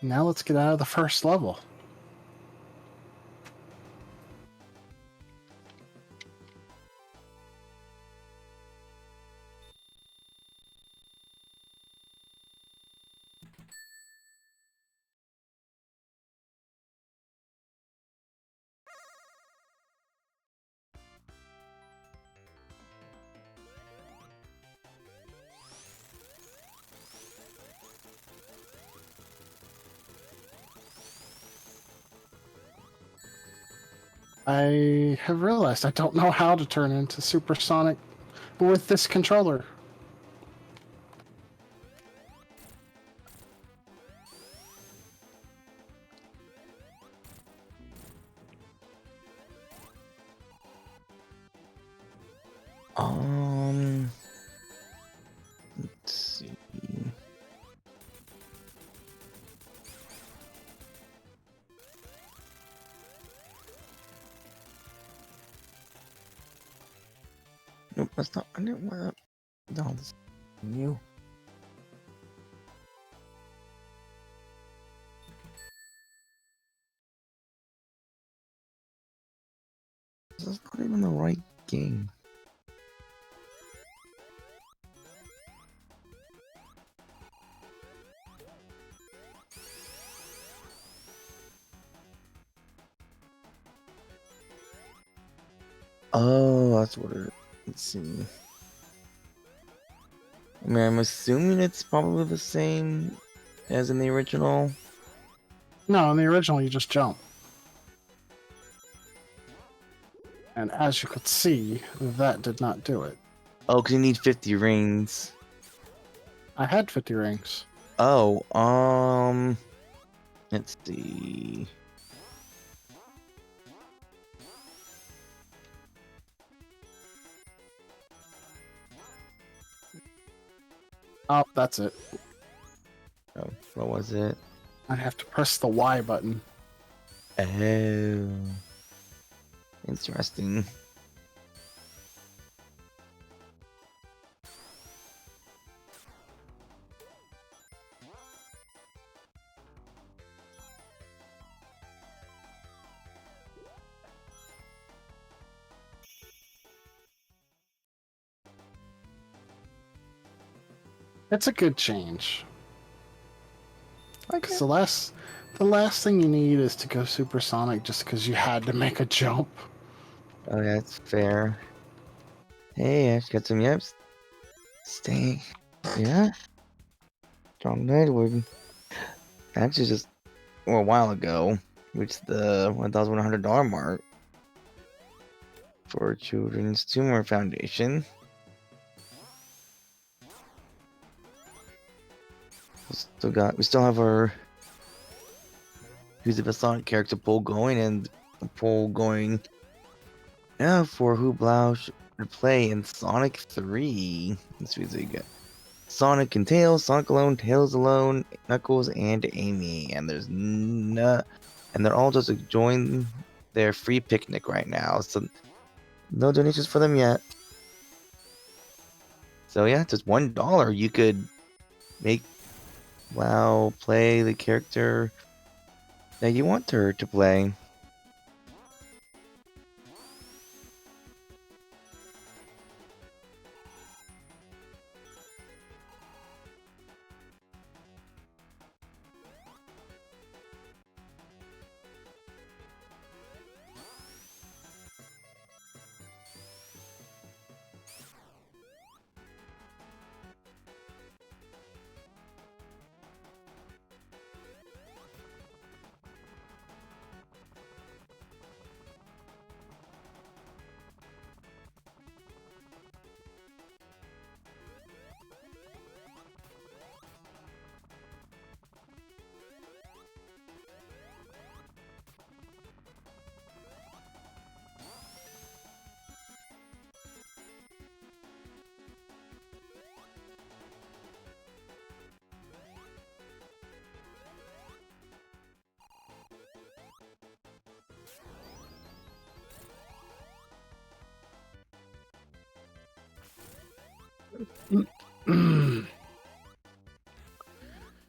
Now let's get out of the first level. I have realized I don't know how to turn into Supersonic with this controller. Let's see. Nope, that's not. I didn't want to. No, this is new. This is not even the right game. Oh, that's what it. Let's see. I mean, I'm assuming it's probably the same as in the original. No, in the original you just jump. And as you could see, that did not do it. Oh, because you need 50 rings. I had 50 rings. Oh, let's see. Oh, that's it. Oh, what was it? I have to press the Y button. Oh, interesting. It's a good change. Okay. Because the last thing you need is to go supersonic just because you had to make a jump. Oh, yeah, that's fair. Hey, I just got some yips. Stay. Yeah. John Edward. Actually, just a while ago, reached the $1,100 mark for Children's Tumor Foundation. We still have our Who's the Best Sonic Character poll going, and a poll going now for who Blau should play in Sonic 3. Let's see what we got. Sonic and Tails, Sonic alone, Tails alone, Knuckles, and Amy. And there's and they're all just enjoying their free picnic right now. So no donations for them yet. So yeah, just $1. You could make Blau play the character that you want her to play.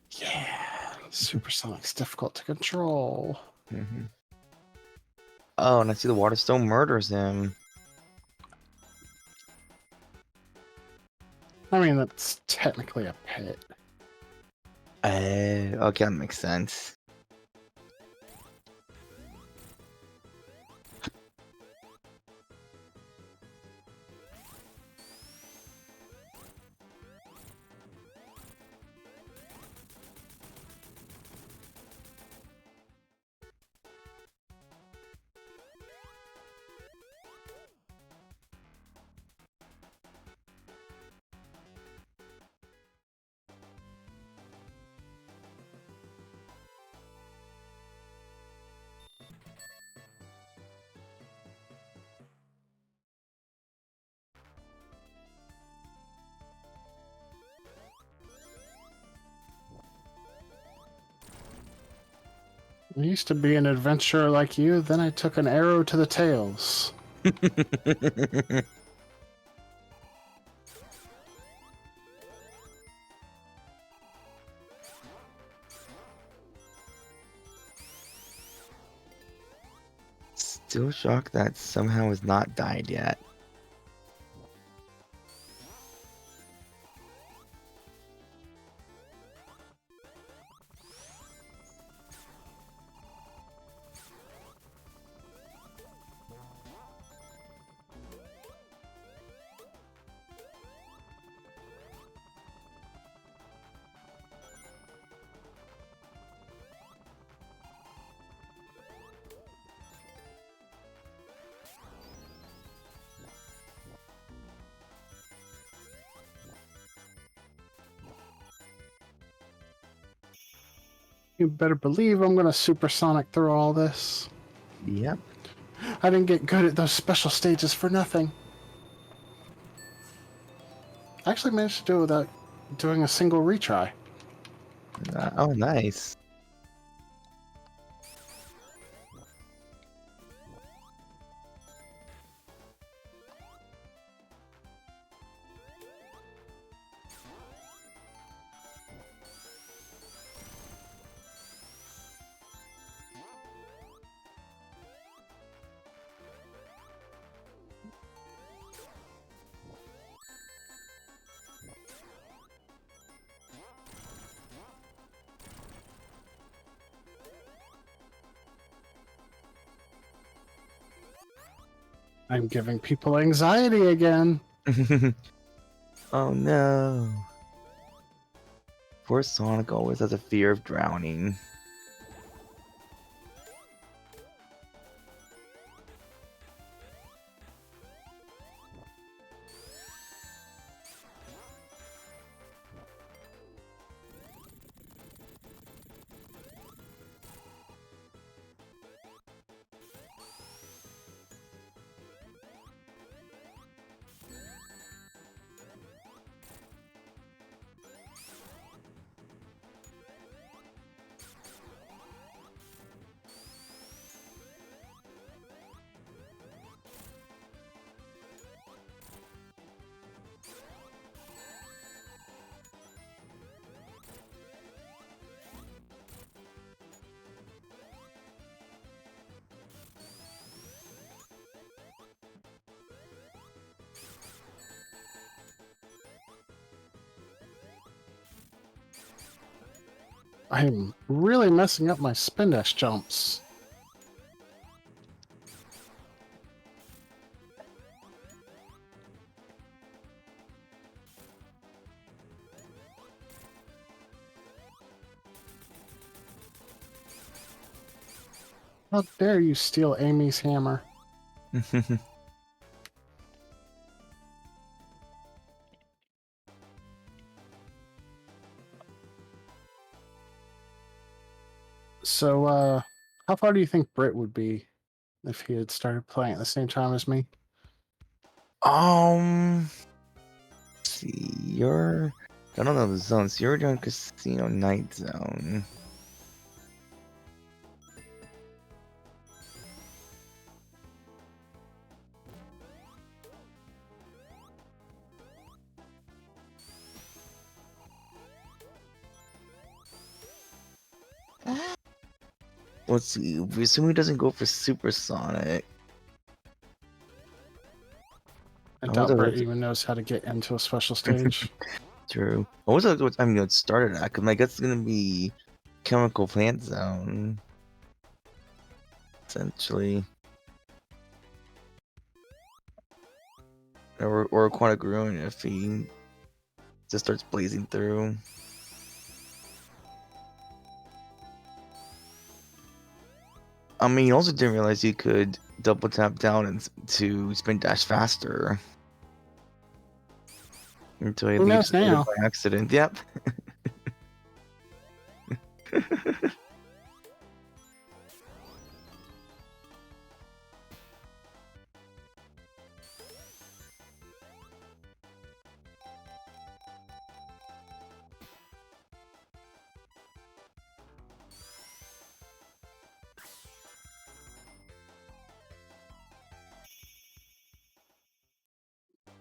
Yeah, Supersonic's difficult to control. Mm-hmm. Oh, and I see the Waterstone murders him. I mean, that's technically a pit. Okay, that makes sense. I used to be an adventurer like you, then I took an arrow to the tails. Still shocked that somehow has not died yet. You better believe I'm gonna supersonic through all this. Yep. I didn't get good at those special stages for nothing. I actually managed to do it without doing a single retry. Oh, nice. I'm giving people anxiety again. Oh no. Poor Sonic always has a fear of drowning. I'm really messing up my spin dash jumps. How dare you steal Amy's hammer? So, how far do you think Britt would be if he had started playing at the same time as me? Let's see, I don't know the zones. You're doing Casino Night Zone. Let's see. We assume he doesn't go for Supersonic. I I doubt wonder Britt what- even knows how to get into a special stage. True. What was that? I mean, it started at? Cause I guess it's gonna be Chemical Plant Zone, essentially, or Aquatic Ruin if he just starts blazing through. I mean, you also didn't realize you could double tap down and to spin dash faster until he Who leaves knows now? by accident. Yep.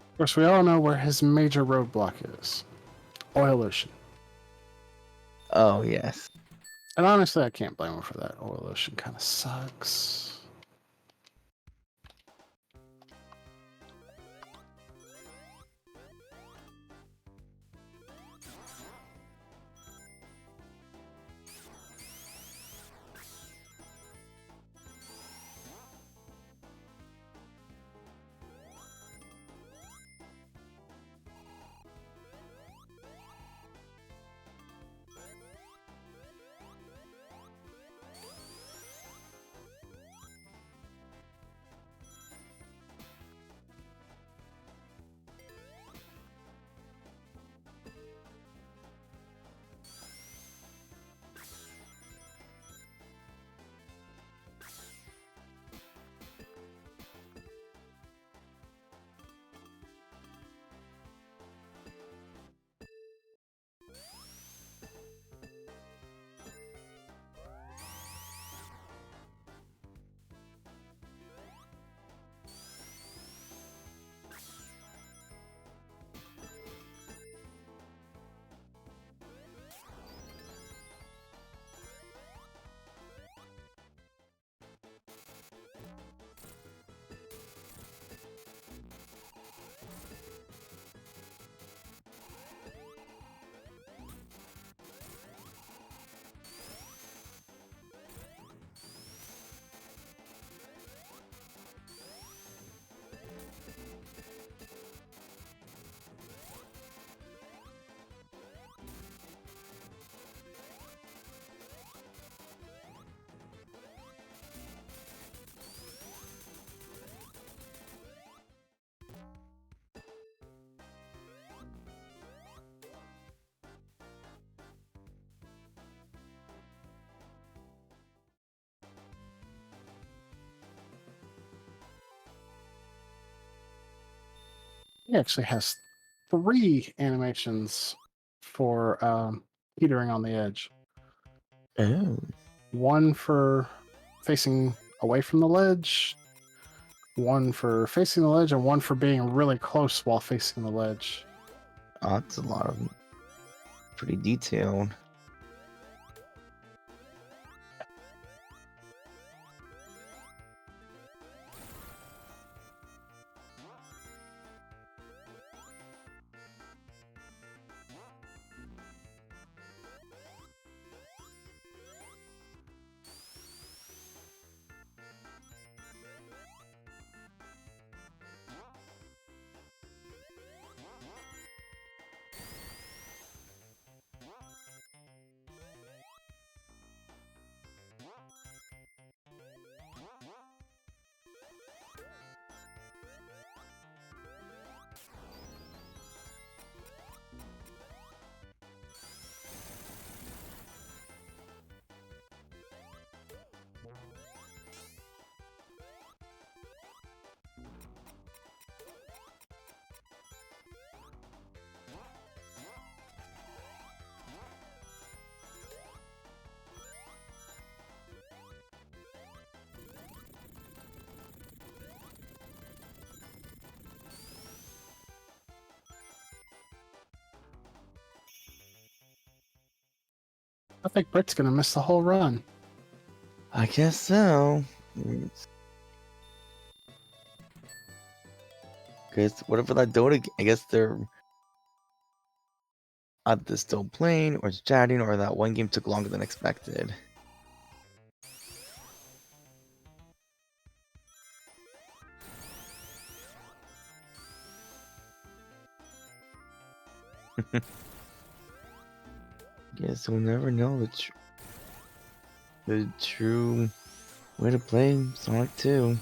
Of course, we all know where his major roadblock is. Oil Ocean. Oh yes. And honestly, I can't blame him for that. Oil Ocean kind of sucks. He actually has 3 animations for teetering on the edge. Oh. One for facing away from the ledge, one for facing the ledge, and one for being really close while facing the ledge. Oh, that's a lot of pretty detailed. I think Britt's gonna miss the whole run. I guess so. Because whatever that Dota, I guess they're either still playing or chatting, or that one game took longer than expected. Guess we'll never know the true way to play Sonic 2.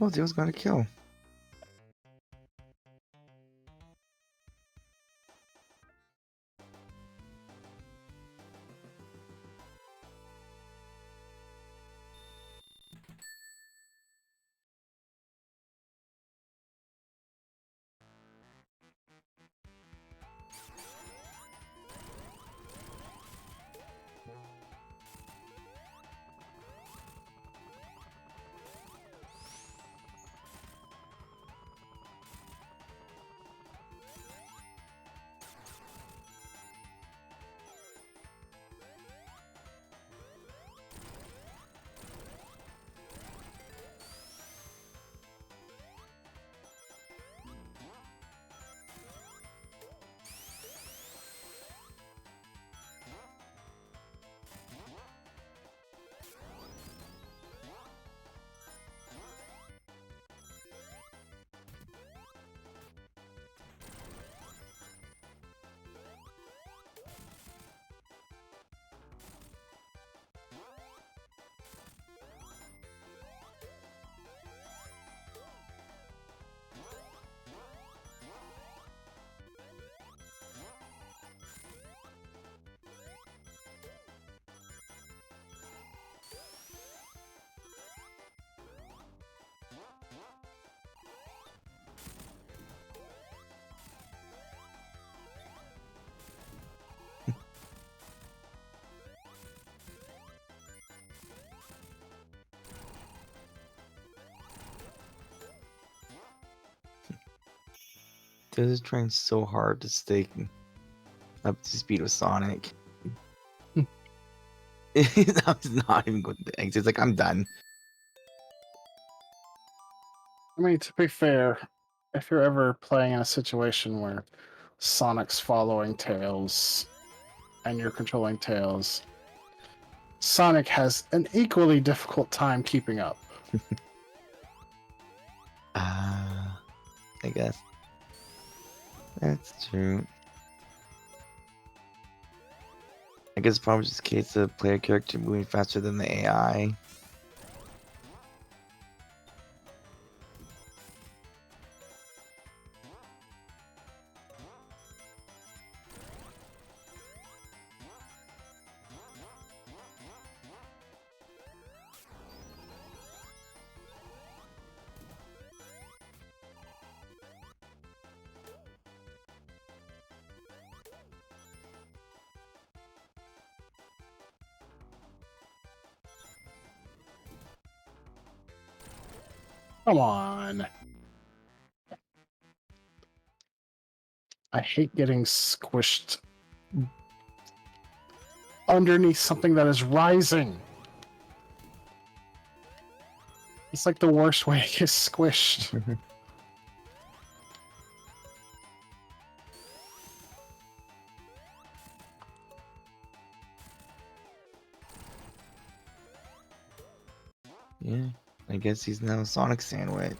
Oh, Zeus got a kill. Zeus is trying so hard to stay up to speed with Sonic. I was not even going to exit. It's like, I'm done. I mean, to be fair, if you're ever playing in a situation where Sonic's following Tails and you're controlling Tails, Sonic has an equally difficult time keeping up. I guess. That's true. I guess it's probably just a case of player character moving faster than the AI. Come on. I hate getting squished underneath something that is rising. It's like the worst way to get squished. Yeah, I guess he's now Sonic Sandwich.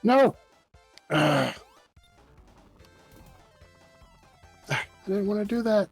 No! Ugh. I didn't want to do that.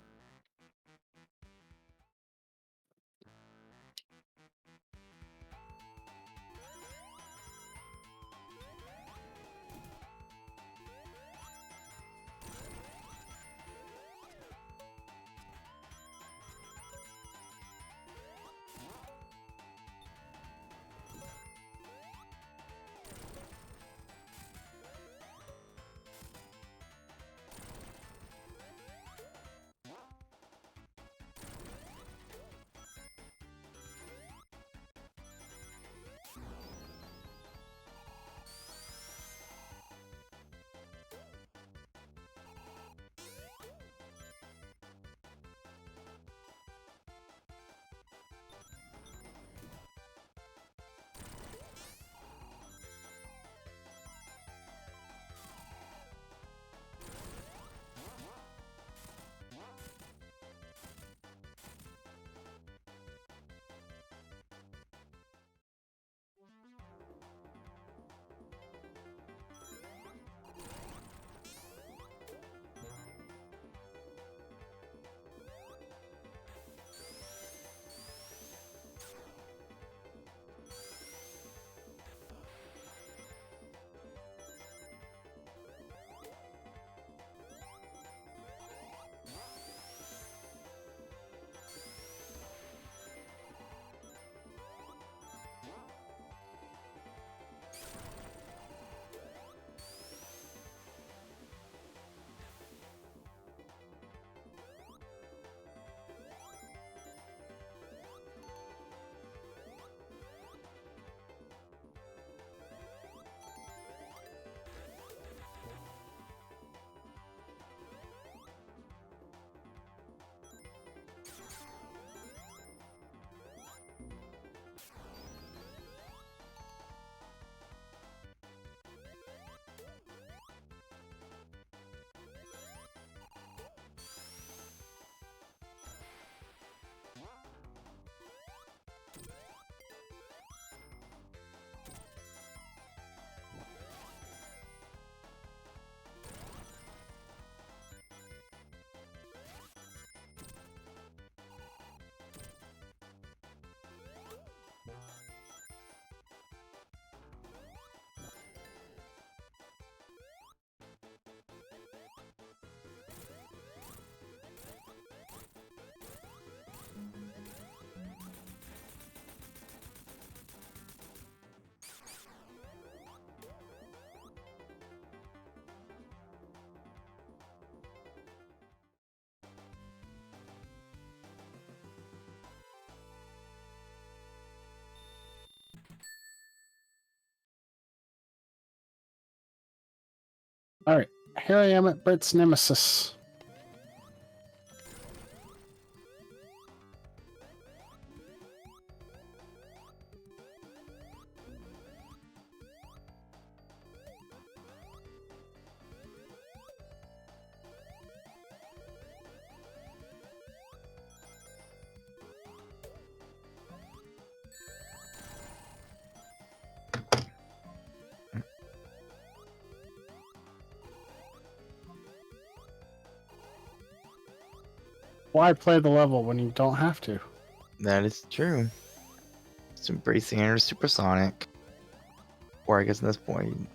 Alright, here I am at Bert's Nemesis. Why play the level when you don't have to? That is true. It's embracing inner supersonic. Or I guess at this point.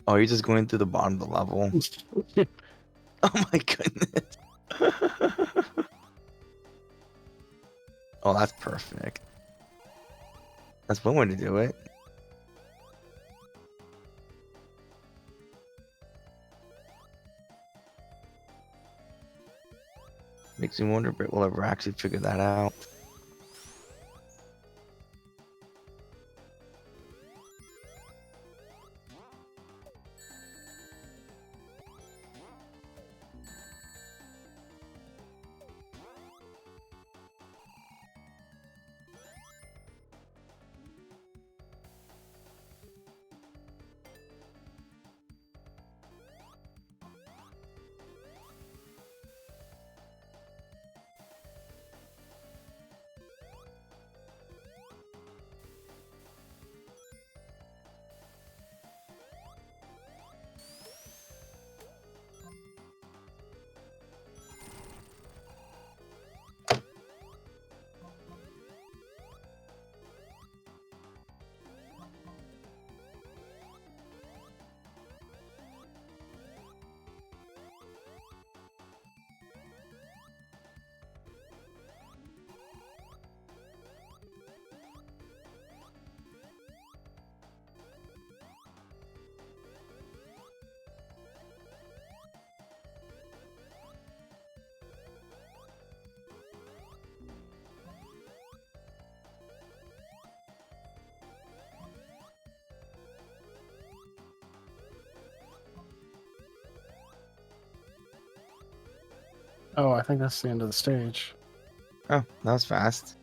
Oh, you're just going through the bottom of the level. Oh my goodness. Oh, that's perfect. That's one way to do it. Makes me wonder if we'll ever actually figure that out. Oh, I think that's the end of the stage. Oh, that was fast.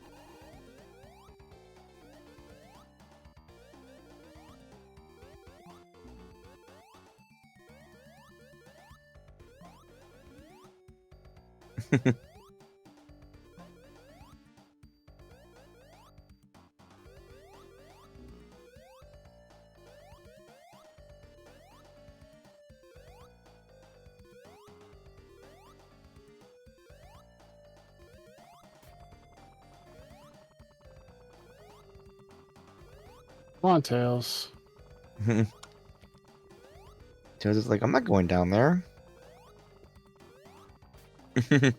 Come on, Tails. Tails is like, I'm not going down there. I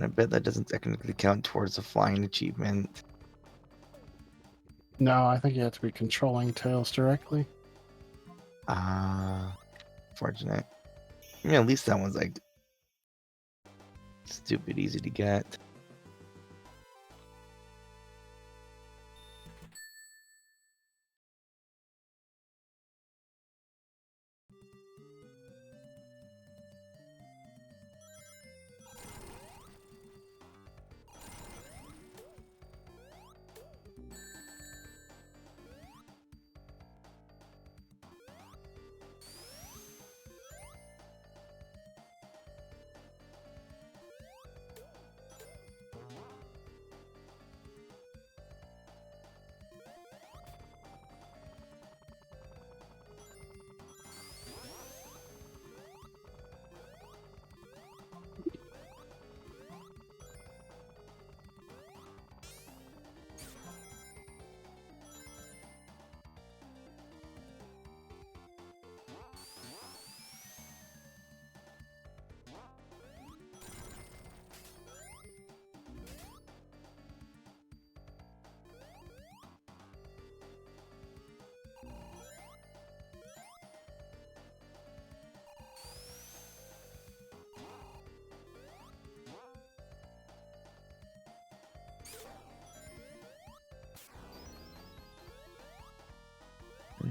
bet that doesn't technically count towards the flying achievement. No, I think you have to be controlling Tails directly. Ah, fortunate. I mean, at least that one's like stupid easy to get.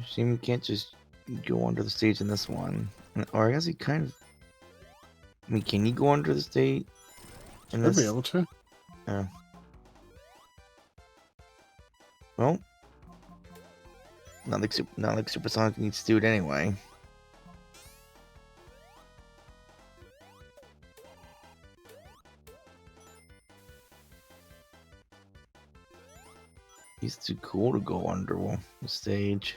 Shame you can't just go under the stage in this one. Or I guess you kind of. I mean, can you go under the stage in Should be this? able to. Yeah. Well, not like Supersonic needs to do it anyway. He's too cool to go under the stage.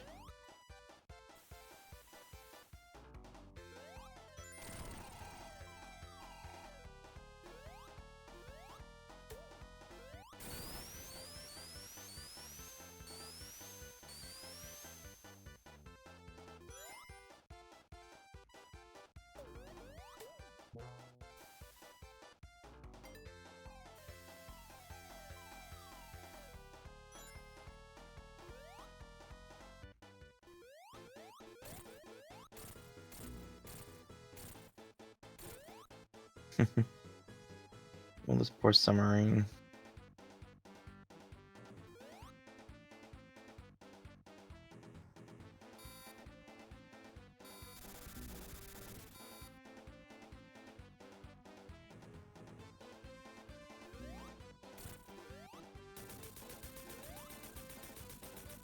Well, this poor submarine.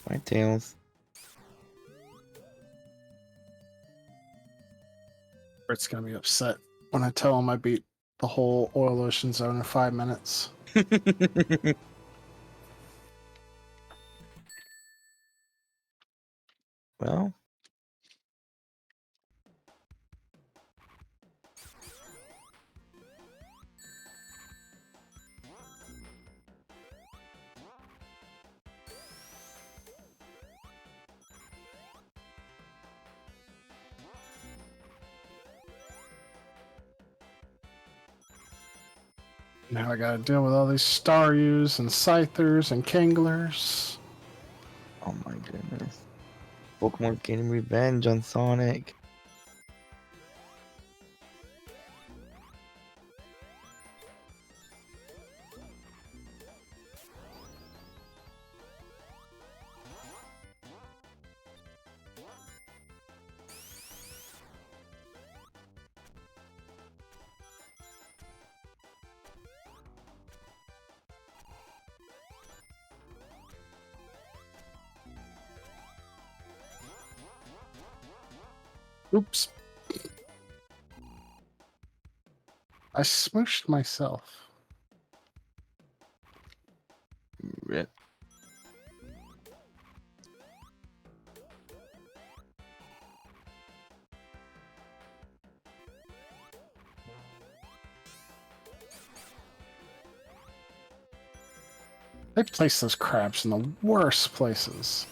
My tails. Bert's gonna be upset when I tell him I beat the whole oil ocean zone in 5 minutes. Well, Now I gotta deal with all these Staryus and Scythers and Kanglers. oh my goodness. Pokemon's getting revenge on Sonic. Oops. I smooshed myself. Rip. They place those crabs in the worst places.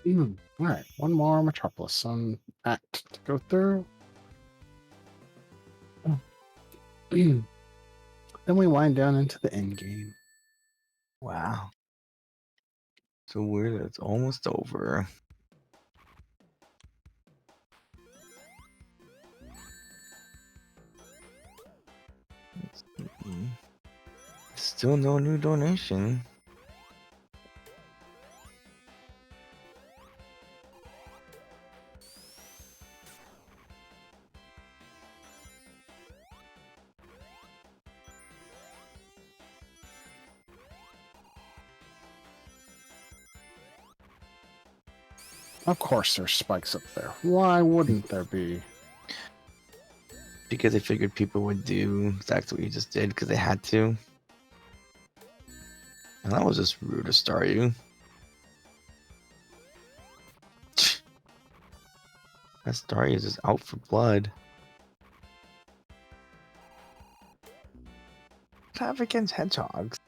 All right, one more Metropolis act to go through. Then we wind down into the end game. Wow. So weird that it's almost over. Let's see. Still no new donation. Of course, there's spikes up there. Why wouldn't there be? Because I figured people would do exactly what you just did because they had to. And that was just rude to start you. That story is just out for blood. Have against hedgehogs.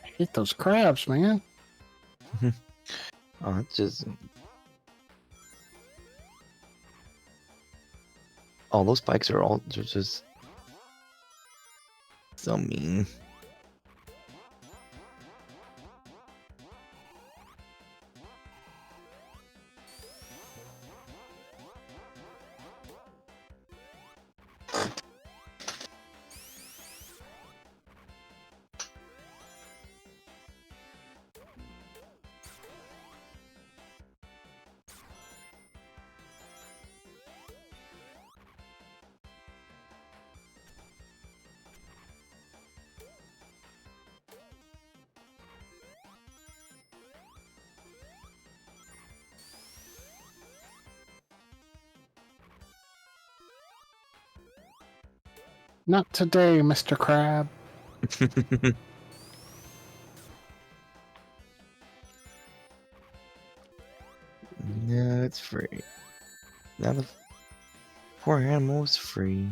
I hate those crabs, man. Oh, it's just. All those spikes are all just so mean. Not today, Mr. Crab. Yeah, it's free. Now the poor animal is free.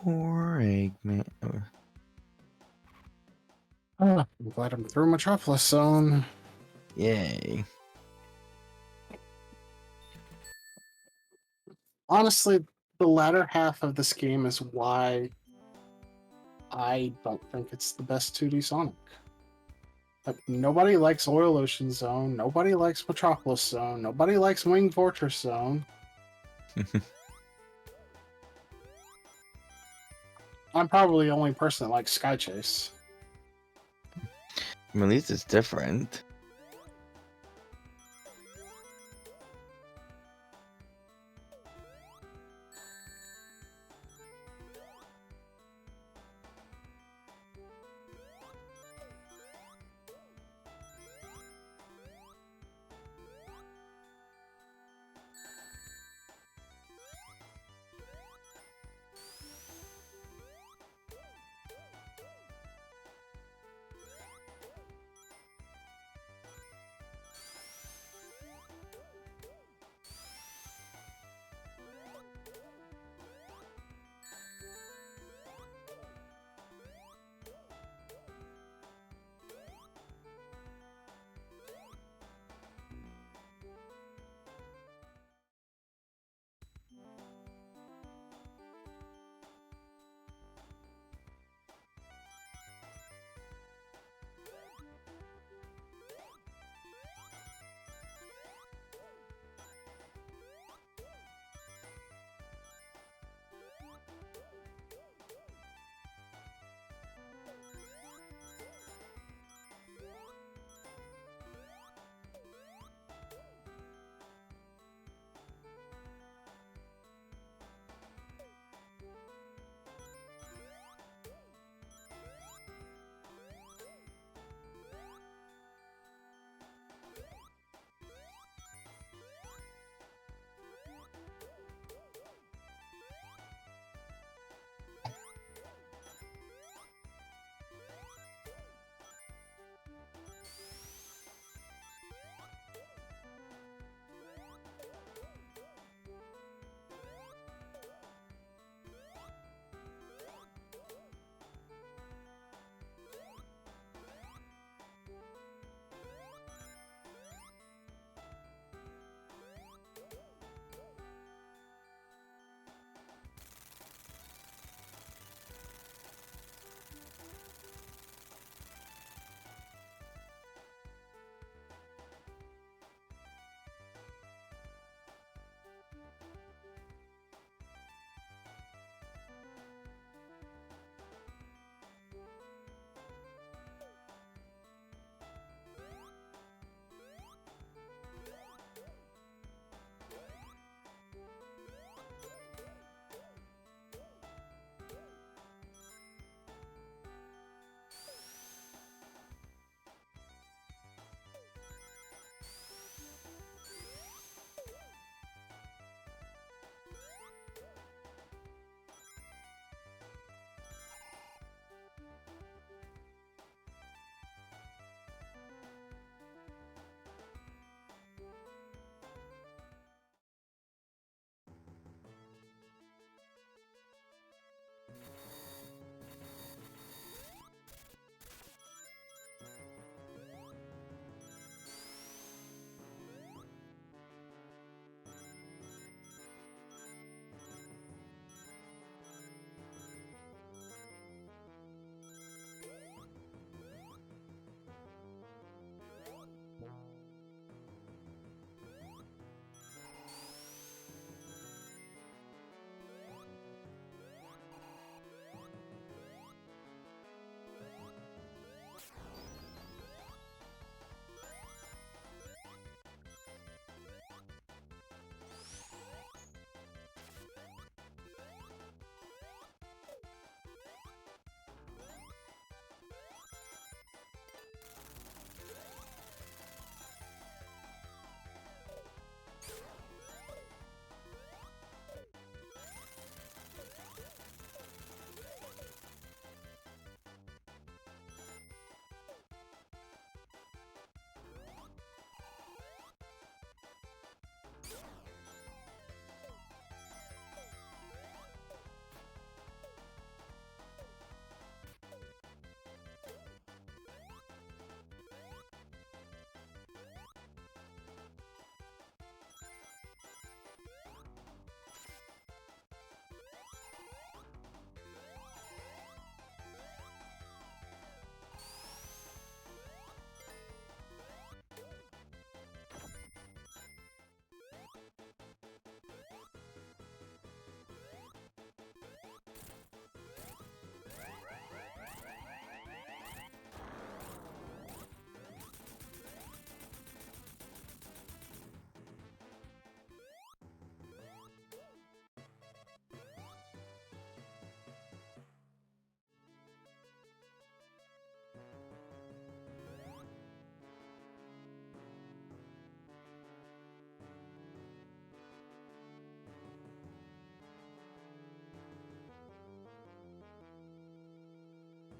Poor Eggman. I'm glad I'm through Metropolis Zone. Yay. Honestly, the latter half of this game is why I don't think it's the best 2D Sonic. Like, nobody likes Oil Ocean Zone, nobody likes Metropolis Zone, nobody likes Wing Fortress Zone. I'm probably the only person that likes Sky Chase. At least it's different.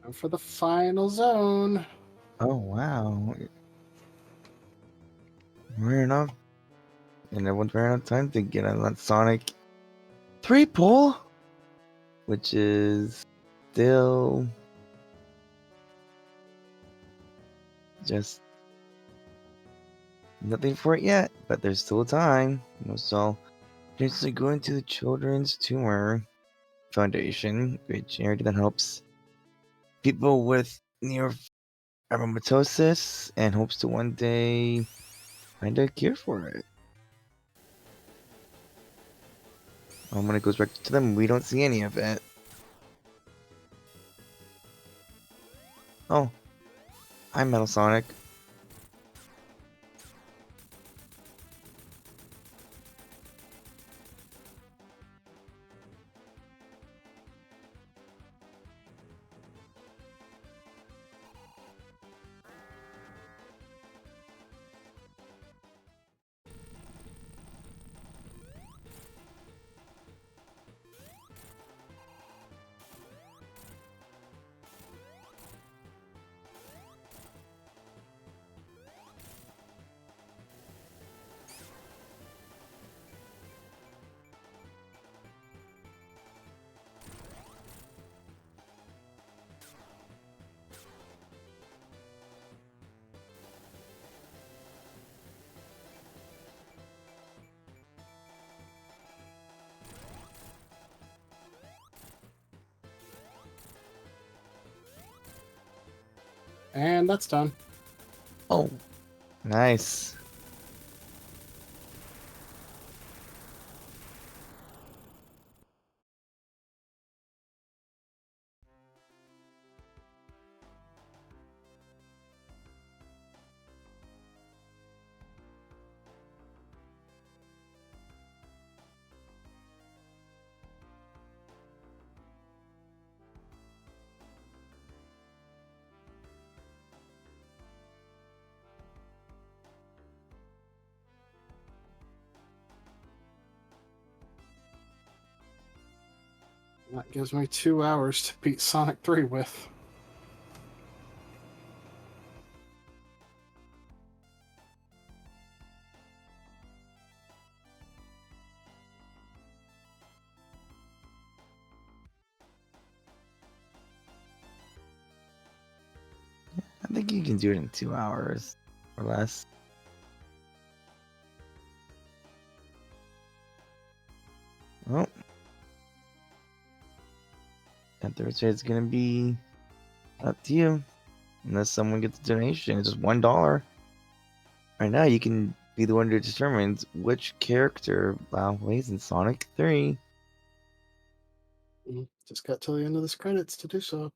And for the final zone. Oh wow. We're enough. And everyone's running out of time to get on that Sonic 3 pull. Which is still just nothing for it yet, but there's still time. So it's going to the Children's Tumor Foundation, which charity that helps people with neurofibromatosis and hopes to one day find a cure for it. When it goes back to them, we don't see any of it. Oh, I'm Metal Sonic. And that's done. Oh, nice. That gives me 2 hours to beat Sonic 3 with. I think you can do it in 2 hours or less. Well, that Thursday is gonna be up to you, unless someone gets a donation. It's just $1. Right now, you can be the one who determines which character plays in Sonic 3. Just got till the end of this credits to do so.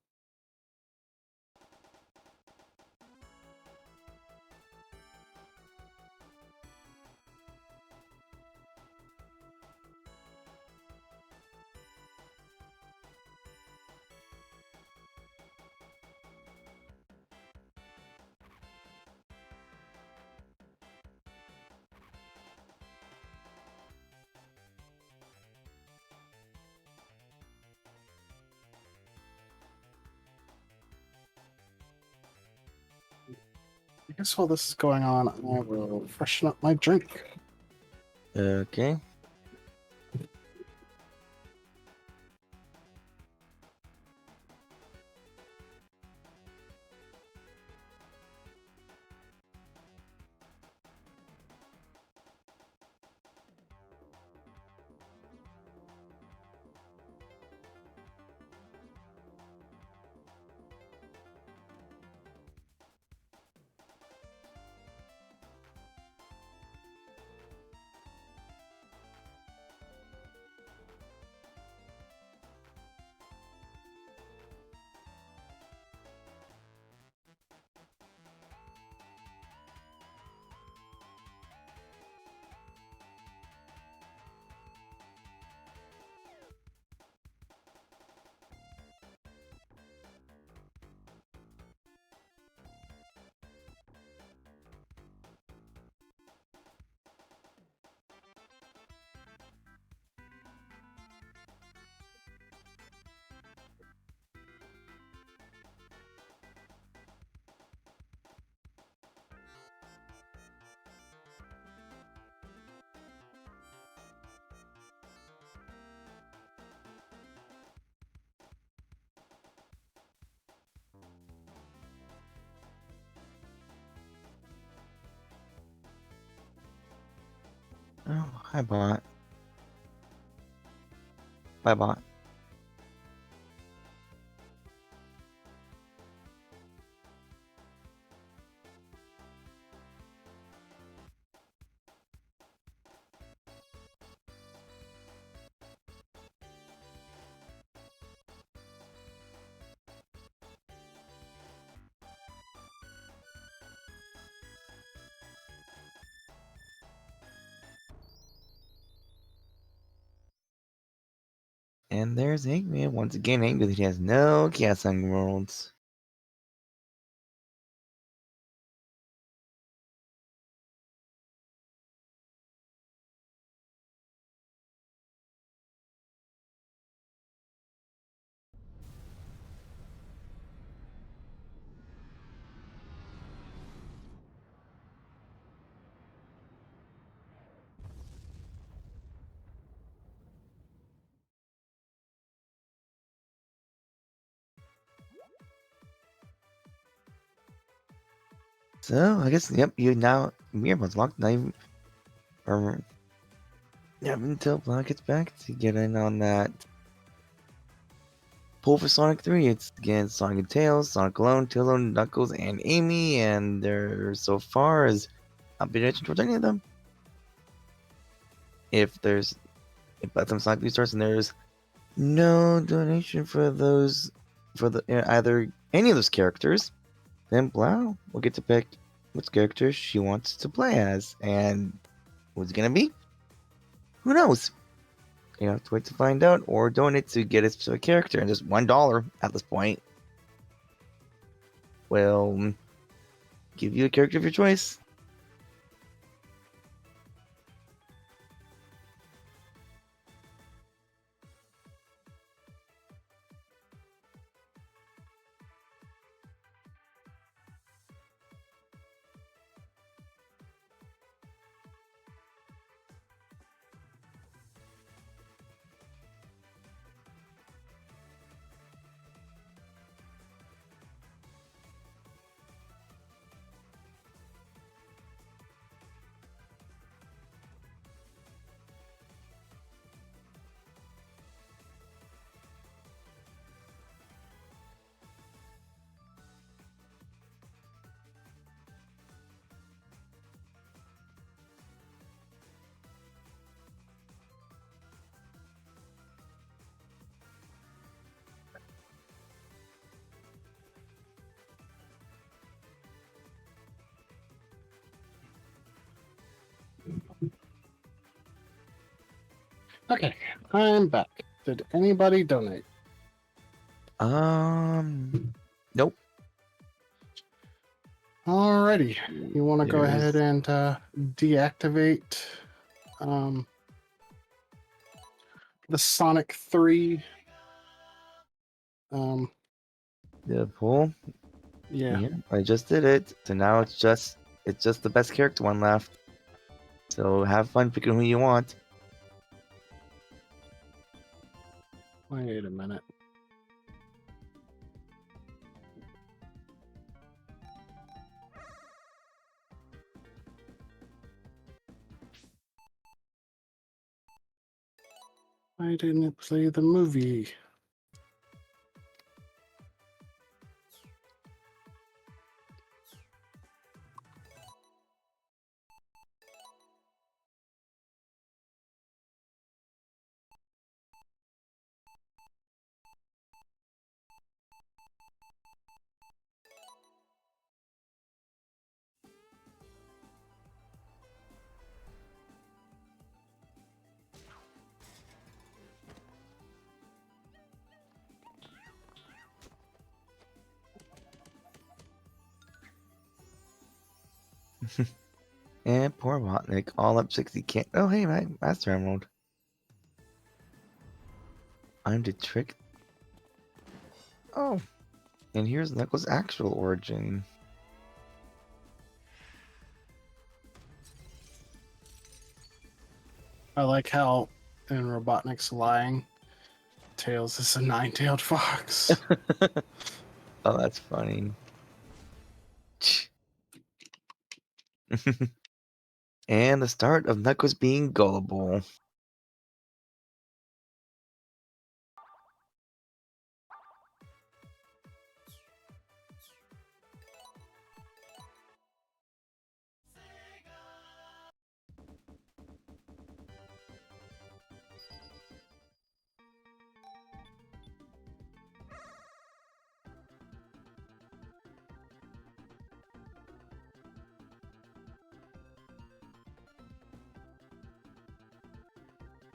I guess while this is going on, I will freshen up my drink. Okay. Hi, bot. Bye, bot. And there's Eggman once again angry that he has no Chaos Worlds. So I guess yep, you now Mirabel's locked. Now you or yeah, until Blau gets back to get in on that pull for Sonic 3. It's again Sonic and Tails, Sonic Alone, Tails Alone, Knuckles, and Amy, and they're so far as not been attention towards any of them. If by the time Sonic 3 starts and there's no donation for those for the either any of those characters, then Blau will get to pick which character she wants to play as, and who's it gonna be? Who knows? You have to wait to find out, or donate to get a specific character, and just $1 at this point will give you a character of your choice. Okay, I'm back. Did anybody donate? Nope. Alrighty, you want to go There's- ahead and deactivate the Sonic 3. The pull. Yeah. I just did it. So now it's just the best character one left. So have fun picking who you want. Wait a minute. Why didn't it play the movie? And poor Botnik, all up 60 can't. Oh, hey, my Master Emerald. I'm the trick. Oh, and here's Knuckles' actual origin. I like how in Robotnik's lying, Tails is a nine-tailed fox. Oh, that's funny. And the start of Knuckles being gullible.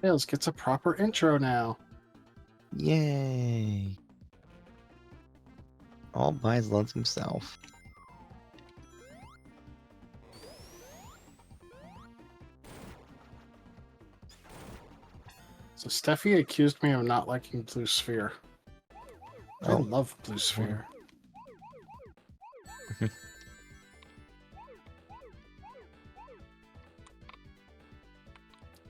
Tails gets a proper intro now. Yay! All by his lonesome self. So Steffi accused me of not liking Blue Sphere. I Oh, love Blue Sphere.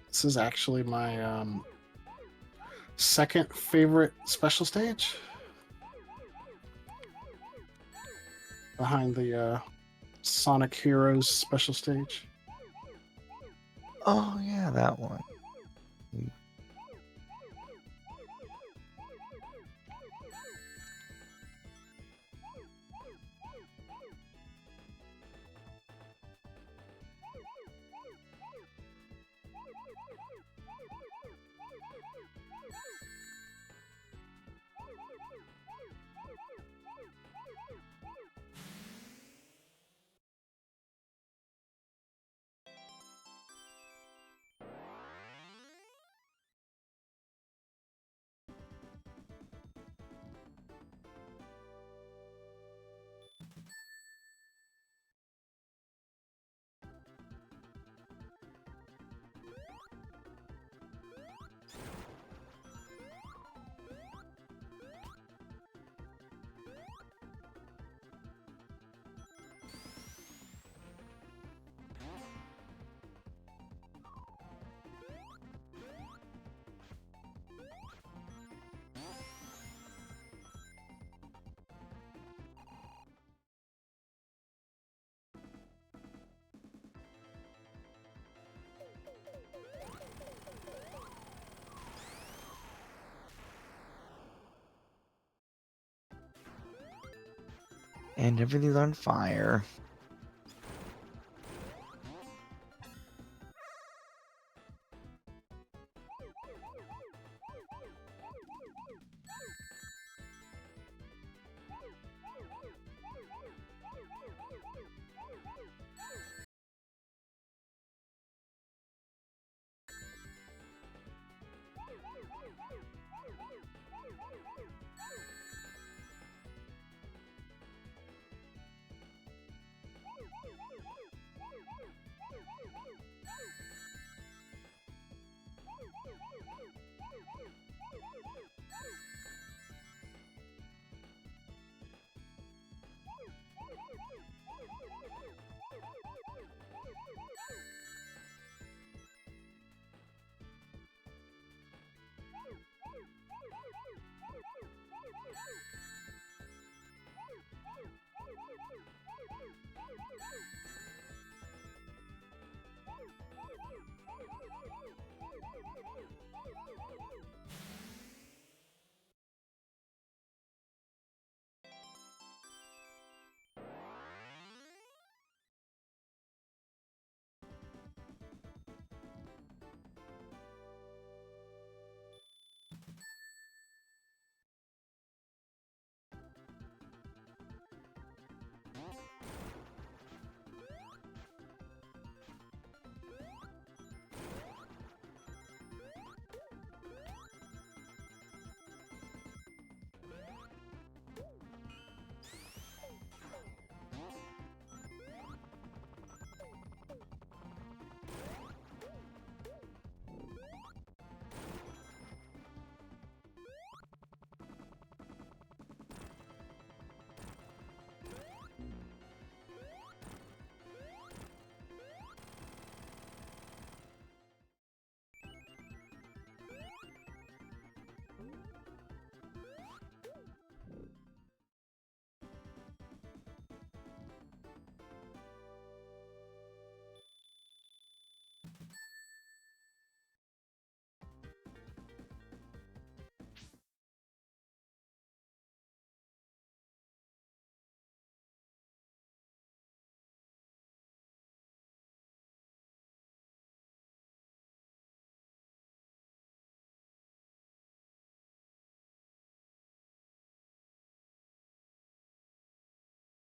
This is actually my second favorite special stage. Behind the Sonic Heroes special stage. oh yeah, that one. And everything's on fire.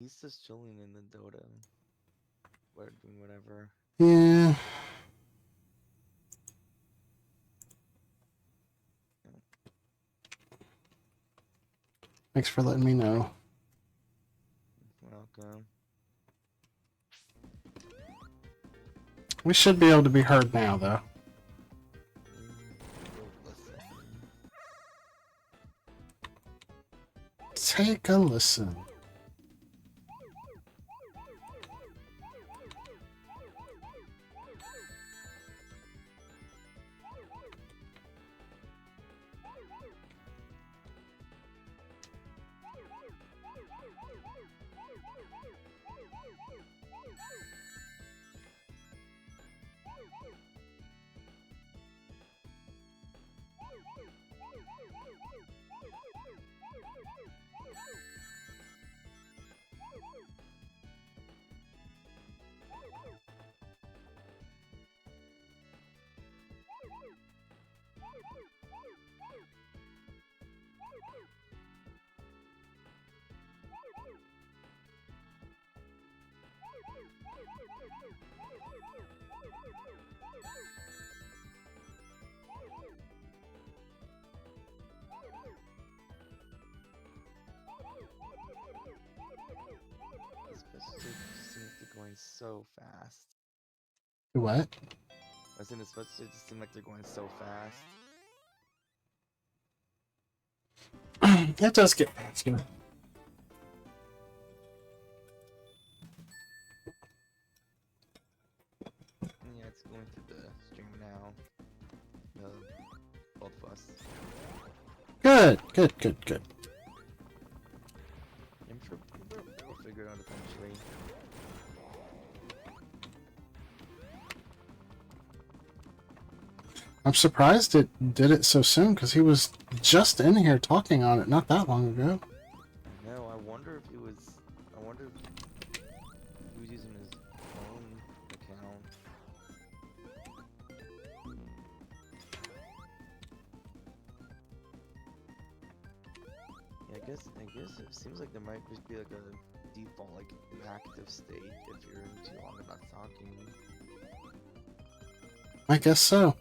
He's just chilling in the Dota. Doing whatever. Yeah. Thanks for letting me know. Welcome. We should be able to be heard now, though. Listen. Take a listen. Especially seems to be going so fast. What? I think especially just seem like they're going so fast. It does get faster. Yeah, it's going through the stream now. Both of us. Good, good, good, good. I'm sure we'll figure it out eventually. I'm surprised it did it so soon, because he was just in here talking on it not that long ago. No, I wonder if he was using his phone account. Yeah, I guess it seems like there might just be like a default like active state if you're too long about talking. I guess so.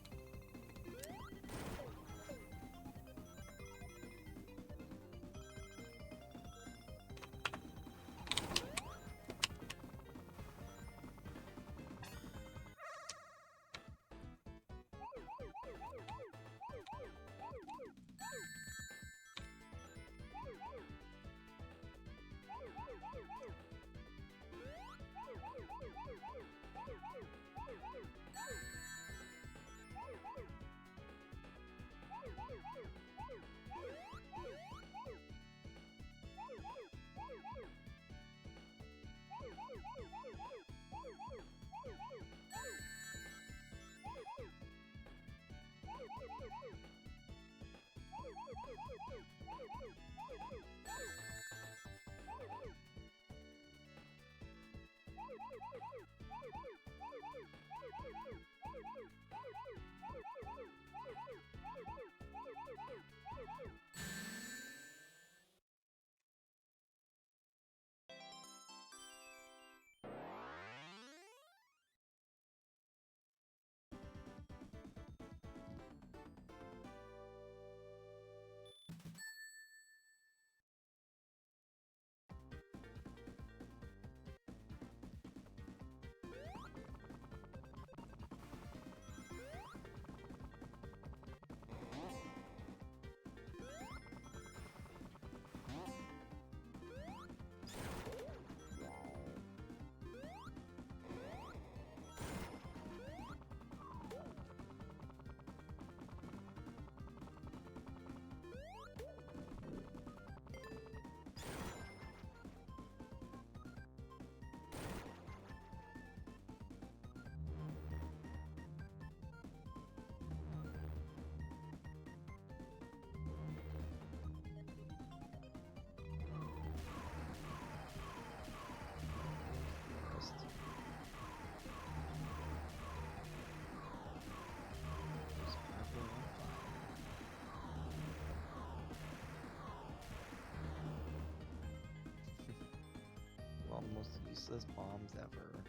useless bombs ever.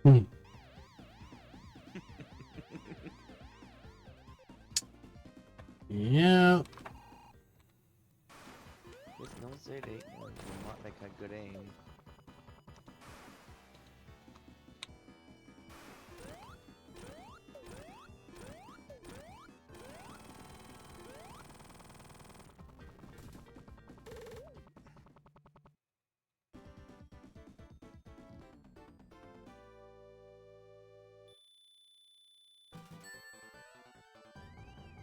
Hmm. Yeah. Yes, no say they will not like a good aim.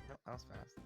No, that was fast.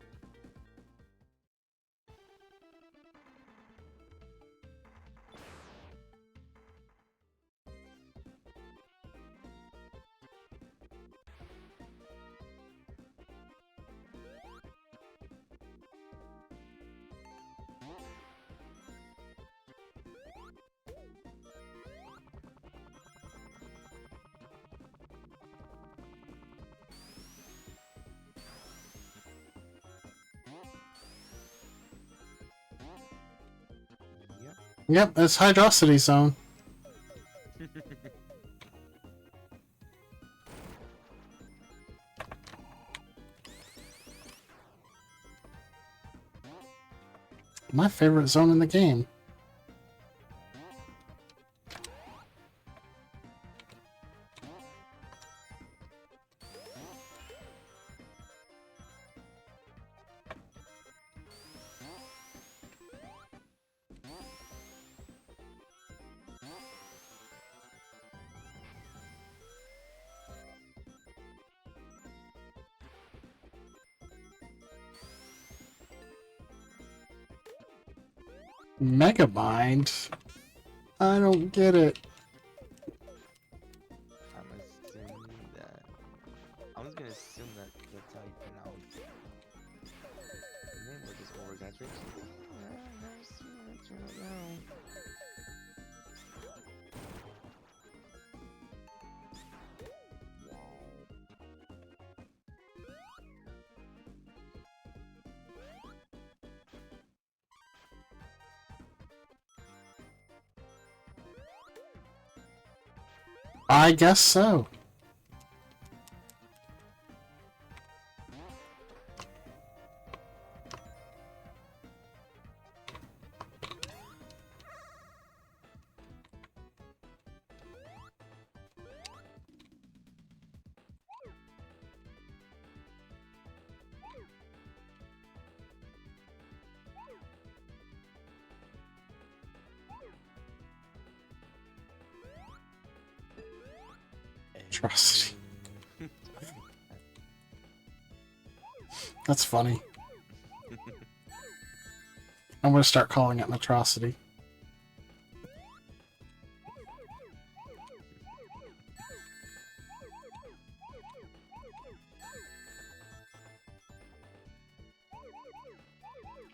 Yep. Yep, it's Hydrocity Zone. My favorite zone in the game. Megamind? I don't get it. I'm assuming that. I'm just gonna assume that that's how you pronounce it. The name was just over exaggeration. I don't know. I guess so. Atrocity. That's funny. I'm gonna start calling it an atrocity.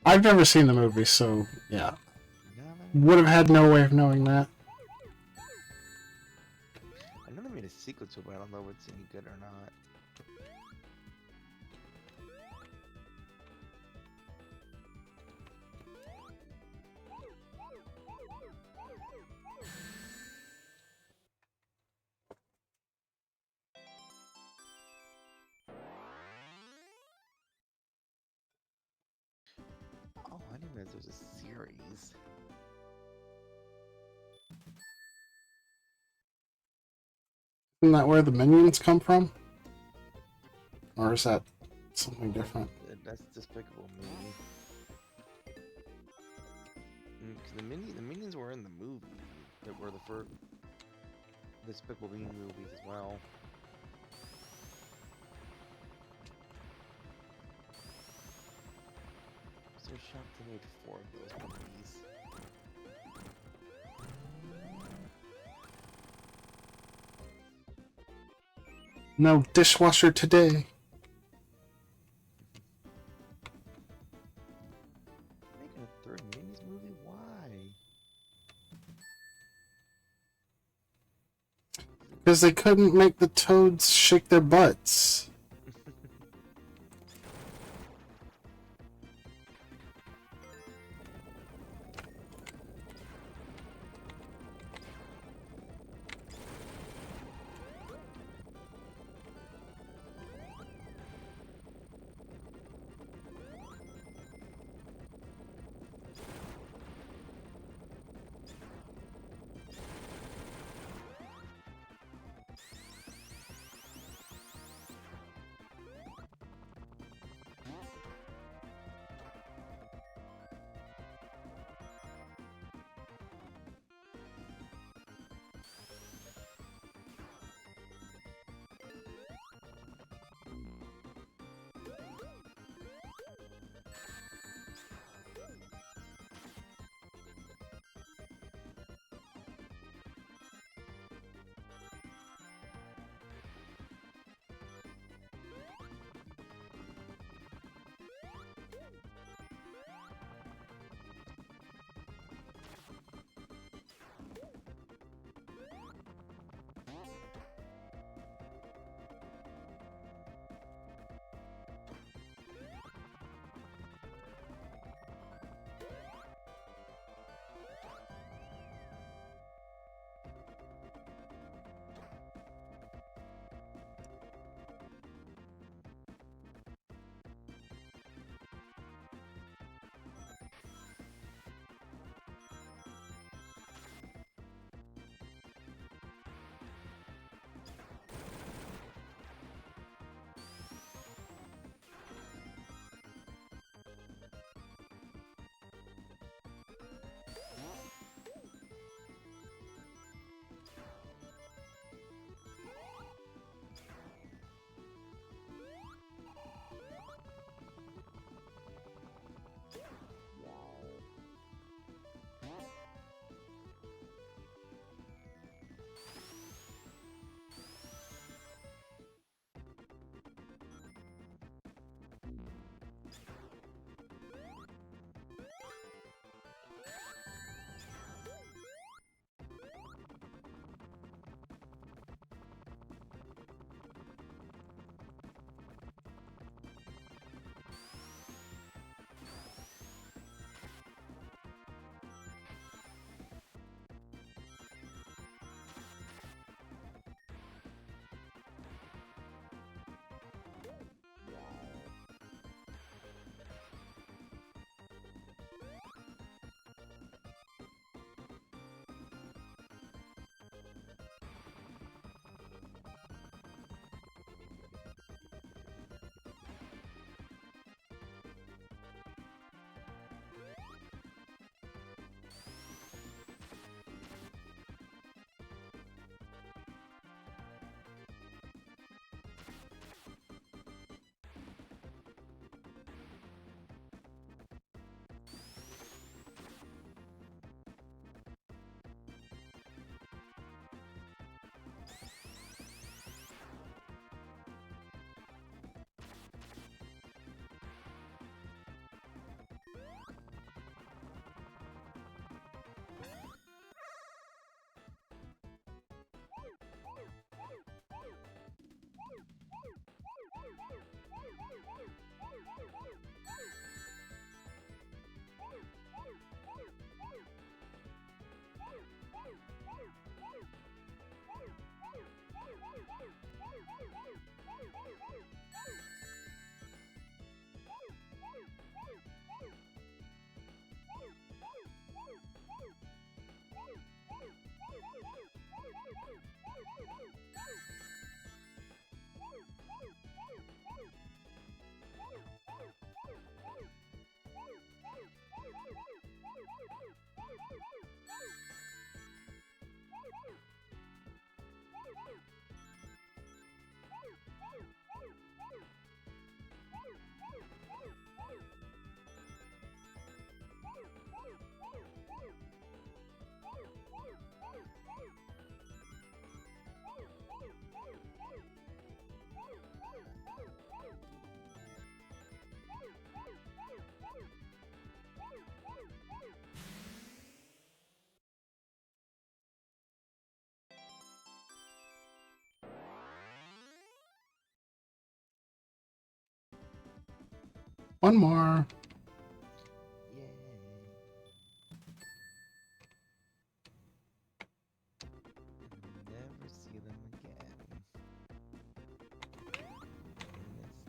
I've never seen the movie, so yeah. Would have had no way of knowing that. I know they made a sequel to it, but I don't know if it's any good or not. Oh, I didn't realize there was a series. Isn't that where the minions come from? Or is that something different? That's Despicable Me. 'Cause the minions were in the movie. That were the first Despicable Me movies as well. So shocked they made 4 of those movies. No dishwasher today. Making a 3rd Minions movie? Why? Because they couldn't make the toads shake their butts. One more. Yay. Never see them again. In this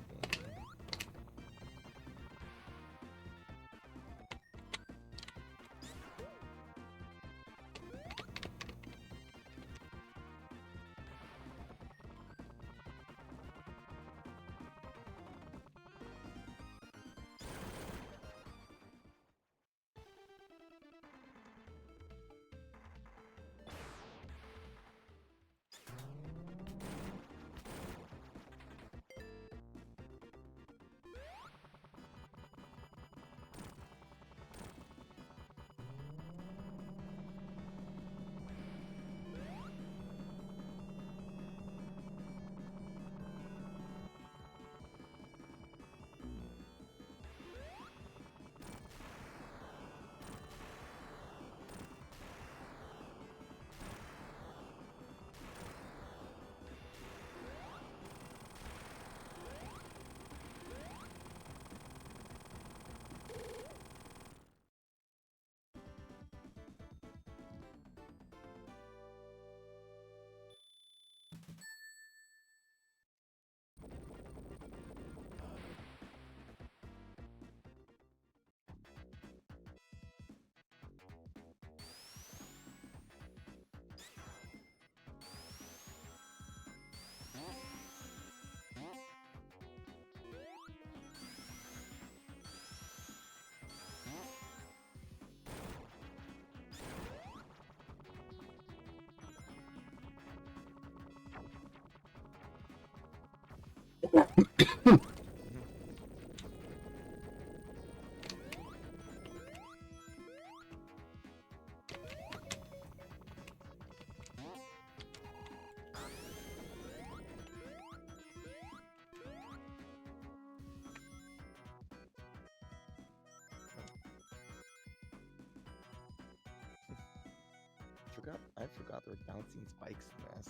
game. I forgot there were bouncing spikes in this.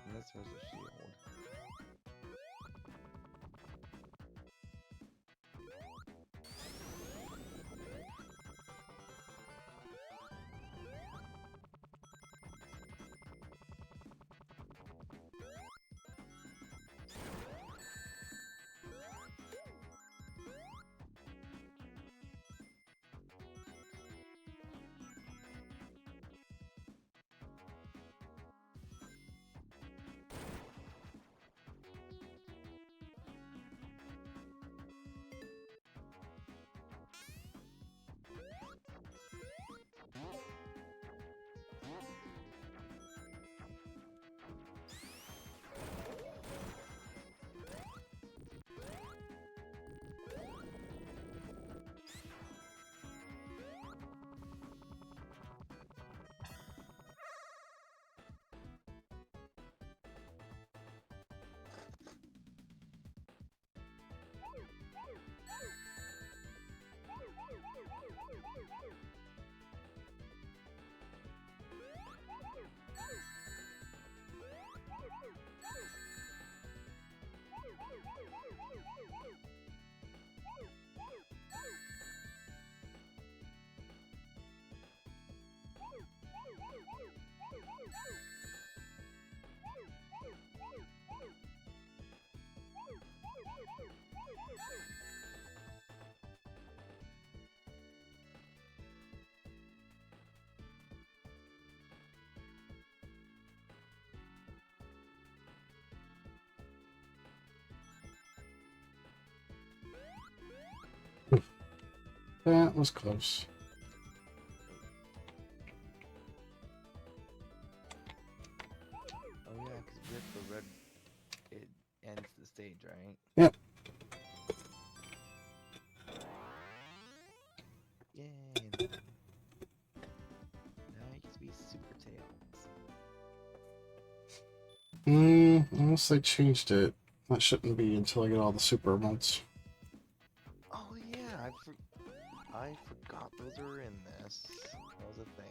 And this was a shield. That was close. Unless they changed it. That shouldn't be until I get all the super mods. Oh yeah, I forgot those are in this. That was a thing.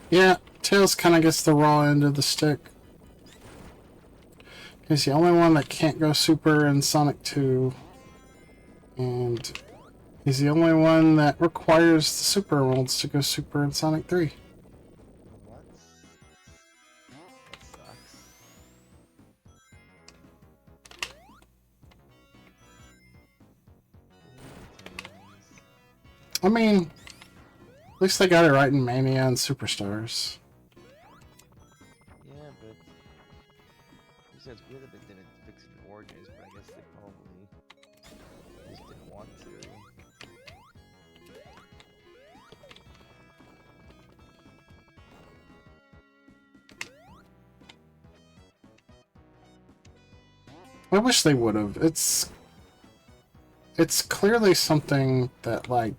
Yeah, Tails kind of gets the raw end of the stick. He's the only one that can't go super in Sonic 2. And he's the only one that requires the super worlds to go super in Sonic 3. What? That sucks. I mean, at least they got it right in Mania and Superstars. Yeah, but you said it's weird that they didn't fix it in Origins, but I guess they probably just didn't want to. I wish they would have. It's clearly something that, like,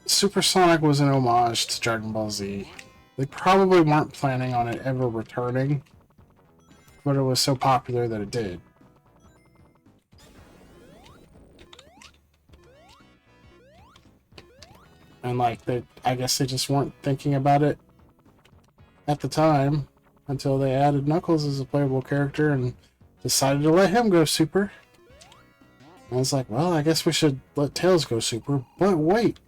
Supersonic was an homage to Dragon Ball Z. They probably weren't planning on it ever returning, but it was so popular that it did. And, like, I guess they just weren't thinking about it at the time until they added Knuckles as a playable character and decided to let him go super. And I was like, well, I guess we should let Tails go super. But wait,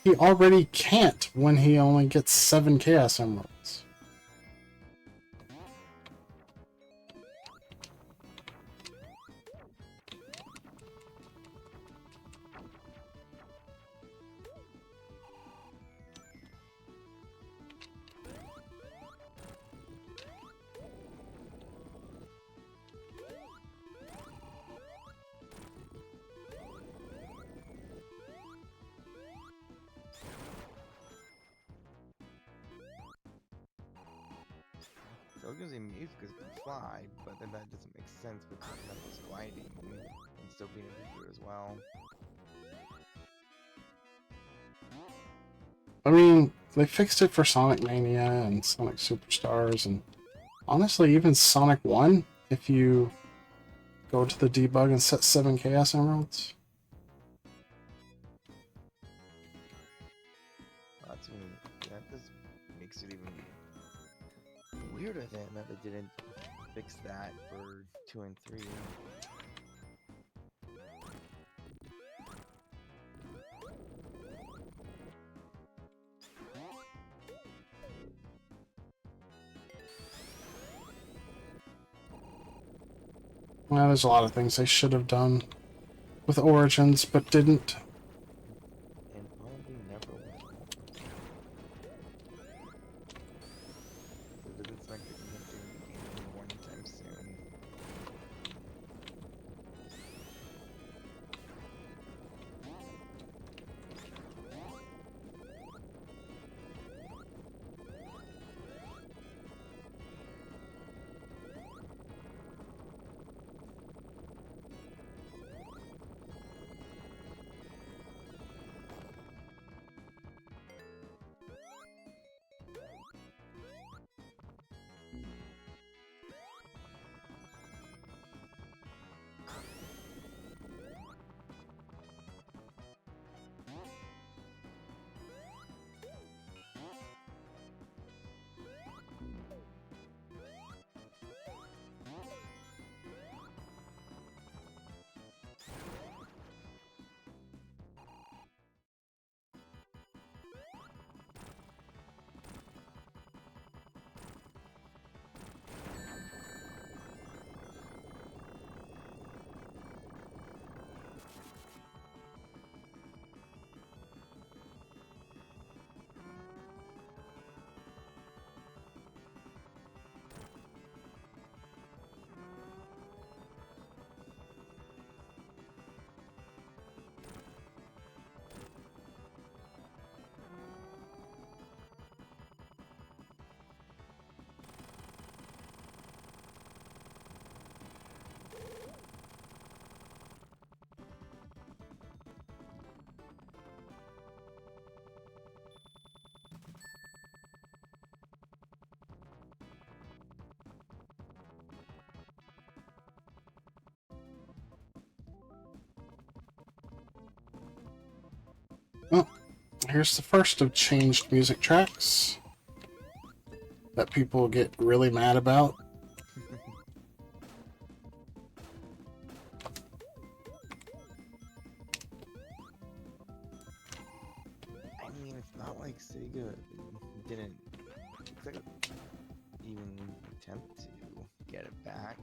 he already can't when he only gets 7 Chaos Emeralds. So I was gonna say Mewtwo because it can fly, but then that doesn't make sense with Knuckles gliding and still being a leader as well. I mean, they fixed it for Sonic Mania and Sonic Superstars, and honestly, even Sonic 1, if you go to the debug and set 7 Chaos Emeralds. That's even, that just makes it even weirder then that they didn't fix that for 2 and 3. Well, there's a lot of things they should have done with Origins, but didn't. And probably never will. It doesn't sound like they're gonna do the game anymore anytime soon. Well, here's the first of changed music tracks that people get really mad about. I mean, it's not like Sega didn't Sega even attempt to get it back.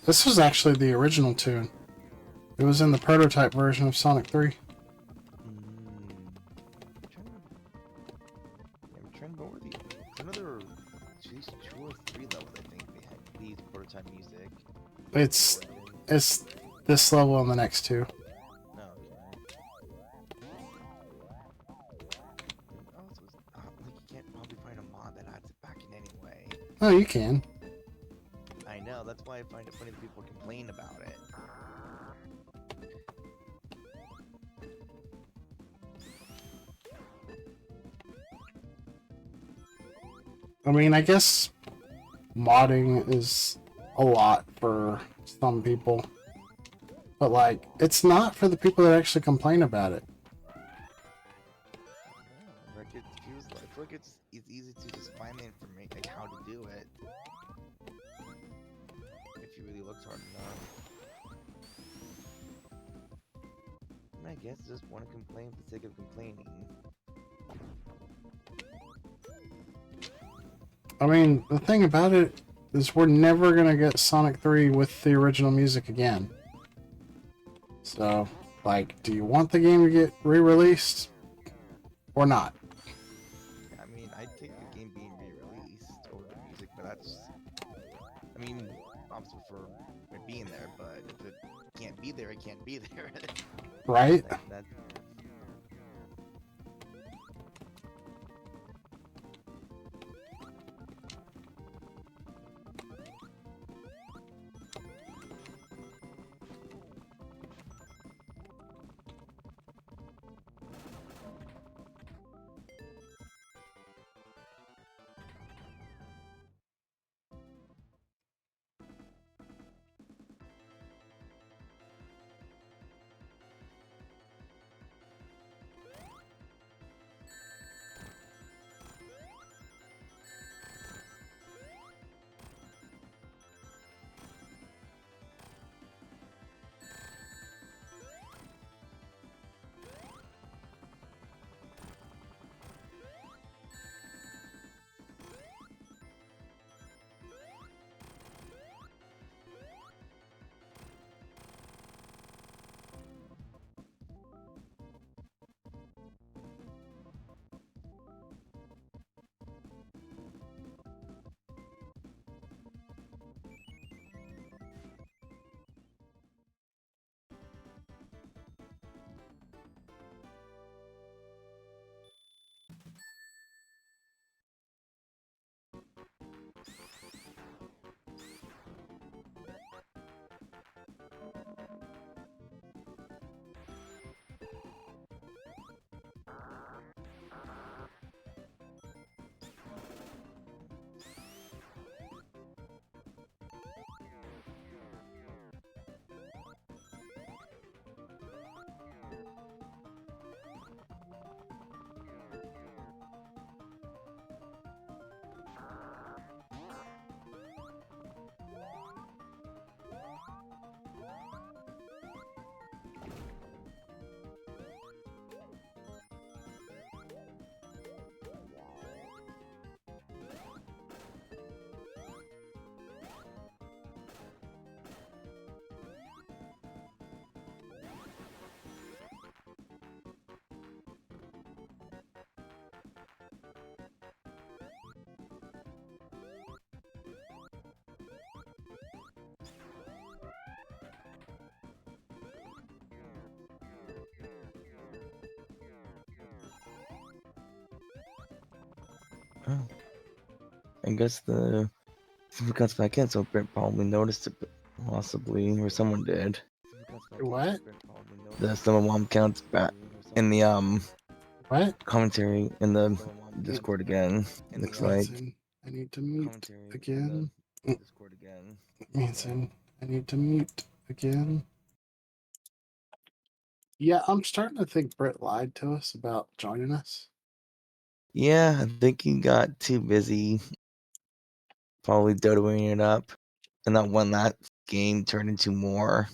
This was actually the original tune. It was in the prototype version of Sonic 3. I'm trying to remember another at least 2 or 3 levels. I think they had these prototype music. It's this level and the next two. No, oh, so it's not like you can't probably find a mod that adds it back in anyway. Oh, you can. I know, that's why I find it funny that people complain about it. I mean, I guess modding is a lot for some people. But, like, it's not for the people that actually complain about it. Like it feels like, I feel like it's easy to just find the information, like how to do it, if you really looked hard enough. And I guess just want to complain for the sake of complaining. I mean, the thing about it is we're never gonna get Sonic 3 with the original music again. So, like, do you want the game to get re-released? Or not? I mean, I'd take the game being re-released over the music, but that's... I mean, obviously for it being there, but if it can't be there, it can't be there. Right? That Oh. I guess someone comes back in, so Brent probably noticed it, possibly, or someone did. What? Someone mom counts back in the What? commentary in the Discord again. Looks like. Manson, I need to mute again. Manson, I need to mute again. Yeah, I'm starting to think Britt lied to us about joining us. Yeah, I think he got too busy, probably dodoing it up, and that one last game turned into more.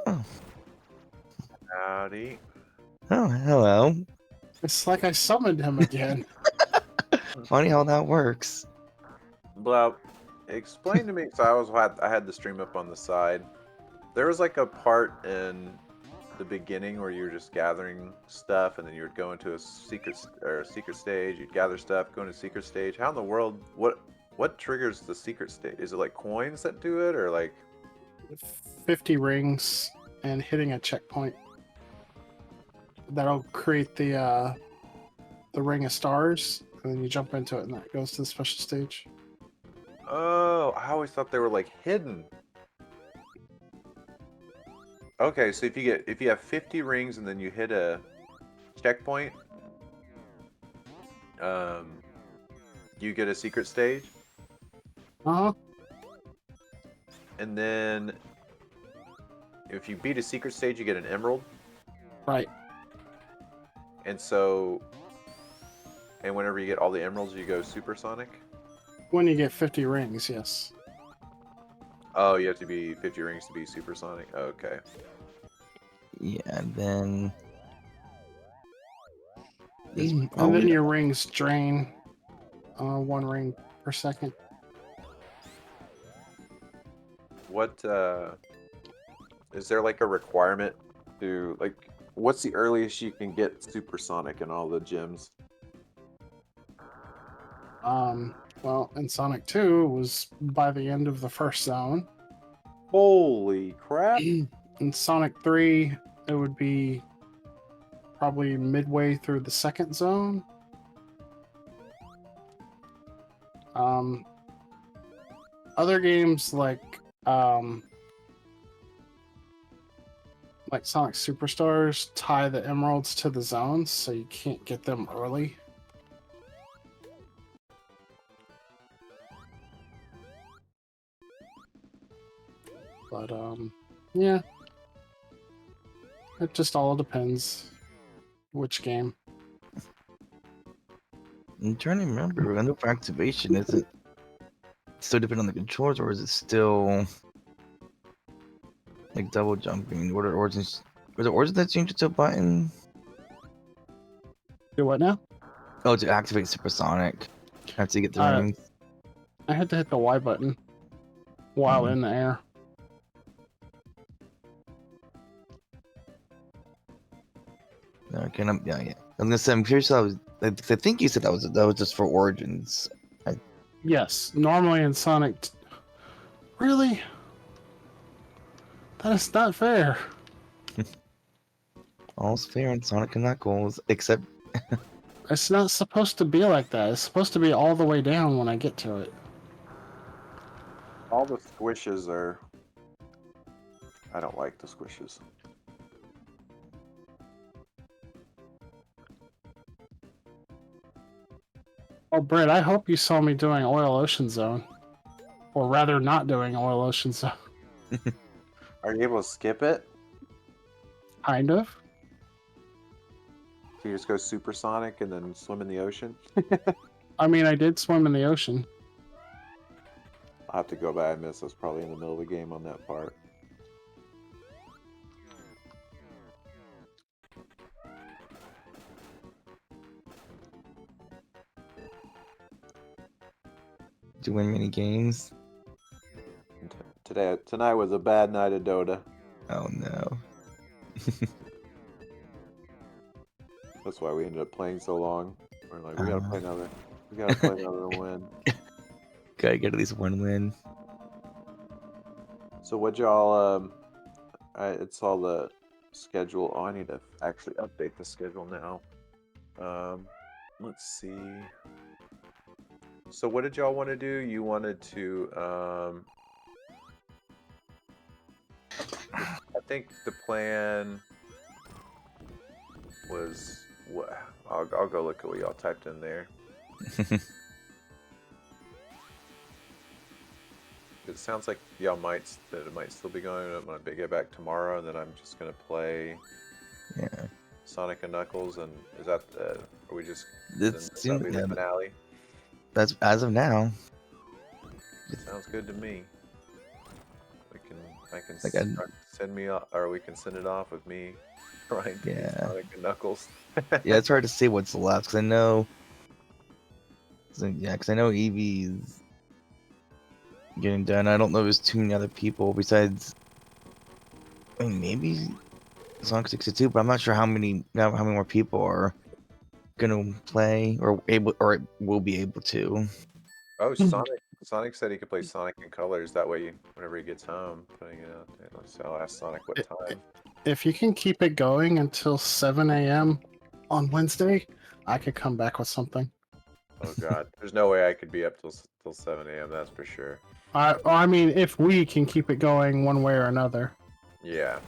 Oh, Howdy. oh, hello. It's like I summoned him again. Funny how that works. Blau, explain to me. So I had the stream up on the side. There was like a part in the beginning where you were just gathering stuff, and then you would go into a secret stage. You'd gather stuff, go into secret stage. How in the world? What triggers the secret stage? Is it like coins that do it, or like 50 rings and hitting a checkpoint. That'll create the ring of stars, and then you jump into it, and that goes to the special stage. Oh, I always thought they were like hidden. Okay, so if you have 50 rings and then you hit a checkpoint, you get a secret stage, Uh-huh. and then if you beat a secret stage, you get an emerald. Right. And whenever you get all the emeralds, you go supersonic. When you get 50 rings, yes. Oh, you have to be 50 rings to be supersonic. Okay. Yeah, and then. And then your rings drain 1 ring per second. What is there like a requirement to like? What's the earliest you can get supersonic in all the gyms? Well, in Sonic 2, it was by the end of the first zone. Holy crap! In Sonic 3, it would be probably midway through the second zone. Other games like Sonic Superstars tie the emeralds to the zones, so you can't get them early. But yeah, it just all depends which game. I'm trying to remember. I know for activation, is it still depend on the controls, or is it still like double jumping? What are Origins? Was it Origins that changed it to a button? Do what now? Oh, to activate supersonic after you get the rings. I had to hit the Y button while in the air. Okay, yeah. I was gonna say, I'm curious. I think you said that was just for Origins. Yes, normally in Sonic. Really? That is not fair. All's fair in Sonic and Knuckles, except It's not supposed to be like that. It's supposed to be all the way down when I get to it. All the squishes are. I don't like the squishes. Oh, Britt, I hope you saw me doing Oil Ocean Zone. Or rather, not doing Oil Ocean Zone. Are you able to skip it? Kind of. So you just go supersonic and then swim in the ocean? I mean, I did swim in the ocean. I'll have to go back. I missed. I was probably in the middle of the game on that part. doing mini games. Tonight was a bad night of Dota. Oh no. That's why we ended up playing so long. We're like, we gotta play another win. Gotta get at least one win. So what y'all It's all the schedule. Oh, I need to actually update the schedule now. Let's see. So what did y'all want to do? You wanted to I think the plan was what I'll go look at what y'all typed in there. It sounds like y'all that it might still be going. I'm gonna get back tomorrow, and then I'm just gonna play Yeah. Sonic and Knuckles. And is that are we just This that'll be the finale? That's as of now. Sounds good to me. I can Like send me off, or we can send it off with me trying to beat Yeah. Sonic and Knuckles. Yeah, it's hard to say what's left because I know. Because I know Eevee's getting done. I don't know if there's too many other people besides. I mean, maybe Sonic 62, but I'm not sure how many more people are gonna play or will be able to. Oh, Sonic said he could play Sonic in Colors. That way, whenever he gets home, putting it out there. So I'll ask Sonic what time. If you can keep it going until 7 a.m. on Wednesday, I could come back with something. Oh God, there's no way I could be up till 7 a.m. That's for sure. I mean, if we can keep it going one way or another. Yeah.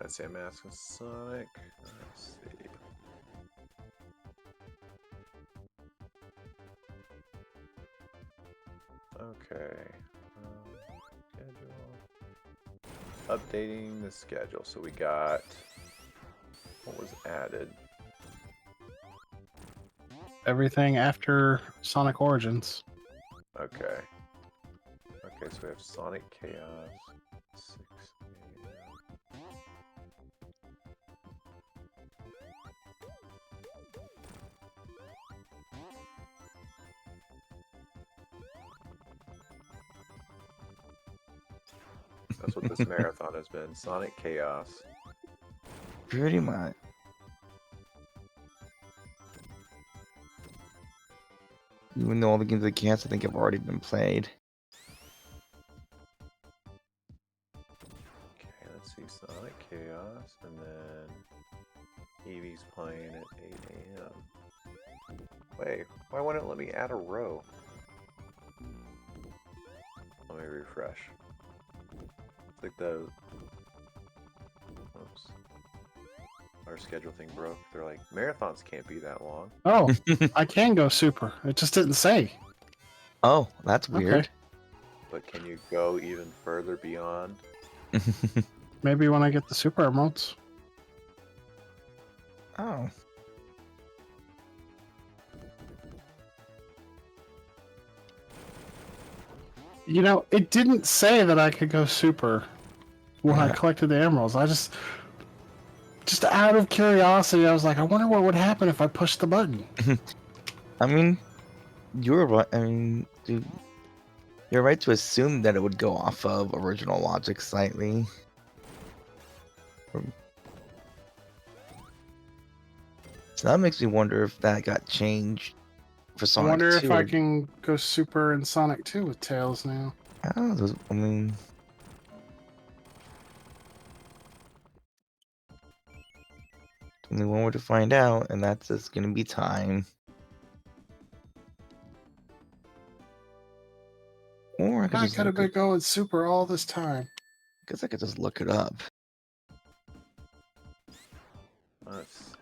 Let's see, I'm asking Sonic. Let's see. Okay. Schedule. Updating the schedule. So we got what was added. Everything after Sonic Origins. Okay. Okay, so we have Sonic Chaos. 6 a.m. That's what this marathon has been. Sonic Chaos. Pretty much. Even though all the games I can't, I think have already been played. Okay, let's see. Sonic Chaos, and then Eevee's playing at 8 a.m. Wait, why wouldn't it let me add a row? Let me refresh. It's like the... Oops. Our schedule thing broke. They're like, marathons can't be that long. Oh, I can go super. It just didn't say. Oh, that's weird. Okay. But can you go even further beyond? Maybe when I get the super emotes. Oh. You know, it didn't say that I could go super when I Yeah. collected the emeralds. I just out of curiosity, I was like, I wonder what would happen if I pushed the button. I mean, you're right. I mean, dude, you're right to assume that it would go off of original logic slightly. So that makes me wonder if that got changed for I Sonic wonder 2. if I can go super in Sonic 2 with Tails now. I don't know. I mean, only one way to find out, and that's just gonna be time. Or I could I just could have been going super all this time. guess I could just look it up. Let's see.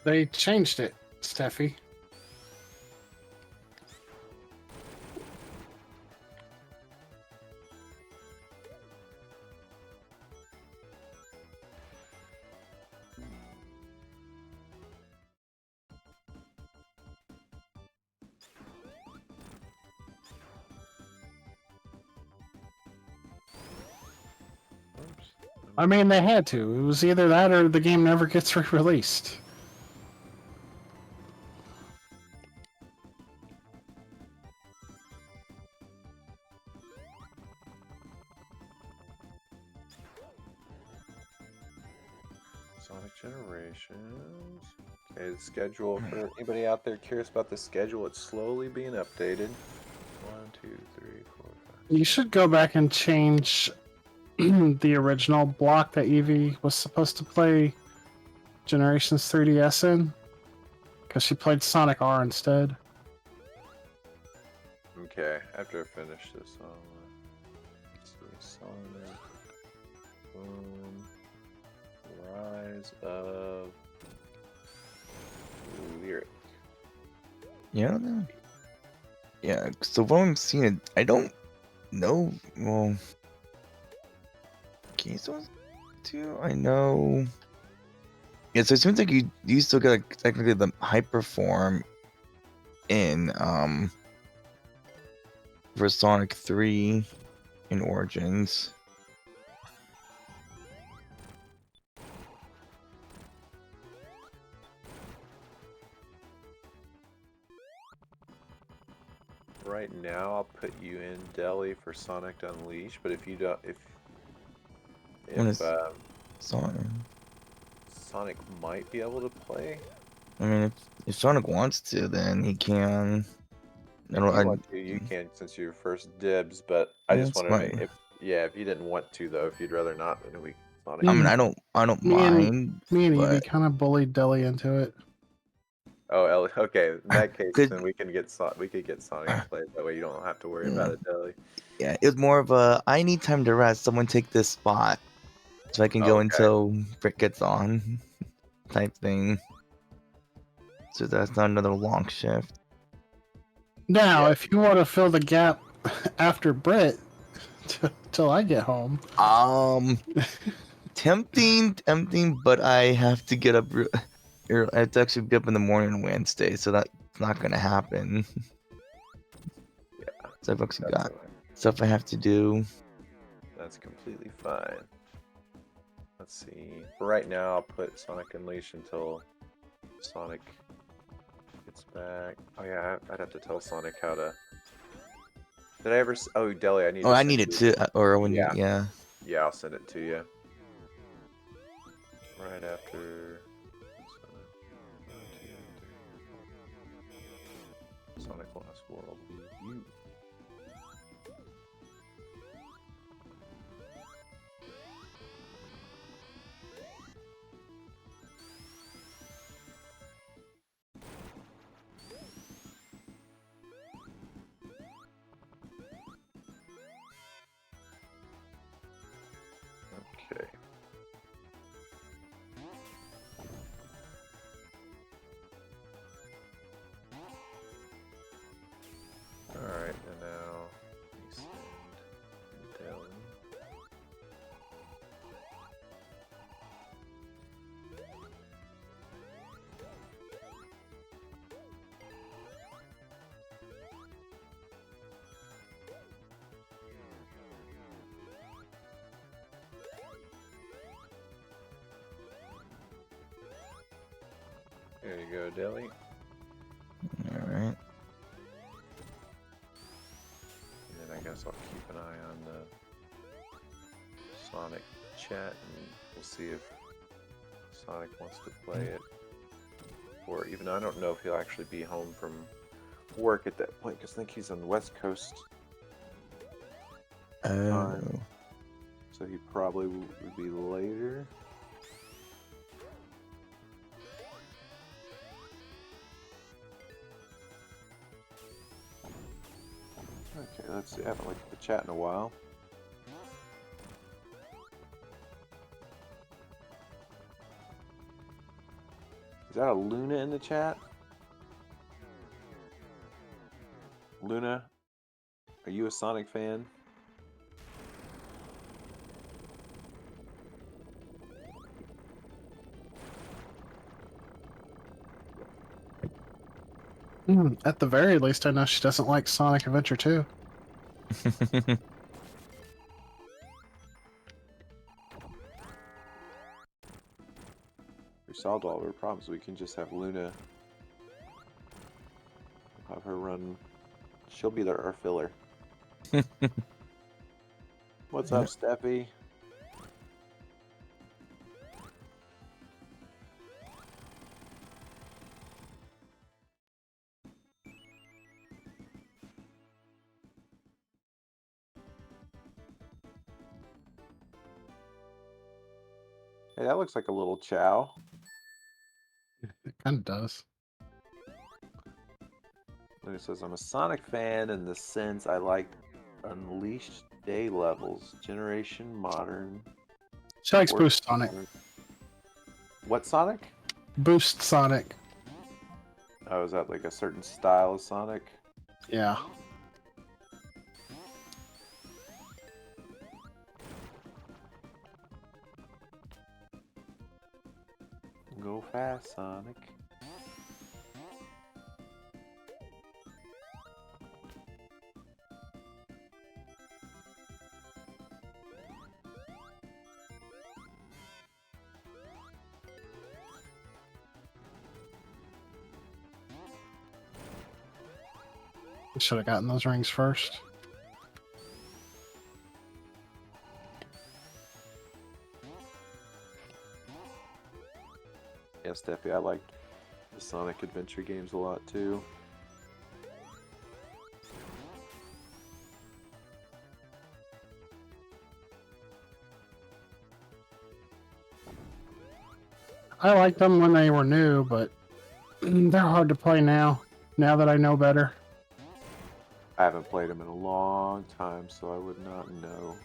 They changed it, Steffi. Oops. I mean, they had to. It was either that or the game never gets re-released. Sonic Generations. Okay, the schedule for anybody out there curious about the schedule, it's slowly being updated. 1, 2, 3, 4, 5. You should go back and change the original block that Evie was supposed to play Generations 3DS in, because she played Sonic R instead. Okay, after I finish this, let's see, Sonic, boom, Rise of Lyric. Yeah, I don't know. Yeah, so what I'm seeing, I don't know. Well, Keystones too. I know. Yeah, so it seems like you still got like, technically the hyper form in for Sonic 3 in Origins. Right now, I'll put you in Delhi for Sonic Unleashed, but if you don't, When if is Sonic? Sonic might be able to play, I mean, if Sonic wants to, then he can. I if don't. you want to, you can since you're first dibs. But I Yeah, just it's wanted fine. to, if you didn't want to though, if you'd rather not, then we Sonic. I mean, I don't Me and mind, me and Evie but kind of bullied Deli into it. Oh, okay. In that case, Could- then we could get Sonic to play. That way, you don't have to worry Yeah. about it, Delhi. yeah, it was more of a I need time to rest. Someone take this spot so I can go Okay. until Brick gets on, type thing. So that's not another long shift. Now, Yeah. if you want to fill the gap after Brit till I get home, Tempting, but I have to get up. I have to actually get up in the morning on Wednesday, so that's not gonna happen. Yeah, So I've actually that's got alright. stuff I have to do. That's completely fine. Let's see. For right now, I'll put Sonic Unleashed until Sonic gets back. Oh yeah, I'd have to tell Sonic how to. Did I ever? Oh, Delhi, I need. Oh, to I send need it you- too, or when Yeah. yeah. Yeah, I'll send it to you. Right after. Sonic Lost World Wii U. Okay. Alright, and now we send Dylan. There you go, Delhi. All right. And then I guess I'll keep an eye on the Sonic chat and we'll see if Sonic wants to play it. Or even I don't know if he'll actually be home from work at that point because I think he's on the West Coast. Oh. So he probably would be later. Okay, let's see. I haven't looked at the chat in a while. Is that a Luna in the chat? Luna, are you a Sonic fan? At the very least, I know she doesn't like Sonic Adventure 2. We solved all of our problems. We can just have Luna. Have her run. She'll be our filler. What's up, Steffi? Hey, that looks like a little Chow. It kind of does. Luna says, I'm a Sonic fan in the sense I like Unleashed Day levels. Generation, Modern. She likes Sports, Boost Sonic. Modern. What Sonic? Boost Sonic. Oh, is that like a certain style of Sonic? Yeah. Go fast, Sonic. Should have gotten those rings first. Yeah, Steffi, I liked the Sonic Adventure games a lot too. I liked them when they were new, but they're hard to play now. Now that I know better. I haven't played them in a long time, so I would not know.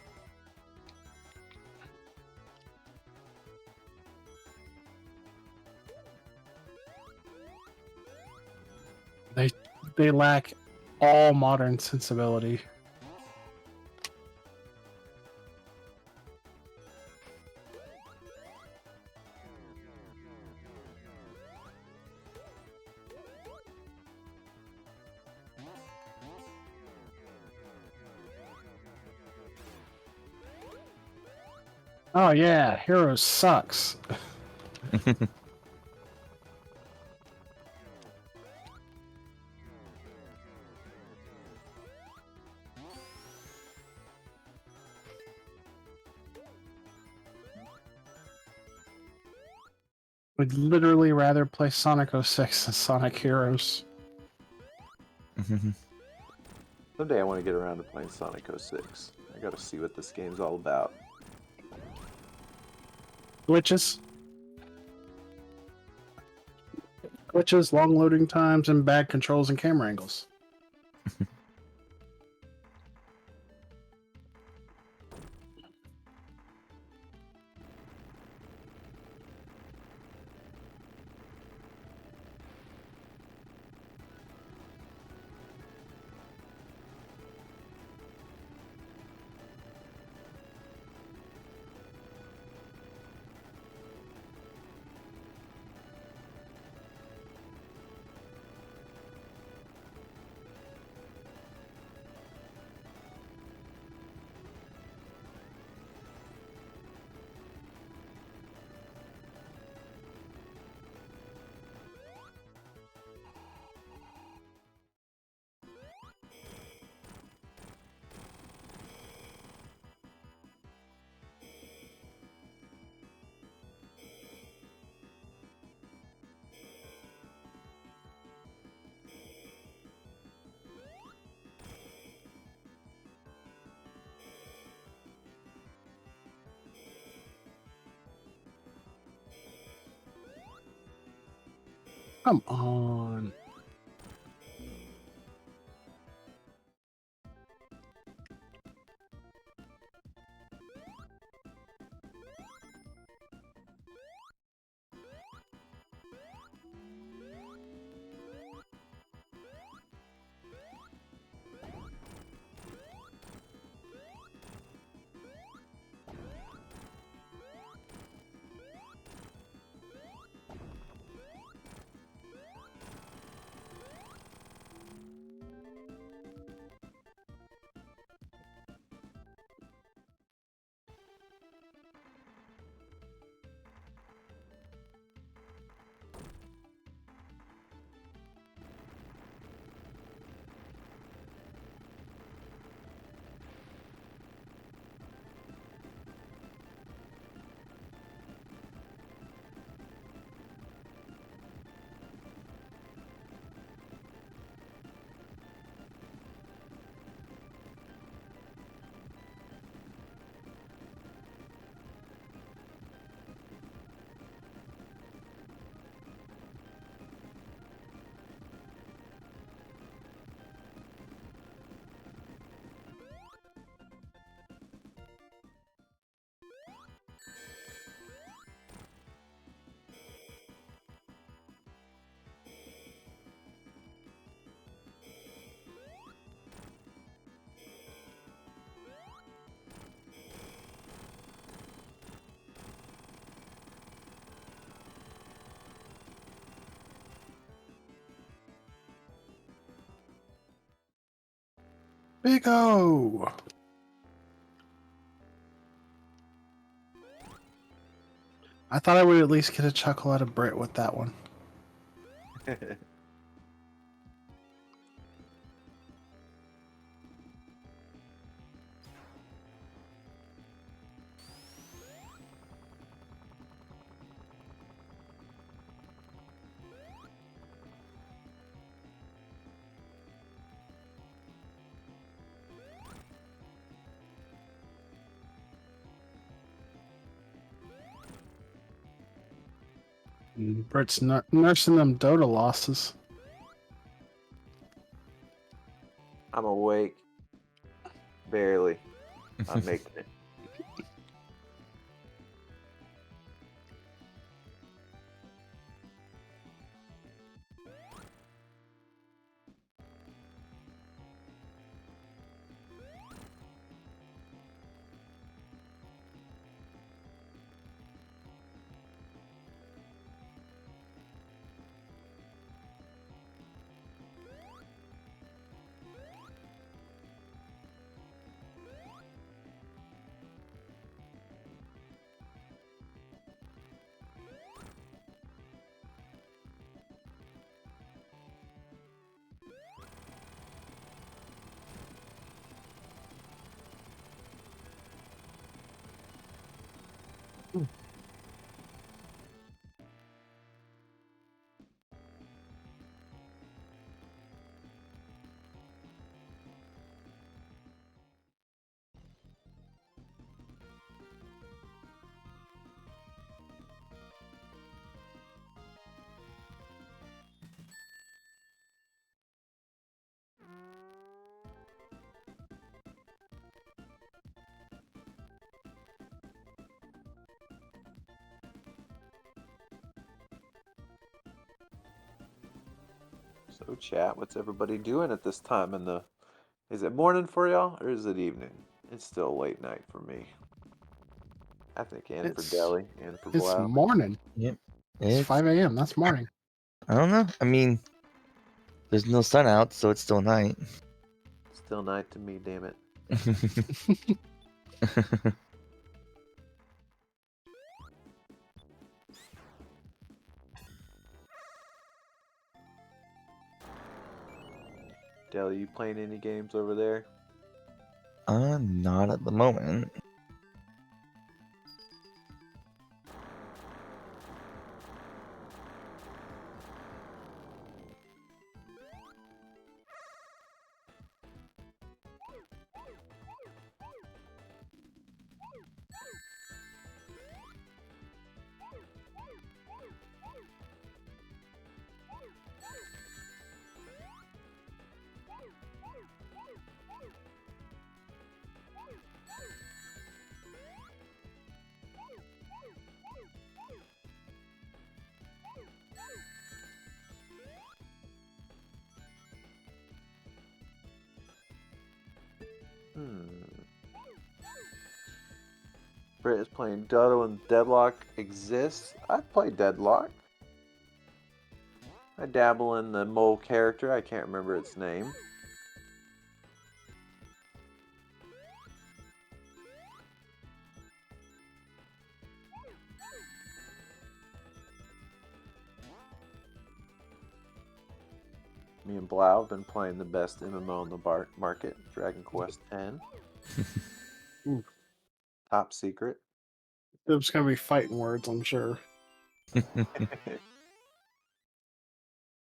They lack all modern sensibility. Oh yeah, Heroes sucks. Would literally rather play Sonic 06 than Sonic Heroes. Someday I want to get around to playing Sonic 06. I gotta see what this game's all about. Glitches, long loading times, and bad controls and camera angles. Come on. Big O. I thought I would at least get a chuckle out of Brit with that one. Brit's nursing them Dota losses. I'm awake. Barely. I'm making it. So chat, what's everybody doing at this time in the... Is it morning for y'all or is it evening? It's still late night for me. I think, and for Deli, and for It's Blau. morning. Yep. It's 5 a.m. That's morning. I don't know. I mean, there's no sun out, so it's still night. Still night to me, damn it. Deli, you playing any games over there? Not at the moment. Britt is playing Dodo and Deadlock exists. I've played Deadlock. I dabble in the mole character. I can't remember its name. Me and Blau have been playing the best MMO on the market, Dragon Quest X. Ooh. Top secret. There's gonna be fighting words, I'm sure.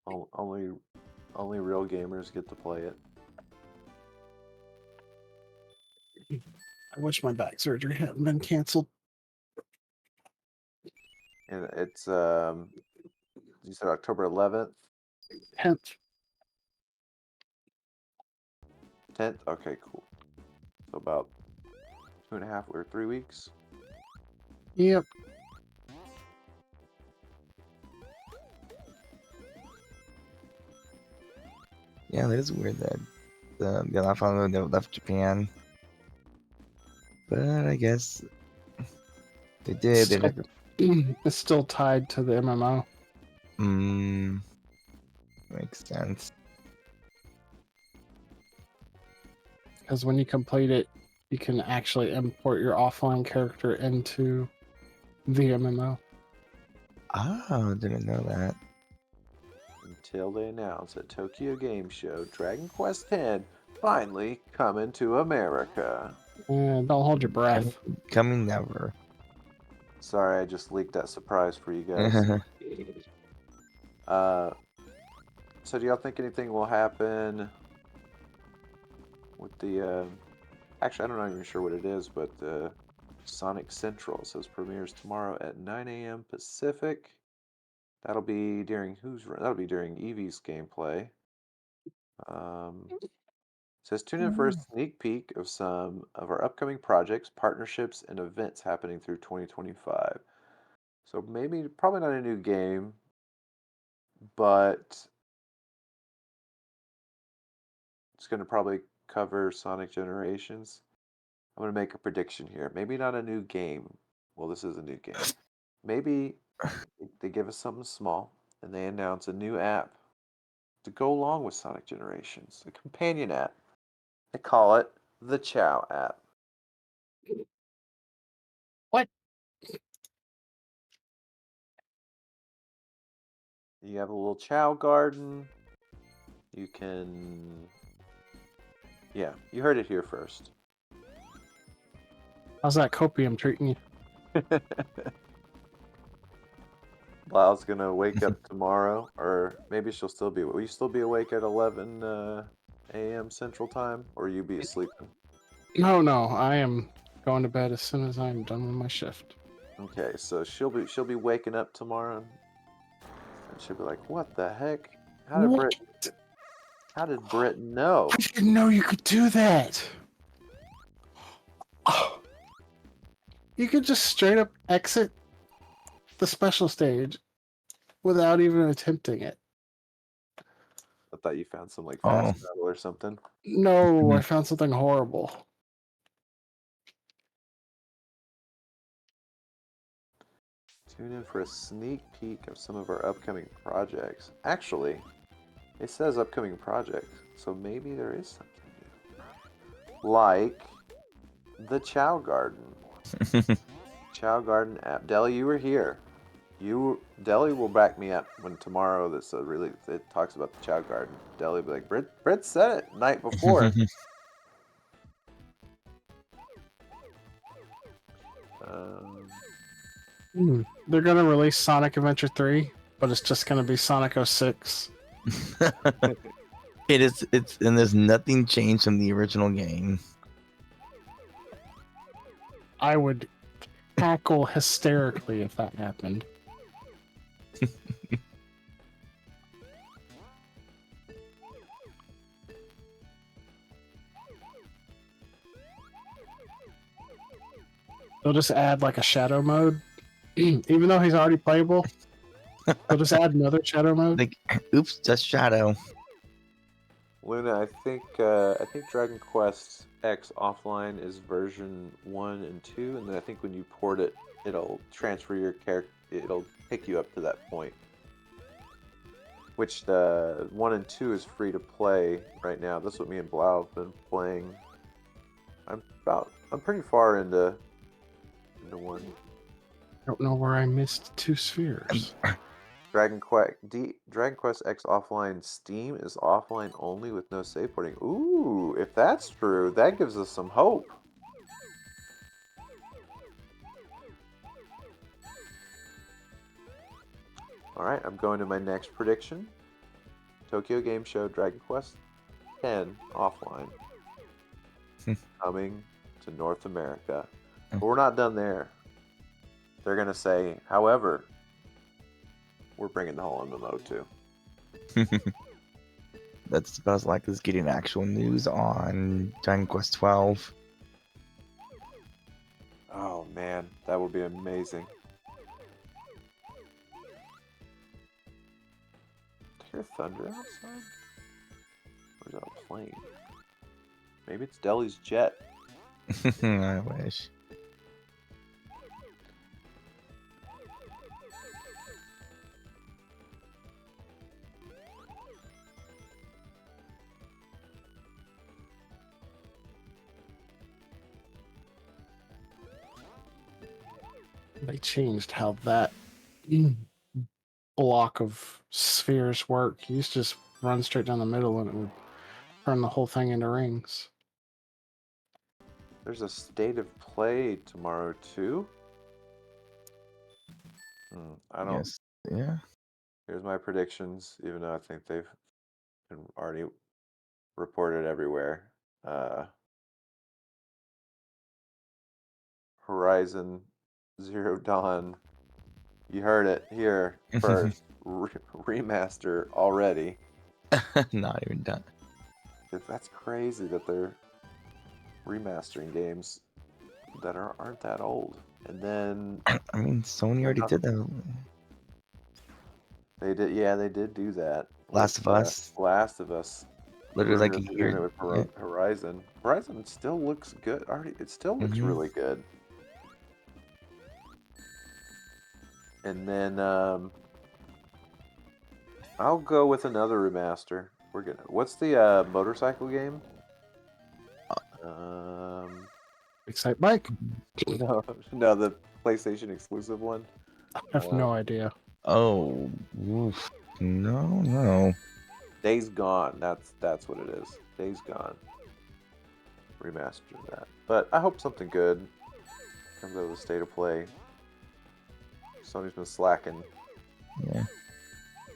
only real gamers get to play it. I wish my back surgery hadn't been canceled. And it's you said October 11th? 10th. 10th? Okay, cool. So about 2.5 or 3 weeks. Yep. Yeah, that is weird that the Alpha left Japan. But I guess they did. They left. It's still tied to the MMO. Makes sense. because when you complete it, you can actually import your offline character into the MMO. Oh, didn't know that. Until they announce at Tokyo Game Show, Dragon Quest X finally coming to America. Don't hold your breath. Coming never. Sorry, I just leaked that surprise for you guys. So do y'all think anything will happen with the? Actually, I'm not even sure what it is, but Sonic Central says premieres tomorrow at 9 a.m. Pacific. That'll be during That'll be during Eevee's gameplay. Says tune in for a sneak peek of some of our upcoming projects, partnerships, and events happening through 2025. So maybe, probably not a new game, but it's going to probably cover Sonic Generations. I'm going to make a prediction here. Maybe not a new game. Well, this is a new game. Maybe they give us something small and they announce a new app to go along with Sonic Generations, a companion app. They call it the Chow app. What? You have a little Chow garden. You can... Yeah, you heard it here first. How's that copium treating you? Lyle's gonna wake up tomorrow, or maybe she'll still be... Will you still be awake at 11 a.m. Central Time, or you be sleeping? No, I am going to bed as soon as I'm done with my shift. Okay, so she'll be waking up tomorrow, and she'll be like, "What the heck? How did Brit know?" I didn't know you could do that. Oh. You could just straight up exit the special stage without even attempting it. I thought you found some like Oh. fast travel or something. No, I found something horrible. Tune in for a sneak peek of some of our upcoming projects. Actually, it says upcoming projects, so maybe there is something new. Like the Chow Garden. Chow Garden app. Deli, you were here. Deli will back me up when tomorrow this really it talks about the Chow Garden. Deli will be like, Brit said it night before. They're gonna release Sonic Adventure 3, but it's just gonna be Sonic 06. It's and there's nothing changed from the original game. I would cackle hysterically if that happened. They'll just add like a shadow mode, even though he's already playable. They'll just add another shadow mode. Like, oops, just Shadow. Luna, I think Dragon Quest X Offline is version 1 and 2, and then I think when you port it, it'll transfer your character. It'll pick you up to that point. Which the 1 and 2 is free to play right now. That's what me and Blau have been playing. I'm pretty far into 1. I don't know where I missed 2 spheres. Dragon Quest X Offline Steam is offline only with no save porting. Ooh, if that's true, that gives us some hope. Alright, I'm going to my next prediction. Tokyo Game Show Dragon Quest X offline. Coming to North America. But we're not done there. They're going to say, however, we're bringing the whole MMO too. That's about as likely as getting actual news on Dragon Quest 12. Oh man, that would be amazing. I hear thunder outside? Or is that a plane? Maybe it's Deli's jet. I wish. They changed how that block of spheres work. You used to just run straight down the middle and it would turn the whole thing into rings. There's a state of play tomorrow too. I don't. Yes. Yeah. Here's my predictions, even though I think they've been already reported everywhere. Horizon Zero Dawn. You heard it here first. Remaster already. Not even done. That's crazy that they're remastering games that aren't that old. And then I mean, Sony already did that. they did, yeah, they did do that. Last of Us. Last of Us. Literally like a They're doing year. it with Yeah. Horizon. Horizon still looks good. Already, it still looks Mhm. really good. And then I'll go with another remaster. What's the motorcycle game? Excite Bike? No, no, the PlayStation exclusive one. I have no idea. Oh, oof. No. Days Gone. That's what it is. Days Gone. Remaster that. But I hope something good comes out of the state of play. Sony's been slacking. Yeah.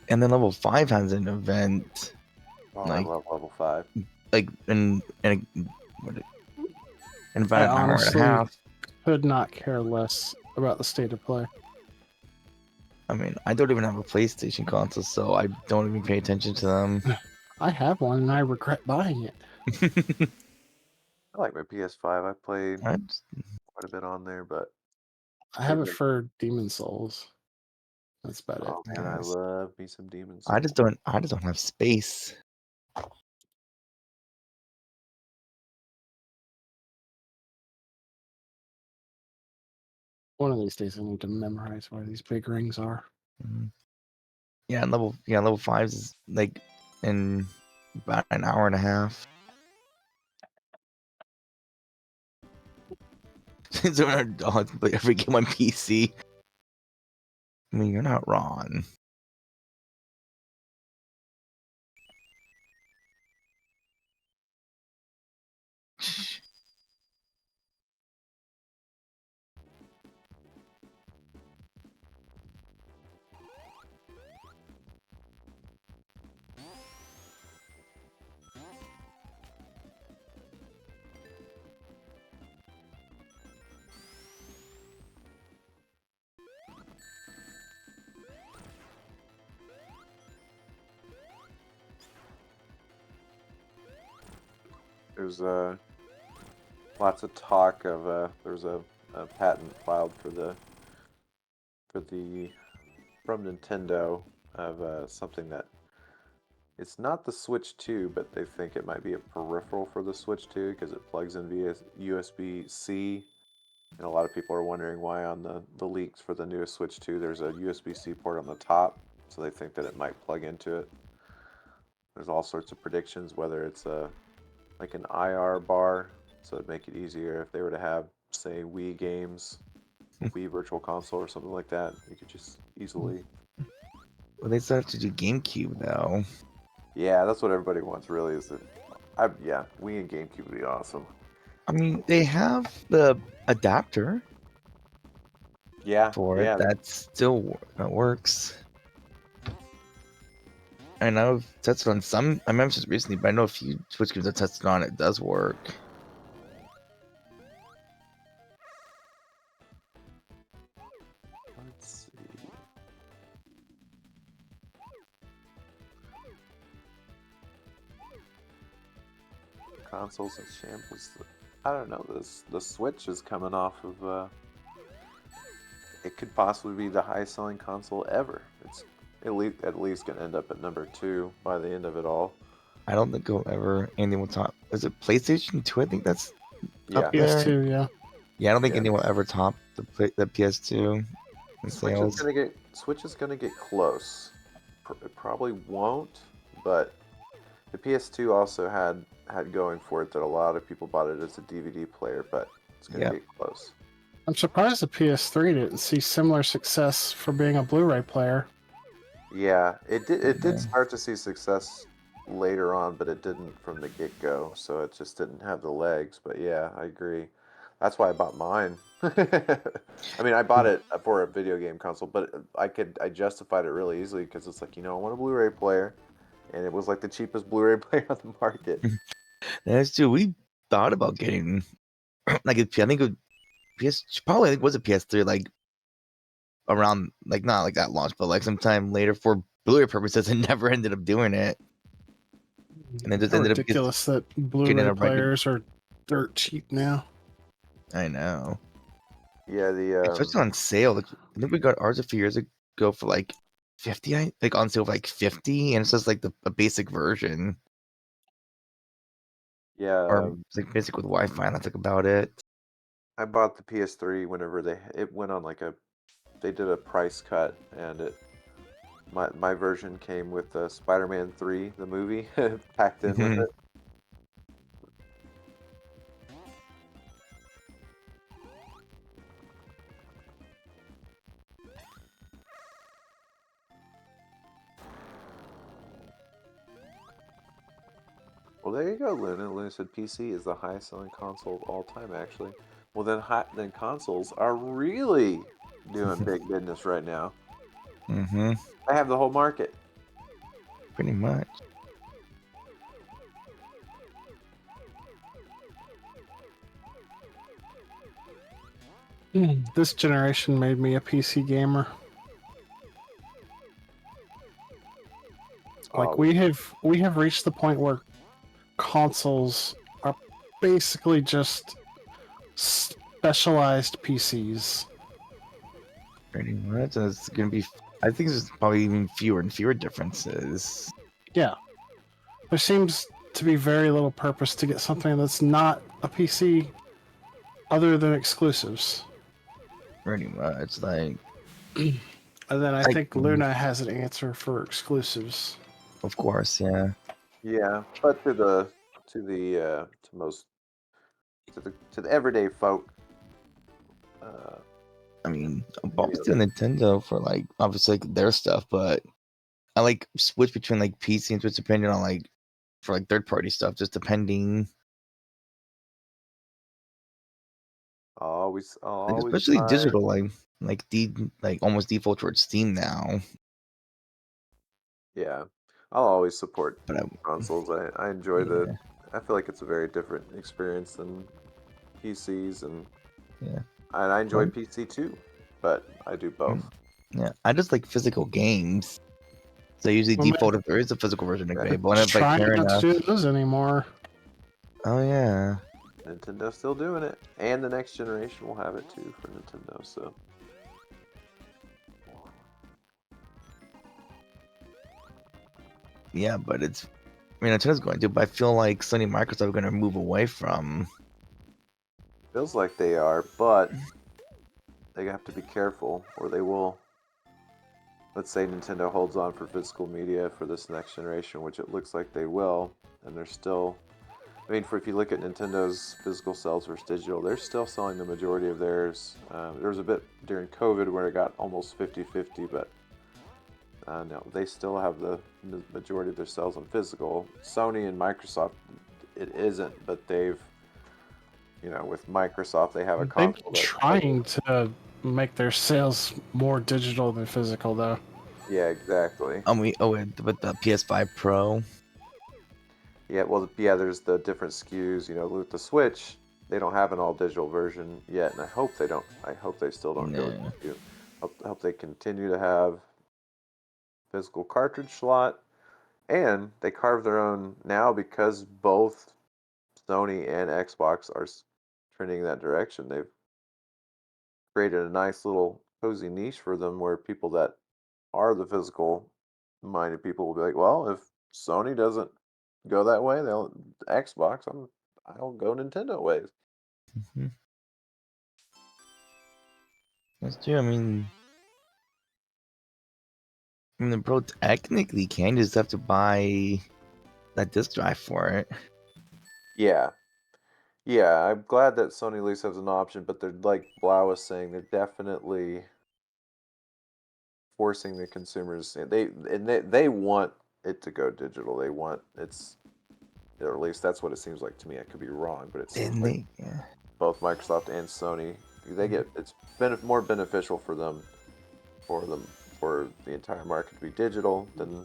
And then level 5 has an event. Oh, Like- I love level 5. Like in about I an hour and a honestly half. could not care less about the state of play. I mean, I don't even have a PlayStation console, so I don't even pay attention to them. I have one and I regret buying it. I like my PS5. I played I just- quite a bit on there, but I have it for Demon Souls. That's about it. oh man, I Yes. love me some Demon I Souls. just don't have space. One of these days I need to memorize where these big rings are. Mhm. Yeah, level 5 is like in about an hour and a half. So I'll play every game on PC. I mean, you're not wrong. There's lots of talk of there's a patent filed from Nintendo of something that it's not the Switch 2, but they think it might be a peripheral for the Switch 2 because it plugs in via USB-C. And a lot of people are wondering why on the leaks for the newest Switch 2 there's a USB-C port on the top, so they think that it might plug into it. There's all sorts of predictions, whether it's like an IR bar, so it'd make it easier if they were to have, say, Wii games, Wii Virtual Console or something like that. You could just easily. Well, they still have to do GameCube though. Yeah, that's what everybody wants, really. Yeah, Wii and GameCube would be awesome. I mean, they have the adapter Yeah, for yeah. it that works. I know I've tested on some. I remember just recently, but I know a few Switch games I've tested on it does work. Let's see. Consoles and shambles. I don't know. The Switch is coming off of. It could possibly be the highest selling console ever. It's at least gonna end up at number 2 by the end of it all. I don't think anyone will top. Is it PlayStation 2? I think that's Yeah, up there. PS2, yeah. Yeah, I don't think Yeah. anyone will ever top the PS2 in sales. Switch is gonna get close. It probably won't, but the PS2 also had going for it that a lot of people bought it as a DVD player, but it's gonna Yeah. get close. I'm surprised the PS3 didn't see similar success for being a Blu-ray player. Yeah, it Yeah. did start to see success later on, but it didn't from the get-go, so it just didn't have the legs. But yeah, I agree. That's why I bought mine. I mean, I bought it for a video game console, but I justified it really easily because it's like, I want a Blu-ray player, and it was like the cheapest Blu-ray player on the market. That's true. We thought about getting like I think it PS probably I think it was a PS3 like around like not like that launch, but like sometime later for Blu-ray purposes, and never ended up doing it. And then just How ended up just ridiculous that getting Blu-ray a regular. players are dirt cheap now. I know, Yeah, especially on sale. Like I think we got ours a few years ago for like 50. Like on sale for like 50, and it's just like a basic version, or yeah, it's like basic with Wi-Fi. And that's like about it. I bought the PS3 whenever it went on they did a price cut, and my version came with Spider-Man 3, the movie, packed in with Mhm. it. Well, there you go, Luna. Luna said PC is the highest selling console of all time, actually. Well, then consoles are really doing big business right now. Mhm. I have the whole market. Pretty much. This generation made me a PC gamer. Like Oh, we have reached the point where consoles are basically just specialized PCs. Pretty much. And it's gonna be. I think there's probably even fewer and fewer differences. Yeah. There seems to be very little purpose to get something that's not a PC other than exclusives. Pretty much. Like, And then I like think Luna has an answer for exclusives. of course, yeah. yeah, but to most to the everyday folk, uh, I mean, I'm maybe always doing Nintendo for like obviously like, their stuff, but I like switch between like PC and Switch depending on like for like third party stuff, just depending. I'll Like always especially try. digital, like almost default towards Steam now. Yeah, I'll always support But consoles. I enjoy yeah, I feel like it's a very different experience than PCs, yeah, and I enjoy well, PC too, but I do both. yeah. I just like physical games. So I usually Well, man, default if there is a physical version of Yeah. game. But when just I'm like trying pairing not to do those anymore. oh yeah. Nintendo's still doing it, and the next generation will have it too for Nintendo. So Yeah, but I mean Nintendo's going to, but I feel like Sony and Microsoft are gonna move away from feels like they are, but they have to be careful, or they will. Let's say Nintendo holds on for physical media for this next generation, which it looks like they will, and they're still. I mean, if you look at Nintendo's physical sales versus digital, they're still selling the majority of theirs. There was a bit during COVID where it got almost 50-50, but no, they still have the majority of their sales on physical. Sony and Microsoft, it isn't, but with Microsoft, they have a They've been console that trying to make their sales more digital than physical, though. yeah, exactly. with the PS5 Pro. Yeah, well, yeah, there's the different SKUs. With the Switch, they don't have an all digital version yet, and I hope they don't. I hope they still don't go No. to. Hope they continue to have physical cartridge slot, and they carve their own now because both Sony and Xbox are trending in that direction. They've created a nice little cozy niche for them where people that are the physical minded people will be like, well, if Sony doesn't go that way, they'll Xbox. I'll go Nintendo ways. Mhm. That's true. The Pro technically can just have to buy that disk drive for it. Yeah, Yeah, I'm glad that Sony at least has an option, but they're like Blau was saying, they're definitely forcing the consumers. They want it to go digital. They want it's, or at least that's what it seems like to me. I could be wrong, but it seems And like yeah. both Microsoft and Sony, they get it's more beneficial for them for the entire market to be digital. Then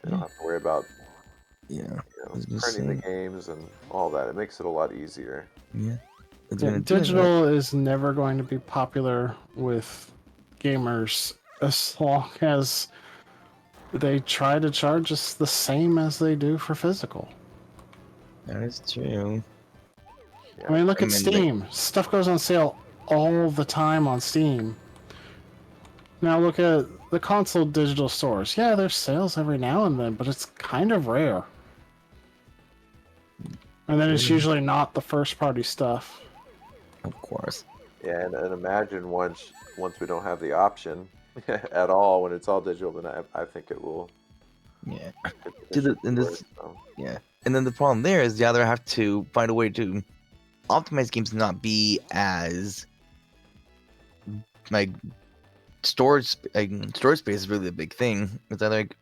they don't Yeah. have to worry about Yeah. I was gonna printing the say, games and all that. It makes it a lot easier. yeah. It's Yeah, gonna do that. digital is never going to be popular with gamers as long as they try to charge us the same as they do for physical. That is true. Yeah, I mean, look I at mean, like, Steam. Stuff goes on sale all the time on Steam. Now look at the console digital stores. Yeah, there's sales every now and then, but it's kind of rare. And then it's true. usually not the first party stuff. Of course. yeah, and imagine once we don't have the option at all when it's all digital, then I think it will Yeah. could To the potentially in be this worse. So. Yeah. And then the problem there is the other have to find a way to optimize games to not be as like storage space is really a big thing. It's that like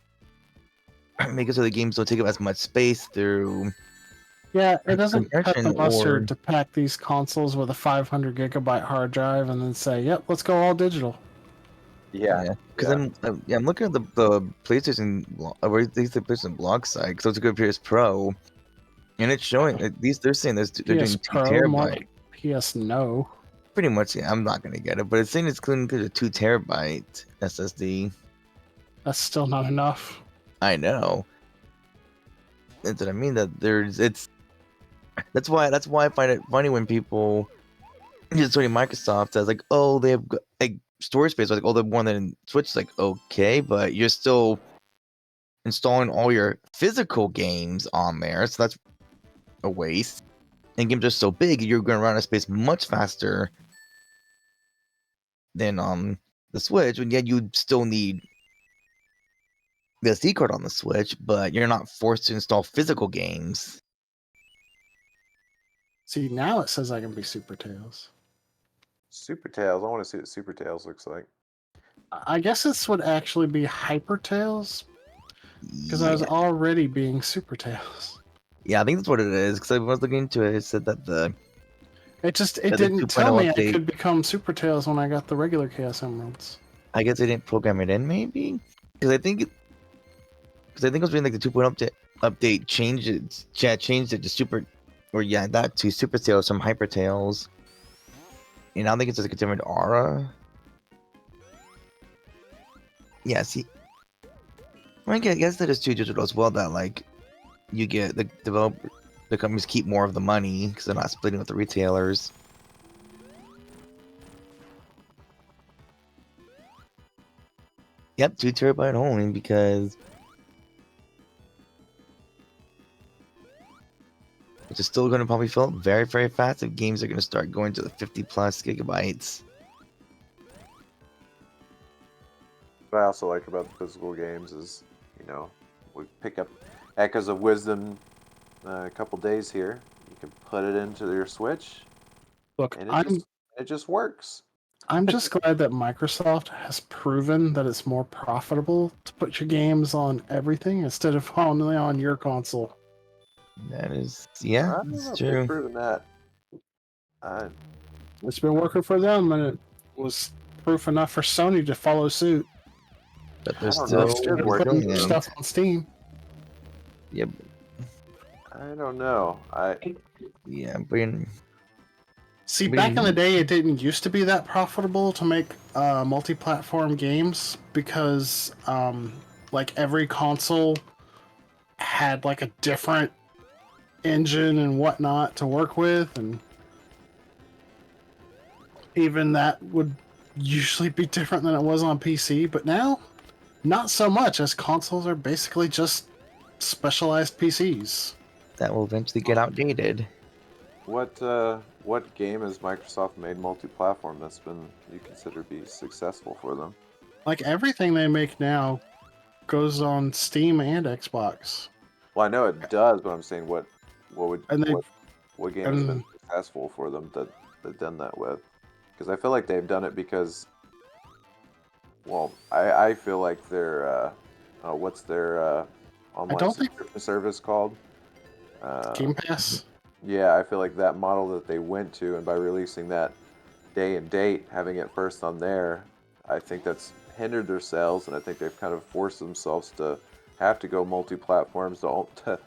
make it so the games don't take up as much space through Yeah, it doesn't cut compression the or mustard to pack these consoles with a 500 gigabyte hard drive and then say, yep, let's go all digital. Yeah, yeah. Because yeah. I'm looking at the PlayStation or at least the PlayStation blog site because it's a good PS Pro, and it's showing they're saying they're PS doing 2 Pro, more terabyte. like PS No. Pretty much, yeah. I'm not gonna get it, but it's saying it's including a 2 terabyte SSD. That's still not enough. I know. That's what I mean. That there's it's that's why I find it funny when people just sort of Microsoft says like, oh, they have like storage space. Like, oh, they're more than Switch. It's like, okay, but you're still installing all your physical games on there, so that's a waste. And games are so big, you're going to run out of space much faster than the Switch. And yet you still need the SD card on the Switch, but you're not forced to install physical games. See, now it says I can be Super Tails. Super Tails. I want to see what Super Tails looks like. I guess this would actually be Hyper Tails because I was Yeah, already being Super Tails. yeah, I think that's what it is. Because I was looking into it, it said that It the didn't 2.0 tell me I update. could become Super Tails when I got the regular Chaos Emeralds. I guess they didn't program it in, maybe. Because I think it was being like the 2.0 update changed it to super, or yeah, that to Super Tails from Hyper Tails. And I think it's like a different aura. Yeah, see, I guess that is too digital as well. That like you get the companies keep more of the money because they're not splitting with the retailers. Yep, 2 terabyte only because which is still going to probably fill up very, very fast if games are going to start going to the 50 plus gigabytes. What I also like about the physical games is, we pick up Echoes of Wisdom a couple days here. You can put it into your Switch, Look, and I'm it just works. I'm just glad that Microsoft has proven that it's more profitable to put your games on everything instead of only on your console. That is, I yeah, don't it's know if they've true. proven that. I, It's been working for them, and it was proof enough for Sony to follow suit. But they're I don't know. They It still should started work putting for their them. stuff on Steam. Yep, I don't know. yeah, See, back in the day, it didn't used to be that profitable to make multi-platform games because, like, every console had like a different engine and whatnot to work with, and even that would usually be different than it was on PC. But now, not so much, as consoles are basically just specialized PCs. that will eventually get outdated. What game has Microsoft made multi-platform that's been you consider be successful for them? Like everything they make now goes on Steam and Xbox. Well, I know it does, but I'm saying what would And what What game has been And successful for them that they've done that with? Because I feel like they've done it because, well, I feel like their what's their I online don't think subscription service called? Uh, Game Pass. yeah, I feel like that model that they went to, and by releasing that day and date, having it first on there, I think that's hindered their sales, and I think they've kind of forced themselves to have to go multi-platforms to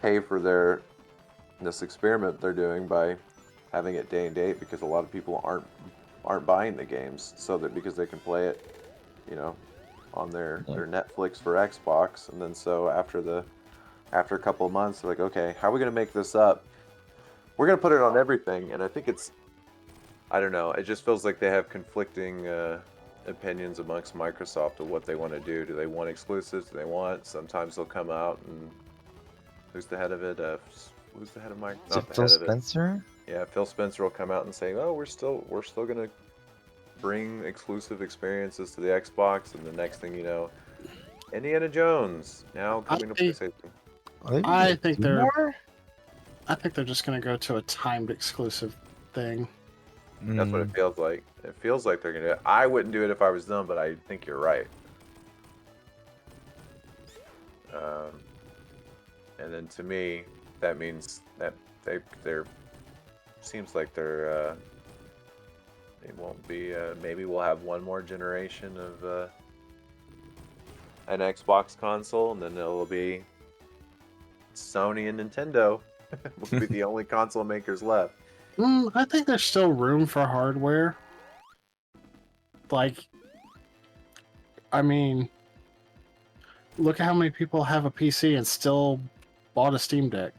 pay for this experiment they're doing by having it day and date, because a lot of people aren't buying the games, so that because they can play it, you know, on their Netflix for Xbox, and then so after a couple of months, they're like, okay, how are we gonna make this up? We're gonna put it on everything, and I think I don't know, it just feels like they have conflicting opinions amongst Microsoft of what they want to do. Do they want exclusives? Do they want? Sometimes they'll come out and who's the head of it? Who's the head of Microsoft? Is it Phil Spencer? Yeah, Phil Spencer will come out and say, "Oh, we're still gonna bring exclusive experiences to the Xbox," and the next thing you know, Indiana Jones now coming to PlayStation. I think they're just gonna go to a timed exclusive thing. That's what it feels like. It feels like they're gonna do it. I wouldn't do it if I was them, but I think you're right. And then to me, that means that they're seems like they won't be. Maybe we'll have one more generation of an Xbox console, and then it'll be Sony and Nintendo. Will be the only console makers left. I think there's still room for hardware. Like, I mean, look at how many people have a PC and still bought a Steam Deck.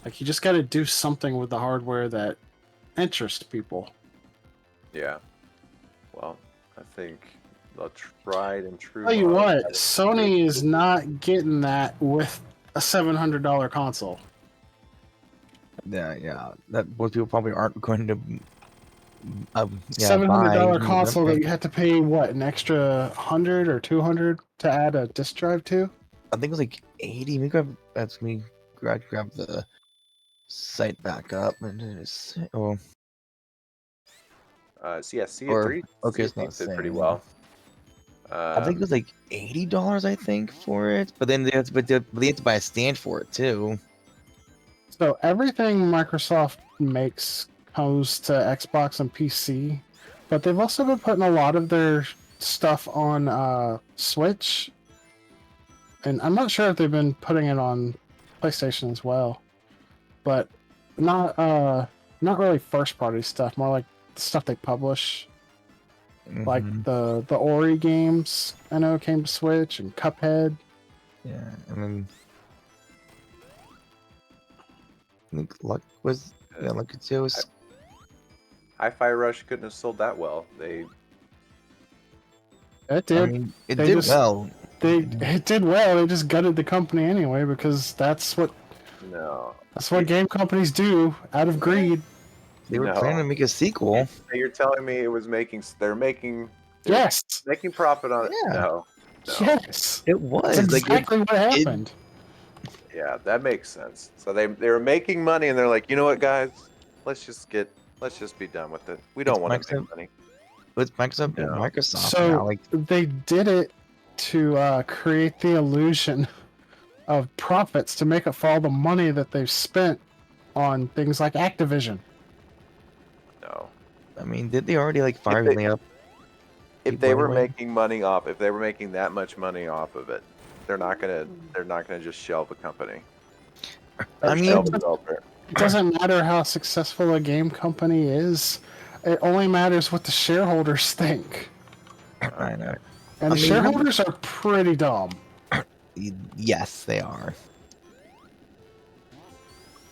Like, you just got to do something with the hardware that interests people. Yeah. Well, I think the tried and true. Tell you model what, that is Sony is not getting that with a $700 console. Yeah. That most people probably aren't going to. $700 buy. console that you have to pay what, an extra 100 or 200 to add a disk drive to? I think it was like 80. Let me grab the site back up and just. Oh, So yeah, Sea of or Three. okay, Sea it's of not Thieves did saying. pretty well. I think it was like $80, I think, for it. But then they have to buy a stand for it too. So everything Microsoft makes comes to Xbox and PC, but they've also been putting a lot of their stuff on Switch, and I'm not sure if they've been putting it on PlayStation as well, but not really first party stuff, more like the stuff they publish, like the Ori games. I know came to Switch, and Cuphead. Yeah, I mean, I think Lucky 2 was. Hi-Fi Rush couldn't have sold that well. It I did. mean, it They did just- well. It did well. They just gutted the company anyway because that's what game companies do out of greed. They were planning to make a sequel. You're telling me it was they're making Yes. making profit on it? Yeah. No. Yes. It was That's exactly what happened. Yeah, that makes sense. So they were making money, and they're like, you know what, guys, let's just be done with it. We don't want to make money. It's Microsoft being Microsoft So now. Like they did it to create the illusion of profits to make up for all the money that they've spent on things like Activision. No. I mean, did they already like fire me up? If they were making that much money off of it, they're not gonna just shelve a company. I mean, it doesn't matter how successful a game company is. It only matters what the shareholders think. I know. And the shareholders are pretty dumb. Yes, they are.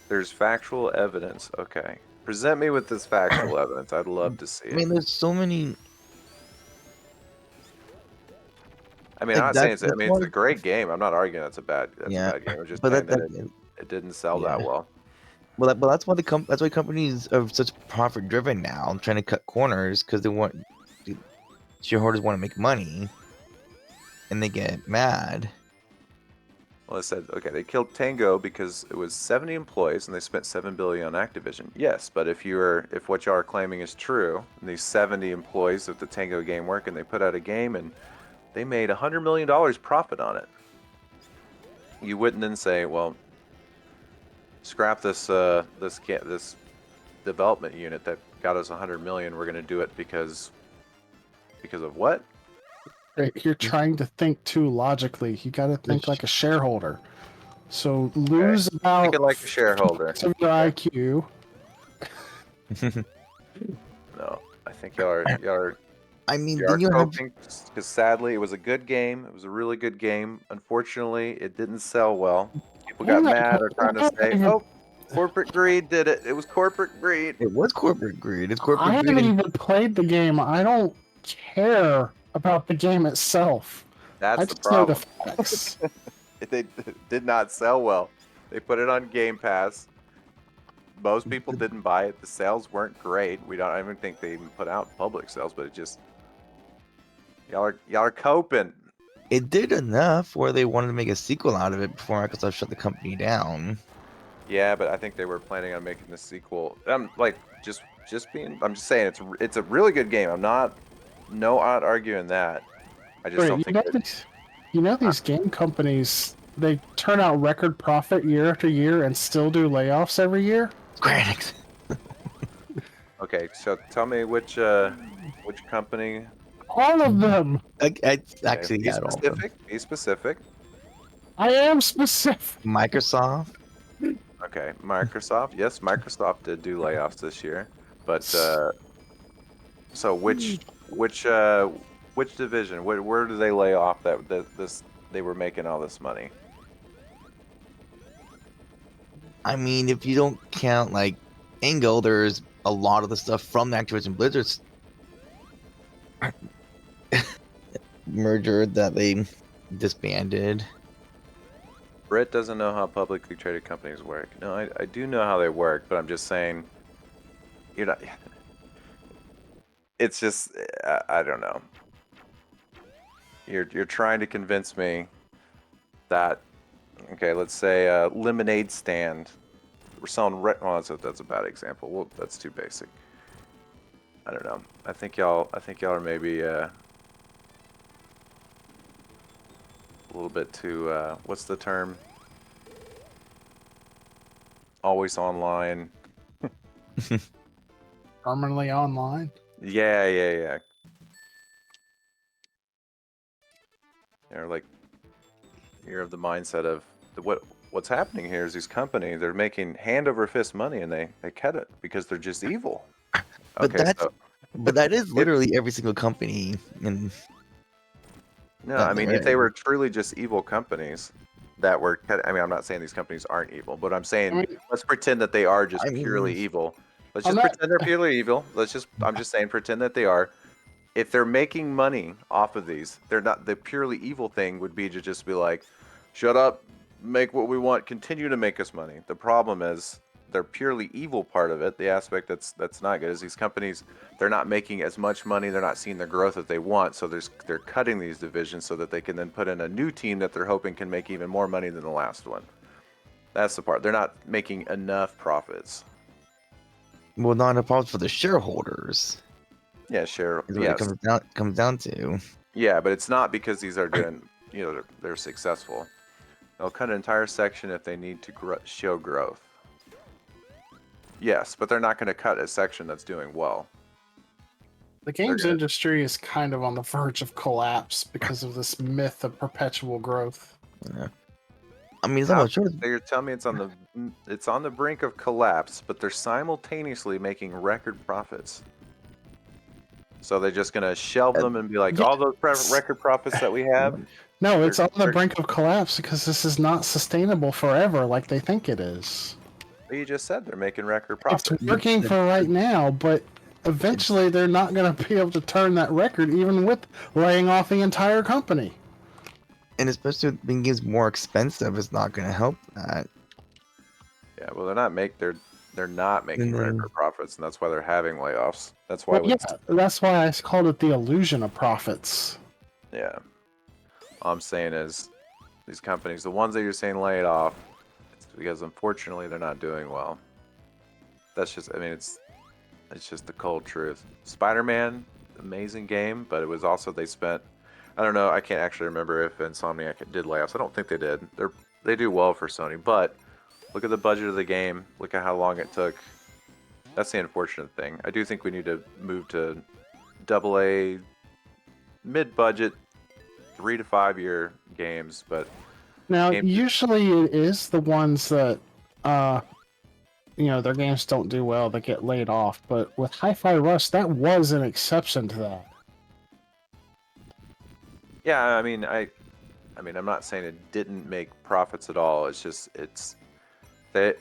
There's factual evidence. Okay. Present me with this factual evidence. I'd love to see it. I mean, there's so many. I mean, I'm not saying it's a great game. I'm not arguing that's a bad game. I'm just saying that it didn't sell that well. Well, that's why that's why companies are such profit driven now, trying to cut corners because shareholders want to make money, and they get mad. Well, I said, okay, they killed Tango because it was 70 employees and they spent 7 billion on Activision. Yes, but if what y'all are claiming is true, and these 70 employees of the Tango game work and they put out a game and they made $100 million profit on it, you wouldn't then say, well, scrap this development unit that got us 100 million. We're going to do it because of what? You're trying to think too logically. You got to think like a shareholder. So lose about Thinking like a shareholder. of your IQ. No, I think y'all I mean, are then you have coping because sadly it was a good game. It was a really good game. Unfortunately, it didn't sell well. People got mad or trying to say, "Oh, corporate greed did it. It was corporate greed." it was corporate greed. It's I corporate haven't greed. even played the game. I don't care about the game itself. That's I the just know the problem. facts. They did not sell well. They put it on Game Pass. Most people didn't buy it. The sales weren't great. I don't even think they even put out public sales, but it just y'all are coping. It did enough where they wanted to make a sequel out of it before Microsoft shut the company down. Yeah, but I think they were planning on making the sequel. Like just being. I'm just saying it's a really good game. I'm not arguing that. I just don't think that. These game companies, they turn out record profit year after year and still do layoffs every year. Square Enix. Okay, so tell me which company. All of them. I Okay, actually be got all of them. specific. Be specific. I am specific. Microsoft. Okay, Microsoft. Yes, Microsoft did do layoffs this year, but so which division? Where do they lay off that they were making all this money? I mean, if you don't count like Angle, there's a lot of the stuff from the Activision Blizzard's merger that they disbanded. Brett doesn't know how publicly traded companies work. No, I do know how they work, but I'm just saying, you're not. It's just I don't know. You're trying to convince me that okay, let's say a lemonade stand. We're selling. Well, that's a bad example. Well, that's too basic. I don't know. I think y'all are maybe a little bit too. What's the term? Always online. Permanently online. Yeah. You're of the mindset of what's happening here is these companies, they're making hand over fist money and they cut it because they're just evil. But Okay, that's so but that is literally every single company in no, that I mean they're if they in. were truly just evil companies that were cut, I mean I'm not saying these companies aren't evil, but I'm saying let's pretend that they are just I purely mean, evil. Let's I'm just not. pretend they're purely evil. I'm just saying pretend that they are. If they're making money off of these, they're not. The purely evil thing would be to just be like, shut up, make what we want, continue to make us money. The problem is they're purely evil part of it. The aspect that's not good is these companies, they're not making as much money, they're not seeing the growth that they want, so they're cutting these divisions so that they can then put in a new team that they're hoping can make even more money than the last one. That's the part. They're not making enough profits. well, not a problem for the shareholders. Yeah, sure. Is what Yes. it comes down to. Yeah, but it's not because these are doing, they're successful. They'll cut an entire section if they need to show growth. Yes, but they're not going to cut a section that's doing well. The games industry is kind of on the verge of collapse because of this myth of perpetual growth. Yeah. I mean, it's not sure. You're telling me it's on the brink of collapse, but they're simultaneously making record profits. So they're just going to shelve them and be like, all those record profits that we have. No, it's on the brink of collapse because this is not sustainable forever like they think it is. You just said they're making record profits. It's working for right now, but eventually they're not going to be able to turn that record even with laying off the entire company. And especially with being games more expensive, it's not going to help that. Yeah, well, they're not making record profits, and that's why they're having layoffs. That's why. That's why I called it the illusion of profits. Yeah. All I'm saying is, these companies, the ones that you're saying laid off, it's because unfortunately they're not doing well. That's just, I mean, it's just the cold truth. Spider-Man, amazing game, but it was also they spent, I don't know, I can't actually remember if Insomniac did layoffs. I don't think they did. They do well for Sony, but look at the budget of the game. Look at how long it took. That's the unfortunate thing. I do think we need to move to AA, mid-budget, 3 to 5 year games, but Now, games, usually it is the ones that, their games don't do well that get laid off. But with Hi-Fi Rush, that was an exception to that. yeah, I mean, I'm not saying it didn't make profits at all. It's just they,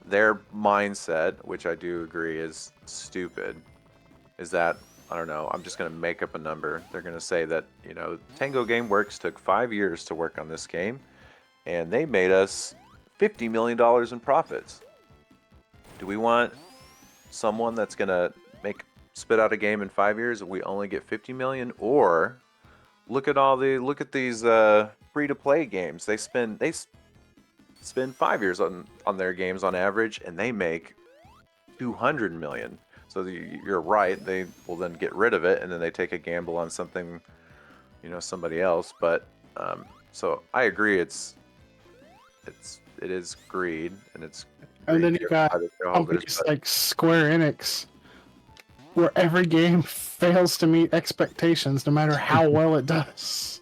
their mindset, which I do agree is stupid, is that I don't know. I'm just gonna make up a number. They're gonna say that Tango GameWorks took 5 years to work on this game, and they made us $50 million in profits. Do we want someone that's gonna spit out a game in 5 years and we only get 50 million? Or look at these free to play games. They spend 5 years on their games on average, and they make 200 million. So you're right. They will then get rid of it, and then they take a gamble on something, somebody else. But so I agree. It is greed, and it's And then greed you driven got by the shareholders, companies but like Square Enix, where every game fails to meet expectations no matter how well it does.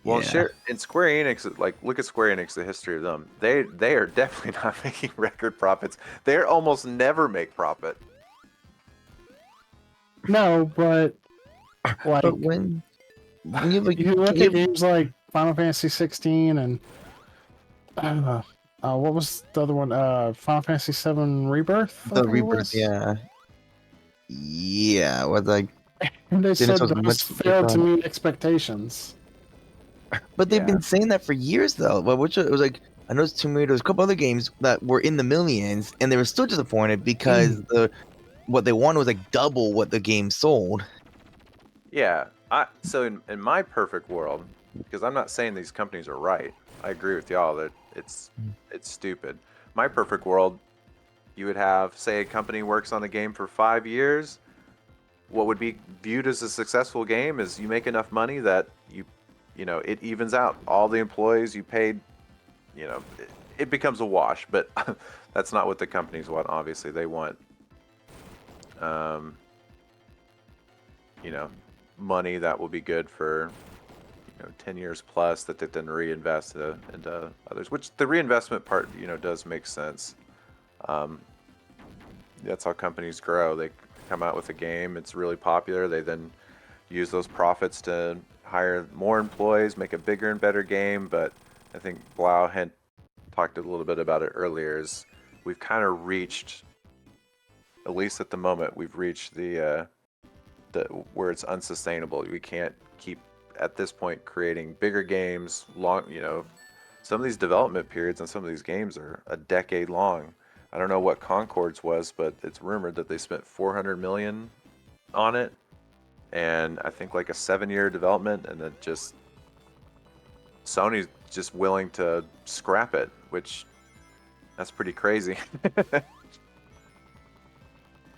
well, Yeah. and Square Enix, like look at Square Enix, the history of them. They are definitely not making record profits. They almost never make profit. No, but like But when you have like you look you at have games like Final Fantasy 16 and what was the other one? Final Fantasy 7 Rebirth, I the think it rebirth, was. yeah, with like And they said dinosaurs those much failed to different. meet expectations. But they've Yeah. been saying that for years though. But which it was like I know it's Tomatoes, a couple other games that were in the millions, and they were still disappointed because what they wanted was like double what the game sold. Yeah. So in my perfect world, because I'm not saying these companies are right. I agree with y'all that it's stupid. My perfect world, you would have, say, a company works on a game for 5 years. What would be viewed as a successful game is you make enough money that it evens out. All the employees you paid, it becomes a wash. But that's not what the companies want. Obviously, they want, um, money that will be good for 10 years plus that they then reinvest into others, which the reinvestment part does make sense. um, that's how companies grow. They come out with a game, it's really popular, they then use those profits to hire more employees, make a bigger and better game. But I think Blau had talked a little bit about it earlier, is we've kind of reached, at least at the moment, we've reached the where it's unsustainable. We can't keep at this point creating bigger games long. Some of these development periods on some of these games are a decade long. I don't know what Concord's was, but it's rumored that they spent 400 million on it, and I think like a 7-year development, and then just Sony's just willing to scrap it, which that's pretty crazy.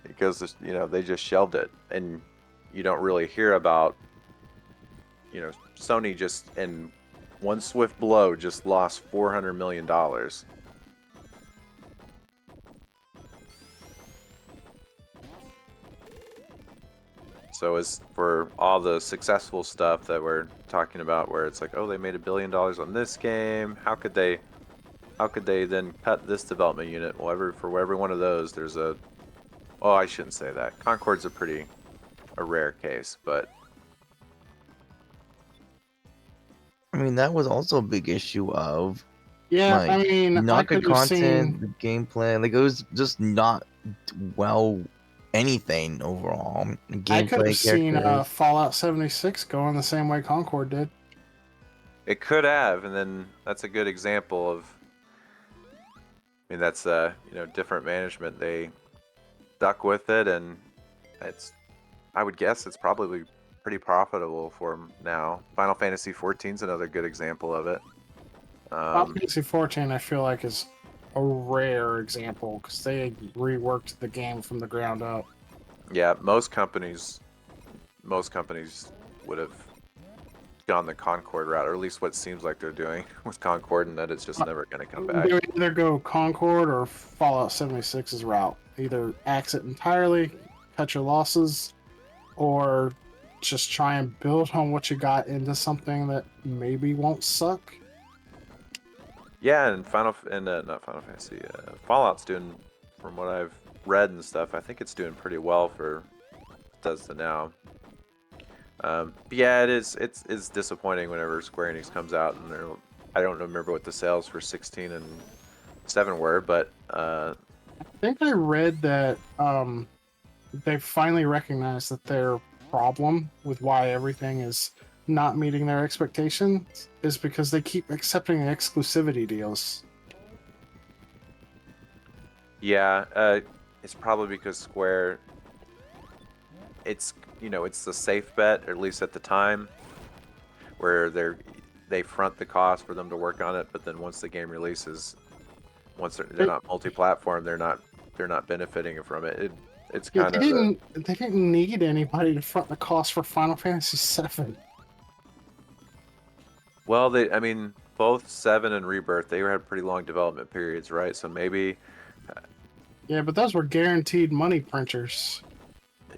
Because they just shelved it, and you don't really hear about Sony just in one swift blow just lost $400 million. So as for all the successful stuff that we're talking about, where it's like, oh, they made $1 billion on this game, how could they then cut this development unit? Well, for every one of those, there's a, oh, I shouldn't say that. Concord's a rare case, but I mean, that was also a big issue of Yeah, like I mean, I not good could have content, seen. the gameplay. Like it was just not well anything overall. I could have Gameplay, seen characters. Fallout 76 going the same way Concord did. it could have. And then that's a good example of, I mean, that's different management. They stuck with it, and I would guess it's probably pretty profitable for them now. Final Fantasy 14 is another good example of it. Final Fantasy 14, I feel like, is a rare example because they reworked the game from the ground up. Yeah, most companies would have gone the Concord route, or at least what seems like they're doing with Concord, and that it's just never going to come back. They would either go Concord or Fallout 76's route. Either axe it entirely, cut your losses, or just try and build on what you got into something that maybe won't suck. Yeah, and not Final Fantasy, Fallout's doing, from what I've read and stuff, I think it's doing pretty well for it does to now. But yeah, it's disappointing whenever Square Enix comes out, and I don't remember what the sales for 16 and 7 were, but I think I read that they finally recognized that their problem with why everything is not meeting their expectations is because they keep accepting exclusivity deals. yeah, it's probably because Square, it's it's the safe bet, at least at the time, where they front the cost for them to work on it, but then once the game releases, once they're not multi-platform, they're not benefiting from it. It's Yeah, kind of they didn't need anybody to front the cost for Final Fantasy VII. well, I mean, both 7 and Rebirth, they had pretty long development periods, right? So maybe, Yeah, but those were guaranteed money printers.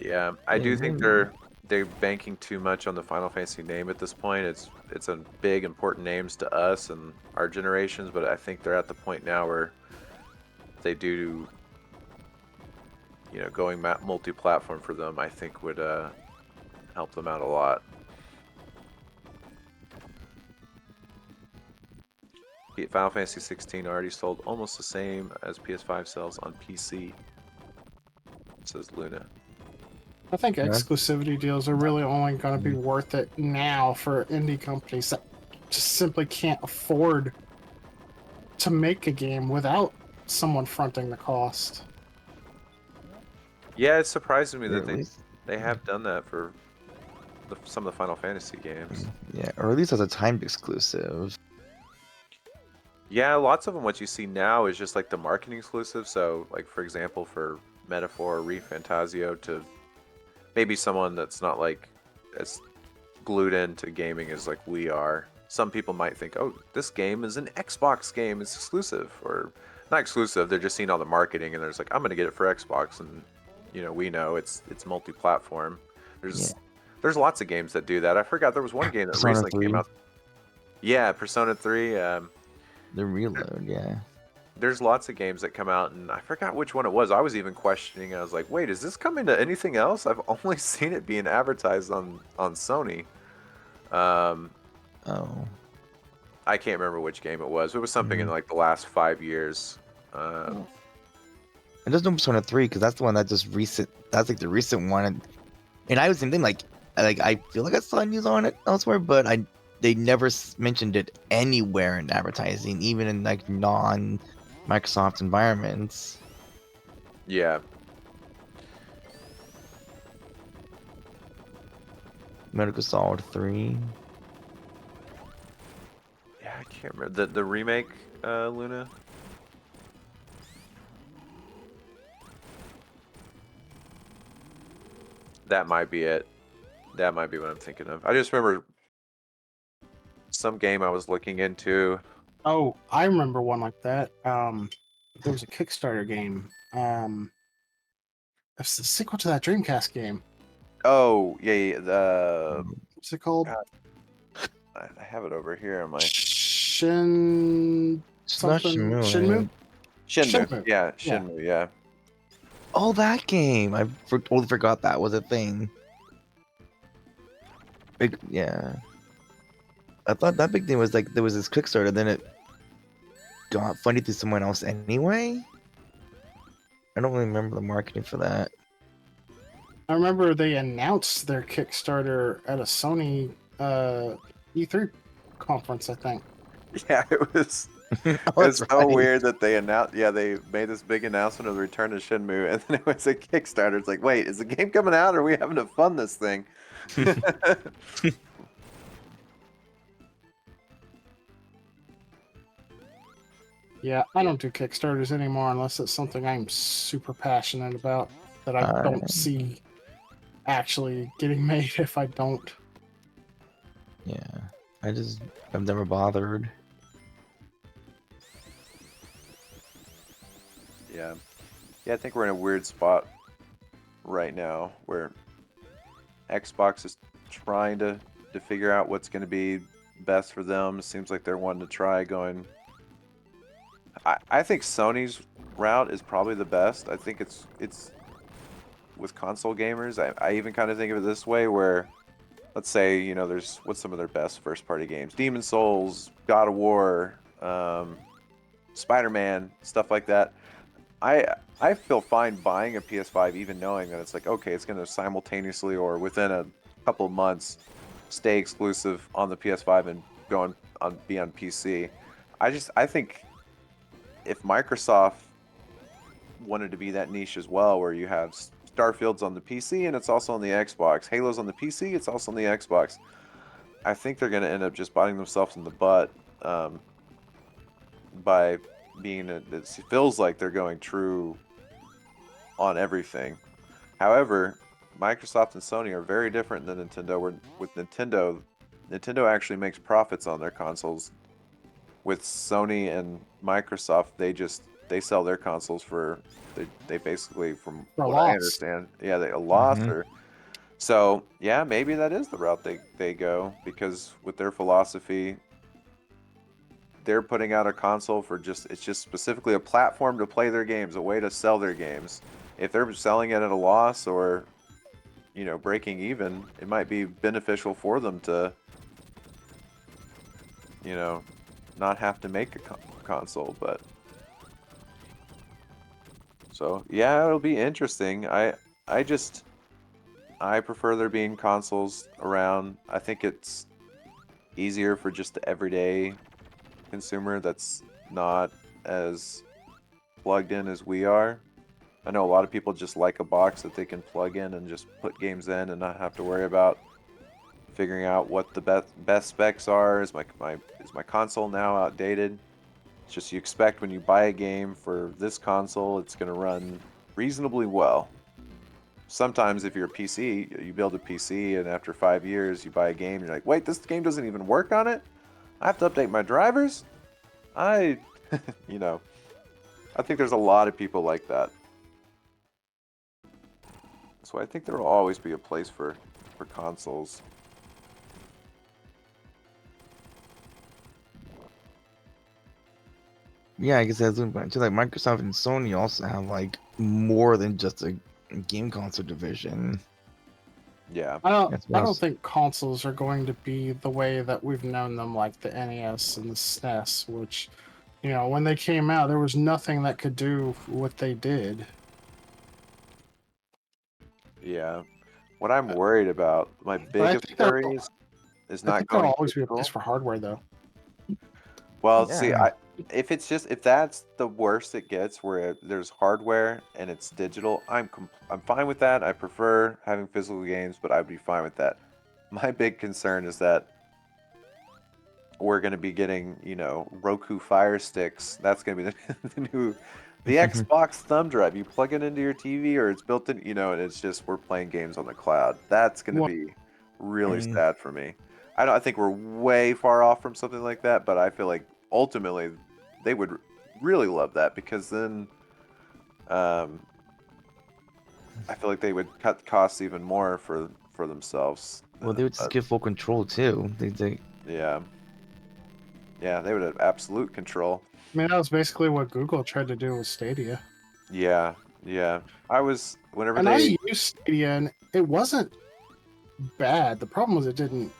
yeah, I do think Mhm. they're banking too much on the Final Fantasy name at this point. It's a big important names to us and our generations, but I think they're at the point now where they do, going multi-platform for them, I think would help them out a lot. Final Fantasy 16 already sold almost the same as PS5 sells on PC, says Luna. I think Yeah. exclusivity deals are really only going to be worth it now for indie companies that just simply can't afford to make a game without someone fronting the cost. Yeah, it's surprising me Or that at least, they have done that for some of the Final Fantasy games. yeah, or at least as a timed exclusive. Yeah, lots of them. What you see now is just like the marketing exclusive. So, like for example, for Metaphor, ReFantasio, to maybe someone that's not like as glued into gaming as like we are. Some people might think, oh, this game is an Xbox game, it's exclusive, or not exclusive. They're just seeing all the marketing, and they're just like, I'm gonna get it for Xbox, and we know it's multi-platform. Yeah. There's lots of games that do that. I forgot there was one game that Persona recently 3, came out. Yeah, Persona 3. the reload, yeah. There's lots of games that come out, and I forgot which one it was. I was even questioning. I was like, wait, is this coming to anything else? I've only seen it being advertised on Sony. Um, Oh. I can't remember which game it was. It was something in Mhm. like the last 5 years. And there's no Persona 3 because that's the one that just recent. That's like the recent one, and I was thinking like I feel like I saw news on it elsewhere, but they never mentioned it anywhere in advertising, even in like non Microsoft environments. Yeah, Metal Gear Solid 3. yeah, I can't remember the remake, Luna. That might be it. That might be what I'm thinking of. I just remember some game I was looking into. Oh, I remember one like that. There was a Kickstarter game. It's the sequel to that Dreamcast game. Oh, yeah, the What's it called? God, I have it over here on my Shin It's not something Shenmue, Shinmu? right? Shenmue. Shenmue. Yeah, Yeah. Shenmue. Yeah. Oh, that game! I totally forgot that was a thing. Yeah. I thought that big thing was like there was this Kickstarter, then it got funded through someone else anyway. I don't really remember the marketing for that. I remember they announced their Kickstarter at a Sony E3 conference, I think. Yeah, it was. Oh, It's that's so right. weird that they announced. Yeah, they made this big announcement of the return of Shenmue, and then it was a Kickstarter. It's like, wait, is the game coming out, or are we having to fund this thing? Yeah, I don't do Kickstarters anymore unless it's something I'm super passionate about that I don't see actually getting made if I don't. Yeah, I've never bothered. Yeah. Yeah, I think we're in a weird spot right now where Xbox is trying to figure out what's going to be best for them. It seems like they're wanting to try going. I think Sony's route is probably the best. I think it's with console gamers. I even kind of think of it this way where let's say, you know, there's what's some of their best first party games? Demon Souls, God of War, Spider-Man, stuff like that. I feel fine buying a PS5 even knowing that it's like, okay, it's going to simultaneously or within a couple of months stay exclusive on the PS5 and be on PC. I think if Microsoft wanted to be that niche as well, where you have Starfield's on the PC and it's also on the Xbox, Halo's on the PC, it's also on the Xbox. I think they're going to end up just biting themselves in the butt by being. It feels like they're going true on everything. However, Microsoft and Sony are very different than Nintendo. Where with Nintendo, Nintendo actually makes profits on their consoles. With Sony and Microsoft, they sell their consoles for they basically, from For a what I loss. understand, yeah, a loss Mhm. or so. Yeah, maybe that is the route they go because with their philosophy, they're putting out a console for it's just specifically a platform to play their games, a way to sell their games. If they're selling it at a loss or, you know, breaking even, it might be beneficial for them to, you know, not have to make a console. But so yeah, it'll be interesting. I prefer there being consoles around. I think it's easier for just the everyday consumer that's not as plugged in as we are. I know a lot of people just like a box that they can plug in and just put games in and not have to worry about figuring out what the best specs are. Is my console now outdated? It's just you expect when you buy a game for this console, it's going to run reasonably well. Sometimes if you're a PC, you build a PC and after 5 years you buy a game, you're like, wait, this game doesn't even work on it? I have to update my drivers? I, you know, I think there's a lot of people like that. So I think there will always be a place for consoles. Yeah, I guess that's back to like Microsoft and Sony also have like more than just a game console division. Yeah. That's what I I don't was. think consoles are going to be the way that we've known them, like the NES and the SNES, which, you know, when they came out, there was nothing that could do what they did. Yeah. What I'm worried about, my But biggest worry is I not think there'll going always be a place digital. for hardware, though. Well, see, Yeah, if that's the worst it gets, where there's hardware and it's digital, I'm fine with that. I prefer having physical games, but I'd be fine with that. My big concern is that we're going to be getting, you know, Roku Fire Sticks. That's going to be the Xbox thumb drive. You plug it into your TV or it's built in, you know, and it's just we're playing games on the cloud. That's going to Well, be really and sad for me. I think we're way far off from something like that, but I feel like ultimately they would really love that because then um, I feel like they would cut costs even more for themselves. well, they would just But get full control too. They yeah, yeah, they would have absolute control. I mean, that was basically what Google tried to do with Stadia. Yeah, yeah. I was whenever And I they used Stadia, and it wasn't bad. The problem was it didn't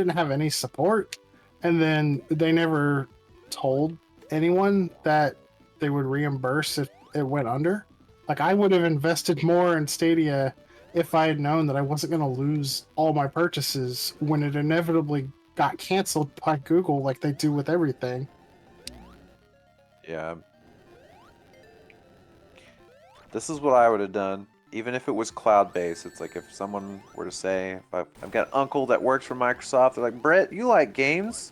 have any support, and then they never told anyone that they would reimburse if it went under. Like, I would have invested more in Stadia if I had known that I wasn't going to lose all my purchases when it inevitably got canceled by Google, like they do with everything. yeah, this is what I would have done. Even if it was cloud based, it's like if someone were to say, if I've got an uncle that works for Microsoft, they're like, Brett, you like games?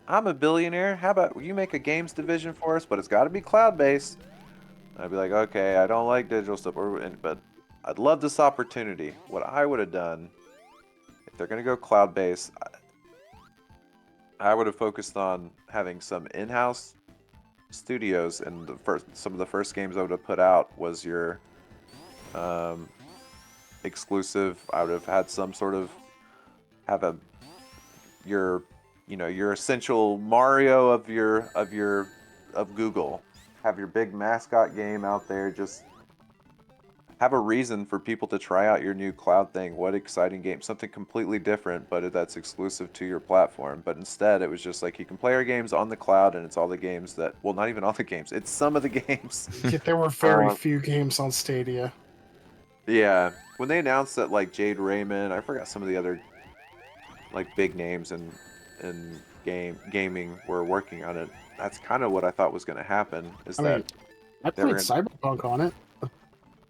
I'm a billionaire. How about you make a games division for us, but it's got to be cloud-based. I'd be like, okay, I don't like digital stuff, but I'd love this opportunity. What I would have done, if they're going to go cloud-based, I would have focused on having some in-house studios, and some of the first games I would have put out was your um, exclusive. I would have had some sort of have a your your essential Mario of Google. Have your big mascot game out there. Just have a reason for people to try out your new cloud thing. What exciting game? Something completely different, but that's exclusive to your platform. But instead, it was just like you can play our games on the cloud, and it's all the games that, well, not even all the games. It's some of the games. Yeah, there were very Um, few games on Stadia. yeah, when they announced that like Jade Raymond, I forgot some of the other like big names in gaming were working on it. That's kind of what I thought was going to happen. Is I mean, that I they were played gonna, Cyberpunk on it.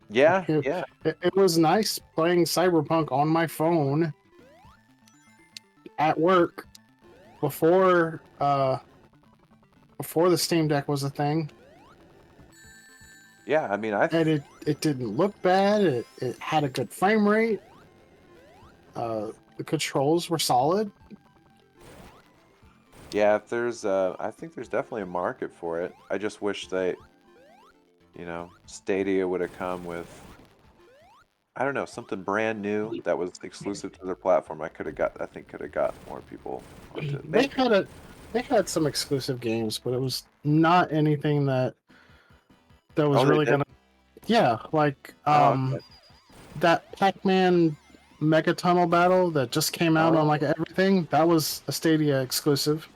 yeah, It, yeah. it was nice playing Cyberpunk on my phone at work before before the Steam Deck was a thing. Yeah, I mean, And it didn't look bad. It had a good frame rate. The controls were solid. yeah, if there's I think there's definitely a market for it. I just wish they, Stadia would have come with, I don't know, something brand new that was exclusive to their platform. I think could have got more people onto it. They Maybe. they had some exclusive games, but it was not anything that was Oh, they really did. gonna. Yeah, like Oh, okay. that Pac-Man Mega Tunnel battle that just came out on Oh, like everything. That was a Stadia exclusive.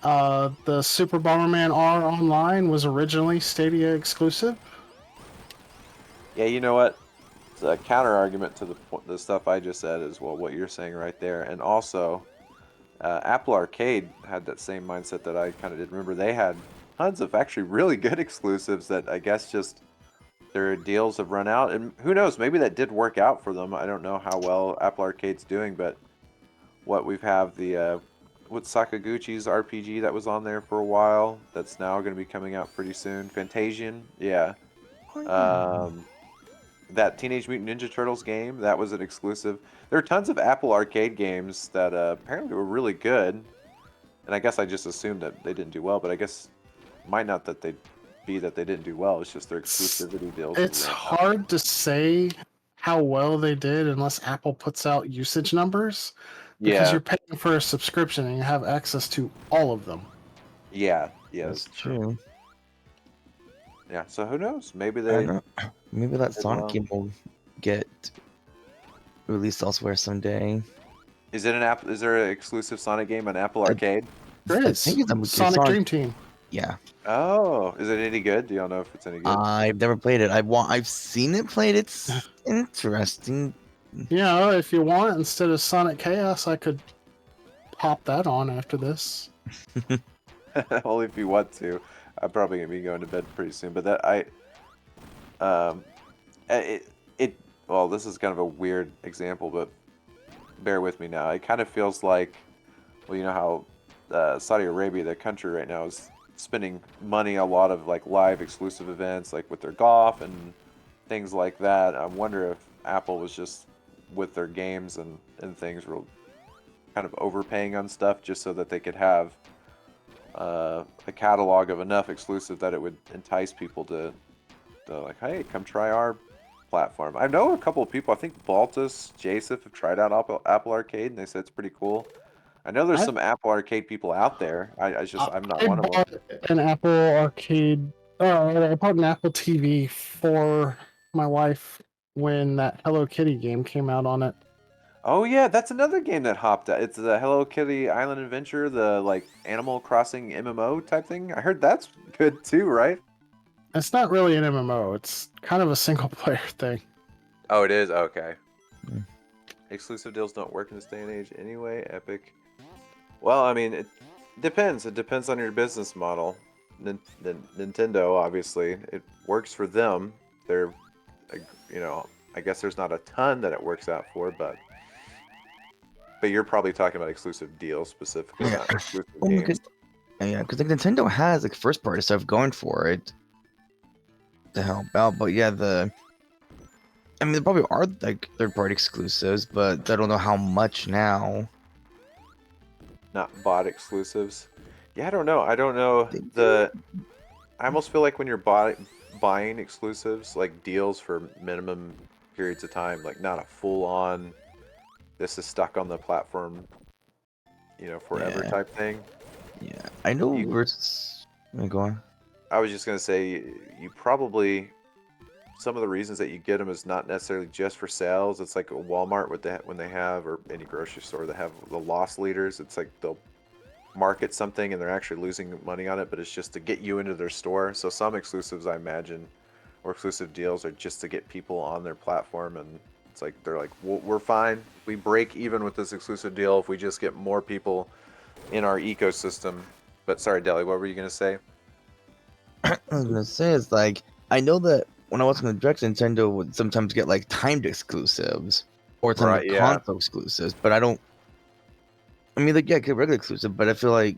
The Super Bomberman R Online was originally Stadia exclusive. yeah. You know what? It's a counter argument to the stuff I just said is, well, what you're saying right there, and also Apple Arcade had that same mindset that I kind of did. Remember, they had tons of actually really good exclusives that I guess just their deals have run out, and who knows, maybe that did work out for them. I don't know how well Apple Arcade's doing, but what we've have the what Sakaguchi's RPG that was on there for a while that's now going to be coming out pretty soon. Fantasian, yeah. Oh, yeah. Um, that Teenage Mutant Ninja Turtles game that was an exclusive. There are tons of Apple Arcade games that apparently were really good, and I guess I just assumed that they didn't do well, but I guess might not that they be that they didn't do well. It's just their exclusivity deals have It's ran out. hard to say how well they did unless Apple puts out usage numbers because Yeah, you're paying for a subscription and you have access to all of them. yeah, yeah. That's That's true. true. Yeah, so who knows? Maybe I don't they know. Maybe that did Sonic well. game will get released elsewhere someday. Is it an app? Is there an exclusive Sonic game on Apple I, Arcade? There I is think it's Sonic Sonic. Dream Team. Yeah, Oh, is it any good? Do y'all know if it's any good? I've never played it. I've seen it played. It's interesting. You know, if you want, instead of Sonic Chaos, I could pop that on after this. Only if you want to. I'm probably gonna be going to bed pretty soon. But um, it. Well, this is kind of a weird example, but bear with me now. It kind of feels like, well, you know how Saudi Arabia, the country right now, is spending money a lot of like live exclusive events, like with their golf and things like that. I wonder if Apple was just with their games and things real kind of overpaying on stuff just so that they could have a catalog of enough exclusive that it would entice people to like, hey, come try our platform. I know a couple of people. I think Baltus, Jasif have tried out Apple Arcade, and they said it's pretty cool. I know there's I, some Apple Arcade people out there. I'm not I one of them. bought an Apple Arcade. I bought an Apple TV for my wife when that Hello Kitty game came out on it. Oh yeah, that's another game that hopped out. It's the Hello Kitty Island Adventure, the like Animal Crossing MMO type thing. I heard that's good too, right? It's not really an MMO. It's kind of a single player thing. Oh, it is? Okay. Hmm. Exclusive deals don't work in this day and age anyway. Epic. Well, I mean, it depends. It depends on your business model. Nintendo, obviously, it works for them. They're, like, I guess there's not a ton that it works out for, but But you're probably talking about exclusive deals specifically, Yeah. not exclusive Oh my games. god. Yeah, because like Nintendo has like first party stuff going for it to help out. But yeah, I mean, there probably are like third party exclusives, but I don't know how much now. Not bot exclusives. Yeah, I don't know. I don't know They the. I almost feel like when you're buying exclusives, like deals for minimum periods of time, like not a full on, this is stuck on the platform, forever Yeah, type thing. yeah. I know You, versus. Go on. I was just gonna say, you probably some of the reasons that you get them is not necessarily just for sales. It's like a Walmart with that when they have, or any grocery store that have the loss leaders. It's like they'll market something and they're actually losing money on it, but it's just to get you into their store. So some exclusives, I imagine, or exclusive deals are just to get people on their platform, and it's like they're like, we're fine. We break even with this exclusive deal if we just get more people in our ecosystem. But sorry, Deli, what were you gonna say? I was gonna say is like I know that when I was on the direct, Nintendo would sometimes get like timed exclusives or some Right? like Yeah. console exclusives, but I don't. I mean, like yeah, get regular exclusive, but I feel like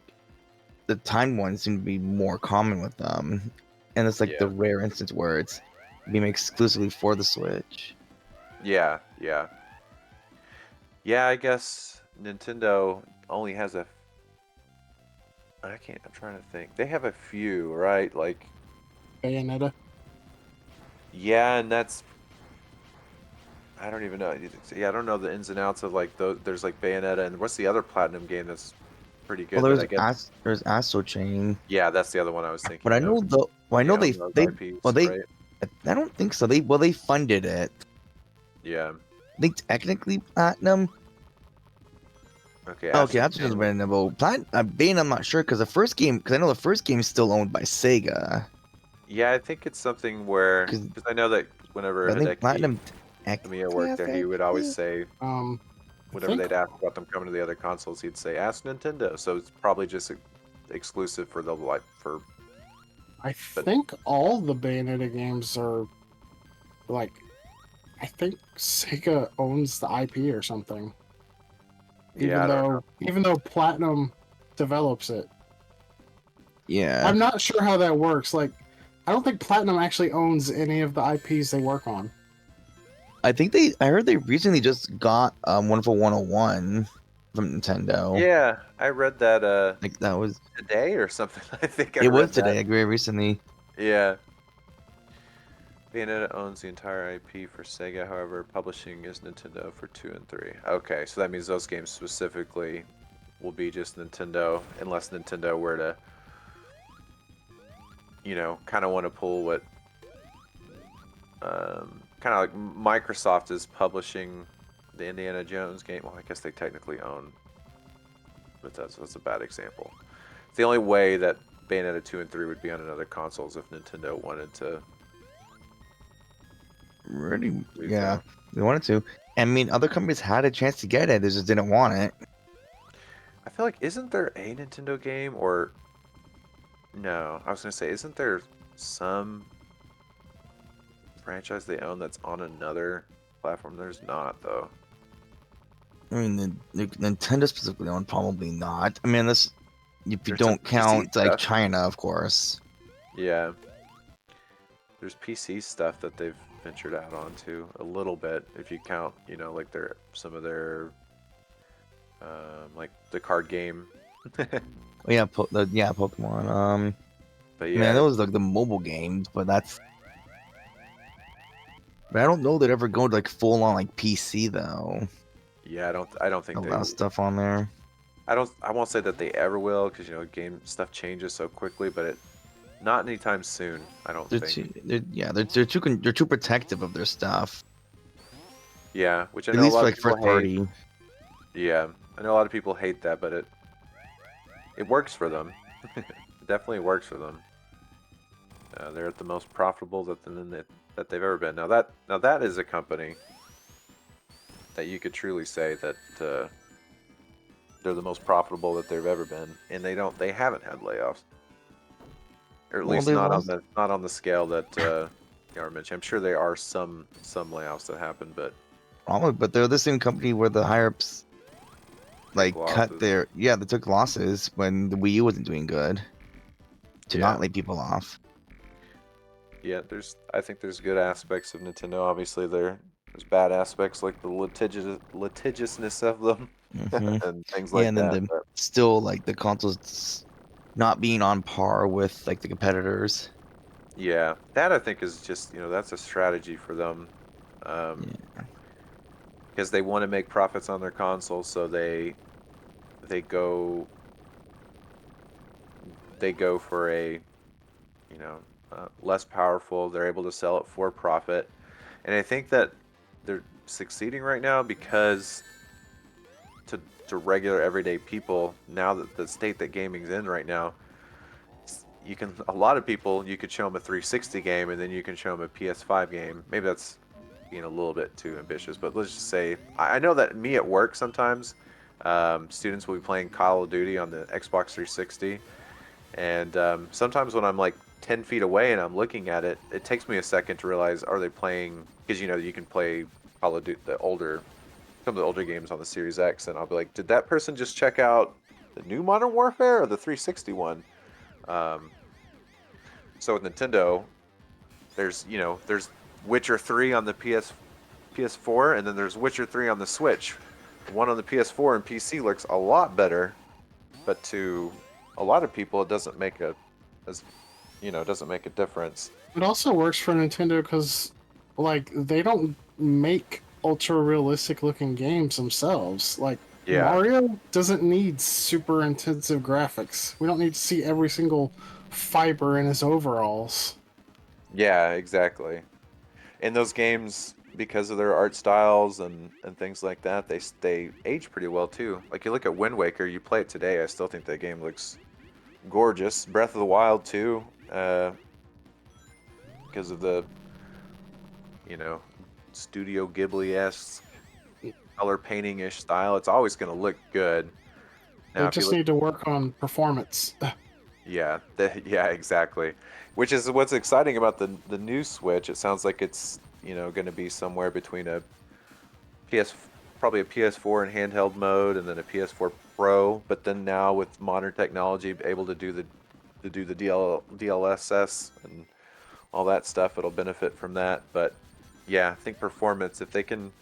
the timed ones seem to be more common with them, and it's like the Yeah. rare instance where it's being made exclusively for the Switch. Yeah. Yeah. Yeah. I guess Nintendo only has a. I can't. I'm trying to think. They have a few, right? Like, Bayonetta. yeah, and that's I don't even know. Yeah, I don't know the ins and outs of like there's like Bayonetta and what's the other Platinum game that's pretty Well, good that I guess. there's Astro Chain, Yeah, that's the other one I was but I thinking of. know the well, I know Yeah, on those they well IPs, they right? I don't think so. They funded it. Yeah. I think technically Platinum. Okay, Okay, Astral that's just Chain. random. Bane, I'm not sure because the first game, because I know the first game is still owned by Sega. Yeah, I think it's something where Because I know that whenever I think Hideki Platinum Kamiya technically worked has there, that he would always IP. say I whenever think they'd ask about them coming to the other consoles, he'd say, "Ask Nintendo." So it's probably just exclusive for the like for. I But think all the Bayonetta games are like I think Sega owns the IP or something. yeah, I don't know. Even though Platinum develops it. Yeah, I'm not sure how that works. Like I don't think Platinum actually owns any of the IPs they work on. I think they. I heard they recently just got Wonderful 101 from Nintendo. Yeah, I read that Like that was today or something. I think I it was read that. today. Like very recently. Yeah. Bayonetta owns the entire IP for Sega, however, publishing is Nintendo for 2 and 3. Okay, so that means those games specifically will be just Nintendo, unless Nintendo were to, kind of want to pull what, kind of like Microsoft is publishing the Indiana Jones game. Well, I guess they technically own, but that's a bad example. It's the only way that Bayonetta 2 and 3 would be on another console is if Nintendo wanted to Really? do Yeah, so. they wanted to. I mean, other companies had a chance to get it. They just didn't want it. I feel like, isn't there a Nintendo game or no? I was gonna say, isn't there some franchise they own that's on another platform? There's not though. I mean, the Nintendo specifically one probably not. I mean, unless if you There's some don't PC count like stuff. China, of course. Yeah, there's PC stuff that they've ventured out onto a little bit. If you count, like some of their, like the card game. Oh yeah, Pokemon. But I mean, I yeah, know it's like the mobile games, but but I don't know they'd ever go to like full on like PC though. yeah, I don't think A they. lot of stuff on there. I won't say that they ever will because game stuff changes so quickly, but not anytime soon. I don't think. They're too protective of their stuff. Yeah, which I At know a least lot for of like people first hate. party. Yeah, I know a lot of people hate that, but it works for them. It definitely works for them. They're at the most profitable that they've ever been. Now that is a company that you could truly say that they're the most profitable that they've ever been, and they haven't had layoffs, or at Well, least they've not also on the scale that you mentioned. I'm sure there are some layoffs that happen, but probably, but they're the same company where the higher ups like cut losses. their they took losses when the Wii U wasn't doing good to not lay people off. Yeah, I think there's good aspects of Nintendo. Obviously, there's bad aspects like the litigiousness of them Hmm. and things Yeah, like and then that. But still like the consoles not being on par with like the competitors. yeah, that I think is just that's a strategy for them, Yeah. because they want to make profits on their consoles, so they go they go for a less powerful. They're able to sell it for profit, and I think that they're succeeding right now because to regular everyday people, now that the state that gaming's in right now, a lot of people, you could show them a 360 game and then you can show them a PS5 game. Maybe that's being a little bit too ambitious, but let's just say I know that me at work sometimes, students will be playing Call of Duty on the Xbox 360, and sometimes when I'm like 10 feet away and I'm looking at it, it takes me a second to realize, are they playing, because you can play Call of Duty, some of the older games on the Series X, and I'll be like, did that person just check out the new Modern Warfare or the 360 one? Um, so with Nintendo, there's Witcher 3 on the PS4, and then there's Witcher 3 on the Switch. The one on the PS4 and PC looks a lot better, but to a lot of people, it doesn't make as doesn't make a difference. It also works for Nintendo because, like, they don't make ultra realistic looking games themselves. Like, Yeah, Mario doesn't need super intensive graphics. We don't need to see every single fiber in his overalls. yeah, exactly. In those games, because of their art styles and things like that, they age pretty well too. Like you look at Wind Waker, you play it today, I still think that game looks gorgeous. Breath of the Wild too, because of the you know Studio Ghibli-esque color painting-ish style. It's always going to look good. They Now, if you just look, need to work on performance. yeah, yeah, exactly. Which is what's exciting about the new Switch. It sounds like it's going to be somewhere between a PS, probably a PS4 in handheld mode, and then a PS4 Pro. But then now with modern technology, able to do the DLSS and all that stuff, it'll benefit from that. But yeah, I think performance, if they can,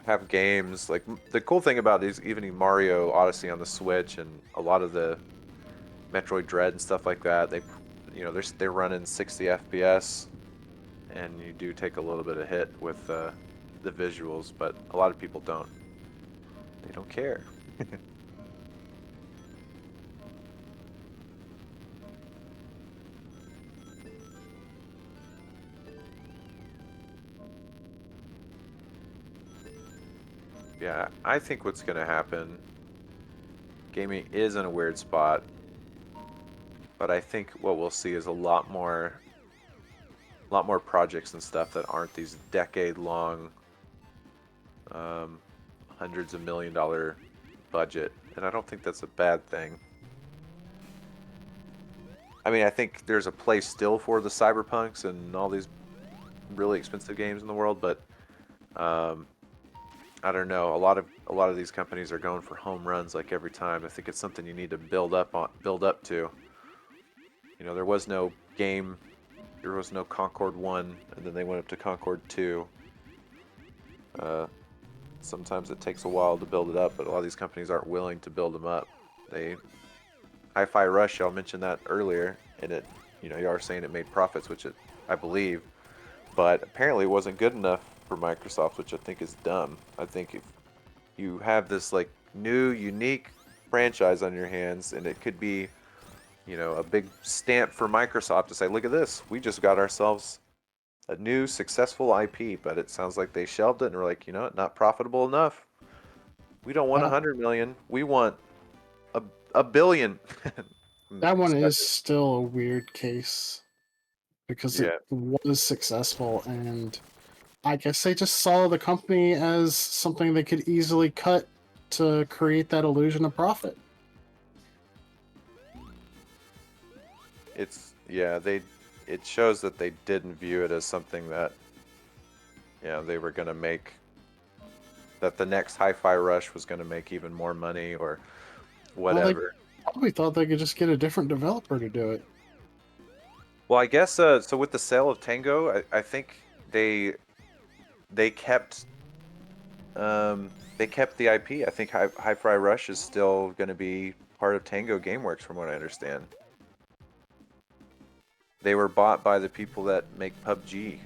have games like the cool thing about is even Mario Odyssey on the Switch and a lot of the Metroid Dread and stuff like that, they're running 60 FPS, and you do take a little bit of hit with the visuals, but a lot of people don't. They don't care. Yeah, I think what's going to happen, gaming is in a weird spot, but I think what we'll see is a lot more projects and stuff that aren't these decade-long, um, hundreds of $1 million budget, and I don't think that's a bad thing. I mean, I think there's a place still for the cyberpunks and all these really expensive games in the world, but um, I don't know. A lot of these companies are going for home runs like every time. I think it's something you need to build up to. There was no game, there was no Concord 1, and then they went up to Concord 2. Uh, Sometimes it takes a while to build it up, but a lot of these companies aren't willing to build them up. Hi-Fi Rush, y'all mentioned that earlier, and you are saying it made profits, which I believe, but apparently it wasn't good enough for Microsoft, which I think is dumb. I think if you have this like new, unique franchise on your hands, and it could be, a big stamp for Microsoft to say, look at this, we just got ourselves a new successful IP, but it sounds like they shelved it and were like, not profitable enough. We don't want Well, 100 million. We want a billion. that one Stuck is it. still a weird case because it Yeah. was successful, and I guess they just saw the company as something they could easily cut to create that illusion of profit. It shows that they didn't view it as something that they were going to make that the next Hi-Fi Rush was going to make even more money or Well, they whatever. probably thought they could just get a different developer to do it. Well, I guess so. With the sale of Tango, I think they kept they kept the IP. I think Hi-Fi Rush is still going to be part of Tango GameWorks, from what I understand. They were bought by the people that make PUBG.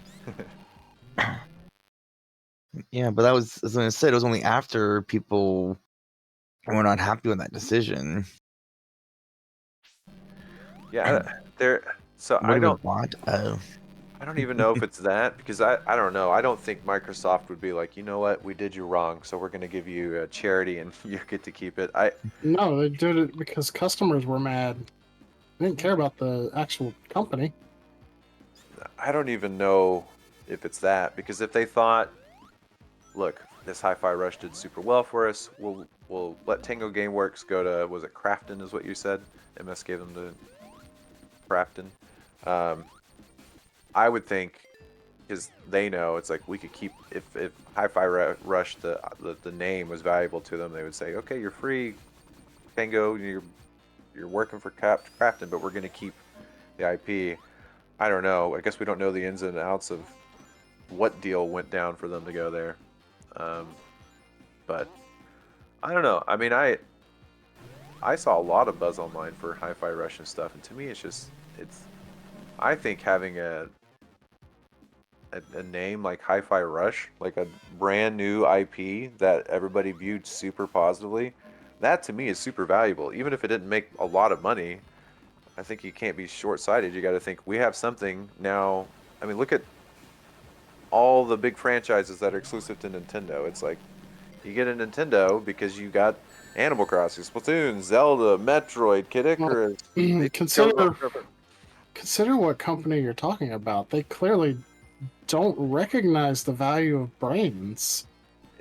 Yeah, but that was, as I said, it was only after people were not happy with that decision. Yeah, there. So What do we want? I don't even know if it's that, because I don't know. I don't think Microsoft would be like, you know what, we did you wrong, so we're going to give you a charity and you get to keep it. No, they did it because customers were mad. They didn't care about the actual company. I don't even know if it's that, because if they thought, look, this Hi-Fi Rush did super well for us, we'll let Tango GameWorks go to, was it Crafton is what you said? MS gave them to Crafton. I would think, because they know it's like we could keep, if Hi-Fi Rush the name was valuable to them, they would say, okay, you're free, Tango, you're working for Crafton, but we're going to keep the IP. I don't know. I guess we don't know the ins and outs of what deal went down for them to go there. But I don't know. I mean, I saw a lot of buzz online for Hi-Fi Rush and stuff, and to me, it's I think having a name like Hi-Fi Rush, like a brand new IP that everybody viewed super positively, that to me is super valuable. Even if it didn't make a lot of money, I think you can't be short-sighted. You got to think we have something now. I mean, look at all the big franchises that are exclusive to Nintendo. It's like you get a Nintendo because you got Animal Crossing, Splatoon, Zelda, Metroid, Kid Well, Icarus. It goes on consider forever. consider what company you're talking about. They clearly don't recognize the value of brands.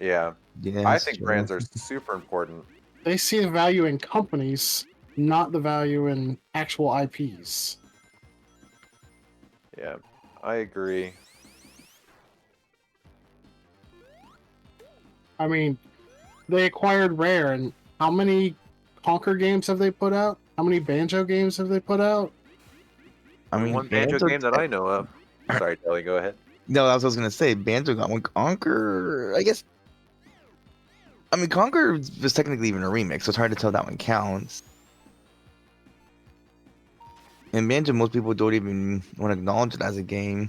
Yeah, Yeah, I it's think true. brands are super important. They see the value in companies, not the value in actual IPs. Yeah, I agree. I mean, they acquired Rare, and how many Conquer games have they put out? How many Banjo games have they put out? I Only mean, one Banjo Banjo. game that I know of. Sorry, Telly, go ahead. No, that's what I was gonna say. Banjo got one. Conquer, I guess. I mean, Conquer was technically even a remix, so it's hard to tell that one counts. And Banjo, most people don't even want to acknowledge it as a game.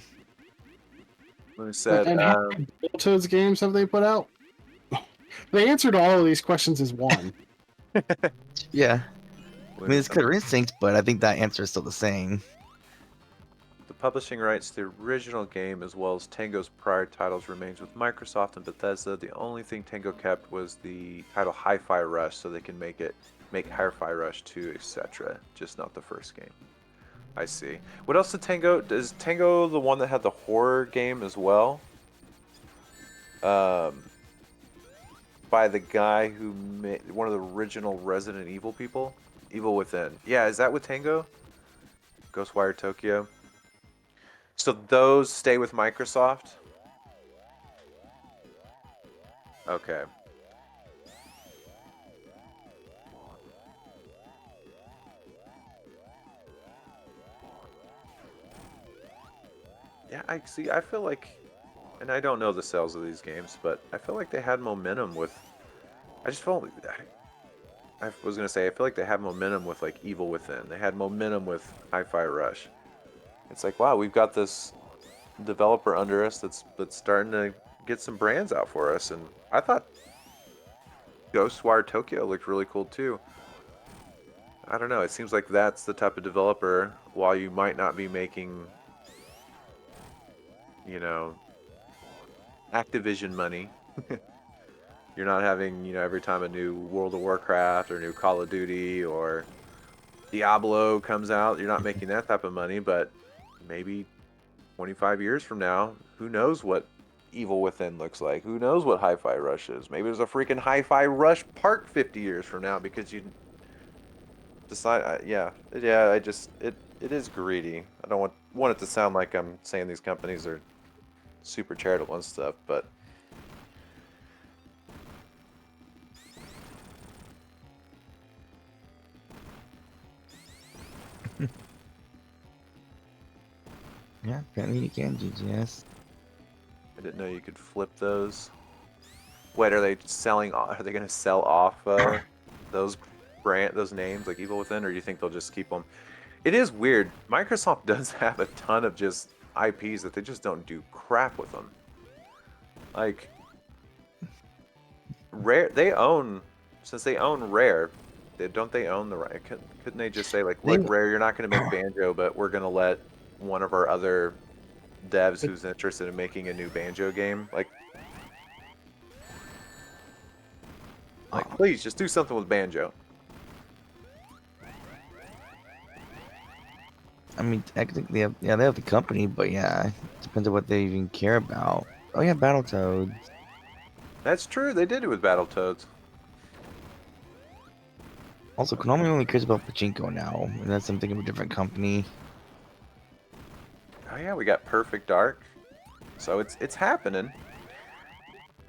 Who said, And how many Battletoads games have they put out? The answer to all of these questions is one. Yeah, I mean, it's Killer Instinct, but I think that answer is still the same. the publishing rights to the original game as well as Tango's prior titles remains with Microsoft and Bethesda. The only thing Tango kept was the title Hi-Fi Rush, so they can make Hi-Fi Rush 2, etc. Just not the first game. I see. What else did Tango? Is Tango the one that had the horror game as well? By the guy who made one of the original Resident Evil people, Evil Within. Yeah, is that with Tango? Ghostwire Tokyo. So those stay with Microsoft? Okay. Yeah, I see. I feel like, and I don't know the sales of these games, but I feel like they had momentum with. I just felt. I was gonna say I feel like they had momentum with like Evil Within. They had momentum with Hi-Fi Rush. It's like, wow, we've got this developer under us that's starting to get some brands out for us, and I thought Ghostwire Tokyo looked really cool too. I don't know. It seems like that's the type of developer. While you might not be making, you know, Activision money, you're not having, every time a new World of Warcraft or new Call of Duty or Diablo comes out, you're not making that type of money. But maybe 25 years from now, who knows what Evil Within looks like? Who knows what Hi-Fi Rush is? Maybe there's a freaking Hi-Fi Rush Park 50 years from now because you decide. Yeah. It is greedy. I don't want it to sound like I'm saying these companies are super charitable and stuff, but Yeah, apparently you can, GGS. I didn't know you could flip those. Wait, are they selling? Are they going to sell off those those names like Evil Within, or do you think they'll just keep them? It is weird. Microsoft does have a ton of just IPs that they just don't do crap with them. Like Rare, since they own Rare, don't they own the right? Couldn't they just say like, They, look, Rare, you're not going to make Banjo, but we're going to let one of our other devs It- who's interested in making a new Banjo game, like please just do something with Banjo. I mean, technically, they have the company, but yeah, it depends on what they even care about. Oh yeah, Battletoads. That's true. They did it with Battletoads. Also, Konami only cares about Pachinko now, and that's something of a different company. Oh yeah, we got Perfect Dark. So it's happening.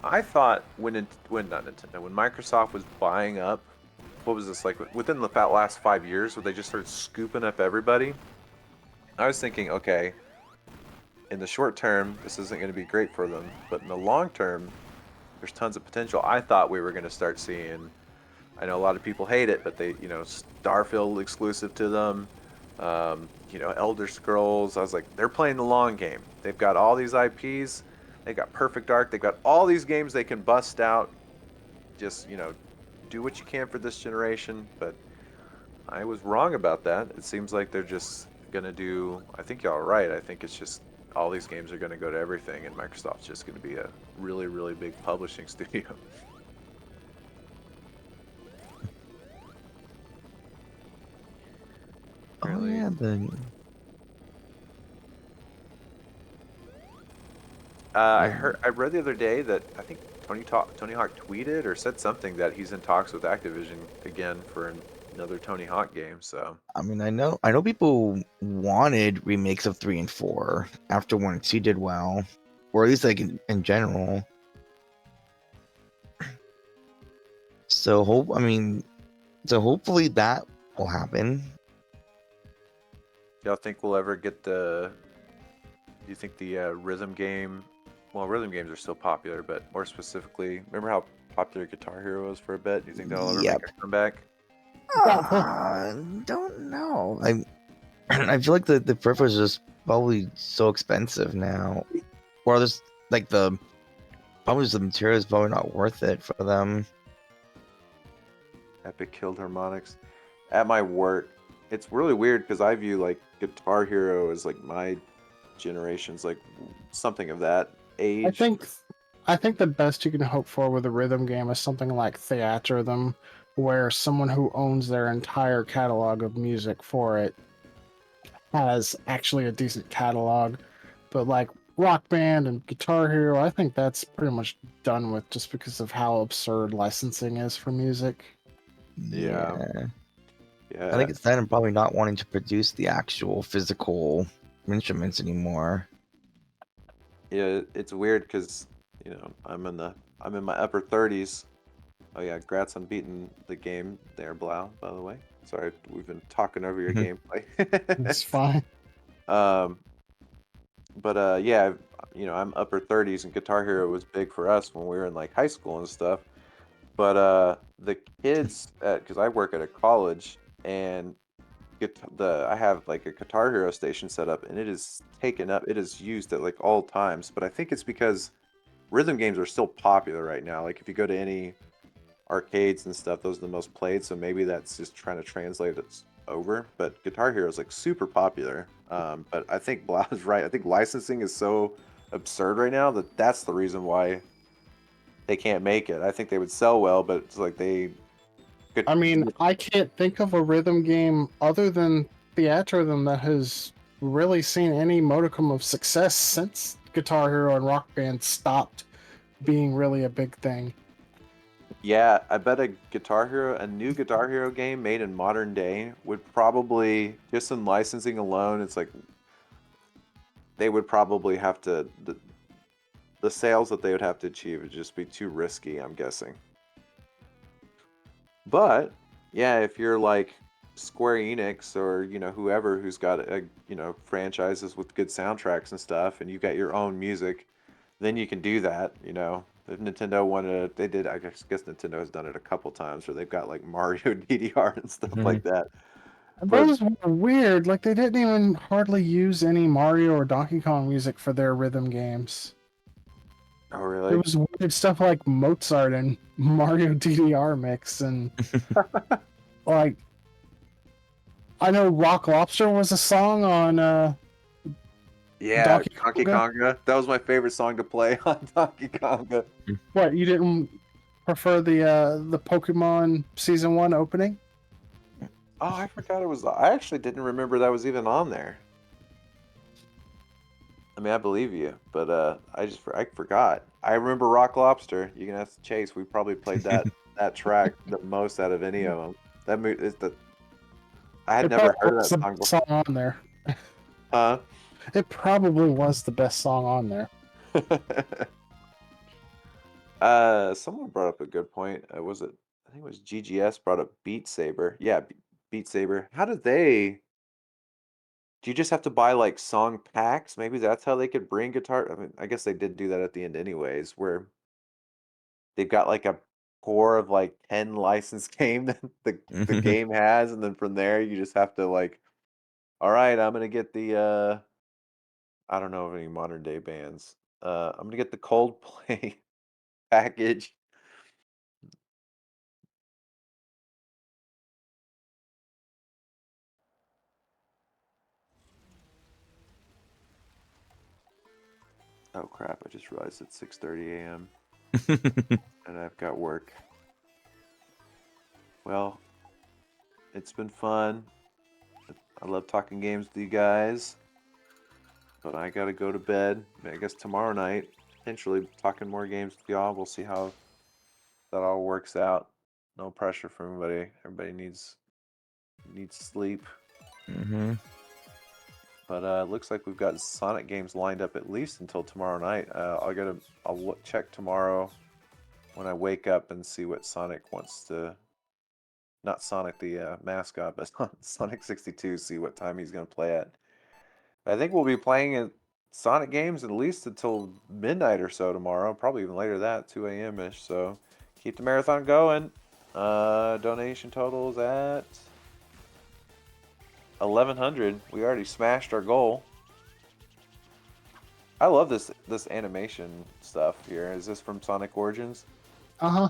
I thought when not Nintendo, when Microsoft was buying up, what was this like within the last 5 years, where they just started scooping up everybody? I was thinking, okay, in the short term, this isn't going to be great for them, but in the long term, there's tons of potential. I thought we were going to start seeing. I know a lot of people hate it, but Starfield exclusive to them. Elder Scrolls. I was like, they're playing the long game. They've got all these IPs. They got Perfect Dark. They've got all these games they can bust out. Just do what you can for this generation. But I was wrong about that. It seems like they're just gonna do. I think y'all are right. I think it's just all these games are gonna go to everything, and Microsoft's just gonna be a really, really big publishing studio. Oh Really. yeah, I read the other day that I think Tony Hawk tweeted or said something that he's in talks with Activision again for another Tony Hawk game. So I mean, I know people wanted remakes of 3 and 4 after 1 and 2 did well, or at least like in general. So hopefully that will happen. y'all think we'll ever get the? Do you think the rhythm game? Well, rhythm games are still popular, but more specifically, remember how popular Guitar Hero was for a bit? Do you think that'll ever make Yep. a comeback? Don't know. I feel like the peripherals is just probably so expensive now, or there's like probably just the material is probably not worth it for them. Epic killed harmonics. At my work, it's really weird because I view like Guitar Hero as like my generation's like something of that I age. think I think the best you can hope for with a rhythm game is something like Theatrhythm, where someone who owns their entire catalog of music for it has actually a decent catalog. But like Rock Band and Guitar Hero, I think that's pretty much done with just because of how absurd licensing is for music. Yeah, Yeah, I yeah, think it's that and probably not wanting to produce the actual physical instruments anymore. yeah. It's weird because I'm in my upper 30s. Oh yeah, congrats on beating the game there, Blau. By the way, sorry we've been talking over your gameplay. It's fine. um, but yeah, I'm upper 30s, and Guitar Hero was big for us when we were in like high school and stuff. But the kids because I work at a college and I have like a Guitar Hero station set up and it is taken up. It is used at like all times. But I think it's because rhythm games are still popular right now. Like if you go to any arcades and stuff, those are the most played. So maybe that's just trying to translate it over. But Guitar Hero is like super popular. But I think Blau is right. I think licensing is so absurd right now that that's the reason why they can't make it. I think they would sell well, but it's like they could. I mean, I can't think of a rhythm game other than Theatrhythm that has really seen any modicum of success since Guitar Hero and Rock Band stopped being really a big thing. Yeah, I bet a new Guitar Hero game made in modern day would probably, just in licensing alone, it's like they would probably have to, the sales that they would have to achieve would just be too risky, I'm guessing. But yeah, if you're like Square Enix or whoever who's got franchises with good soundtracks and stuff, and you got your own music, then you can do that. If Nintendo wanted, they did. I guess Nintendo has done it a couple times where they've got like Mario DDR and stuff like that. But Those were weird. Like they didn't even hardly use any Mario or Donkey Kong music for their rhythm games. oh It really? was weird stuff like Mozart and Mario DDR mix, and like I know Rock Lobster was a song on Yeah, Donkey Donkey Konga. Konga. That was my favorite song to play on Donkey Konga. What, you didn't prefer the Pokemon Season 1 opening? Oh, I forgot it was. I actually didn't remember that was even on there. I mean, I believe you, but I forgot. I remember Rock Lobster. You can ask Chase. We probably played that track the most out of any of them. That is the. I had It never probably heard of was that the song best before. song on there. Huh? It probably was the best song on there. Someone brought up a good point. Was it? I think it was GGS brought up Beat Saber. Yeah, Beat Saber. How did they? Do you just have to buy like song packs? Maybe that's how they could bring guitar. I mean, I guess they did do that at the end anyways, where they've got like a core of like 10 licensed game that the game has, and then from there you just have to like, all right, I'm gonna get the I don't know of any modern day bands. I'm gonna get the Coldplay package. Oh crap, I just realized it's 6:30 a.m. and I've got work. Well, it's been fun. I love talking games with you guys, but I gotta go to bed. I guess tomorrow night, potentially talking more games with y'all. We'll see how that all works out. No pressure for everybody. Everybody needs sleep. Mm-hmm. But looks like we've got Sonic games lined up at least until tomorrow night. I'll check tomorrow when I wake up and see what Sonic wants to. Not Sonic the mascot, but Sonic 62. See what time he's gonna play at. I think we'll be playing Sonic games at least until midnight or so tomorrow. Probably even later than that, 2 a.m. ish. So keep the marathon going. Donation totals at 1,100. We already smashed our goal. I love this animation stuff here. Is this from Sonic Origins? Uh-huh.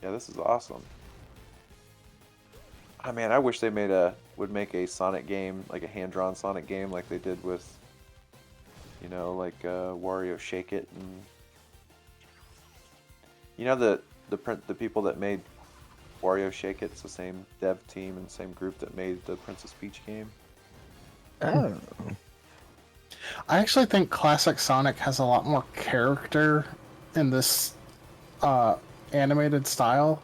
Yeah, this is awesome. I mean, I wish they would make a Sonic game, like a hand-drawn Sonic game, like they did with, Wario Shake It, and the people that made Wario Shake It. It's the same dev team and same group that made the Princess Peach game. Oh. I actually think classic Sonic has a lot more character in this animated style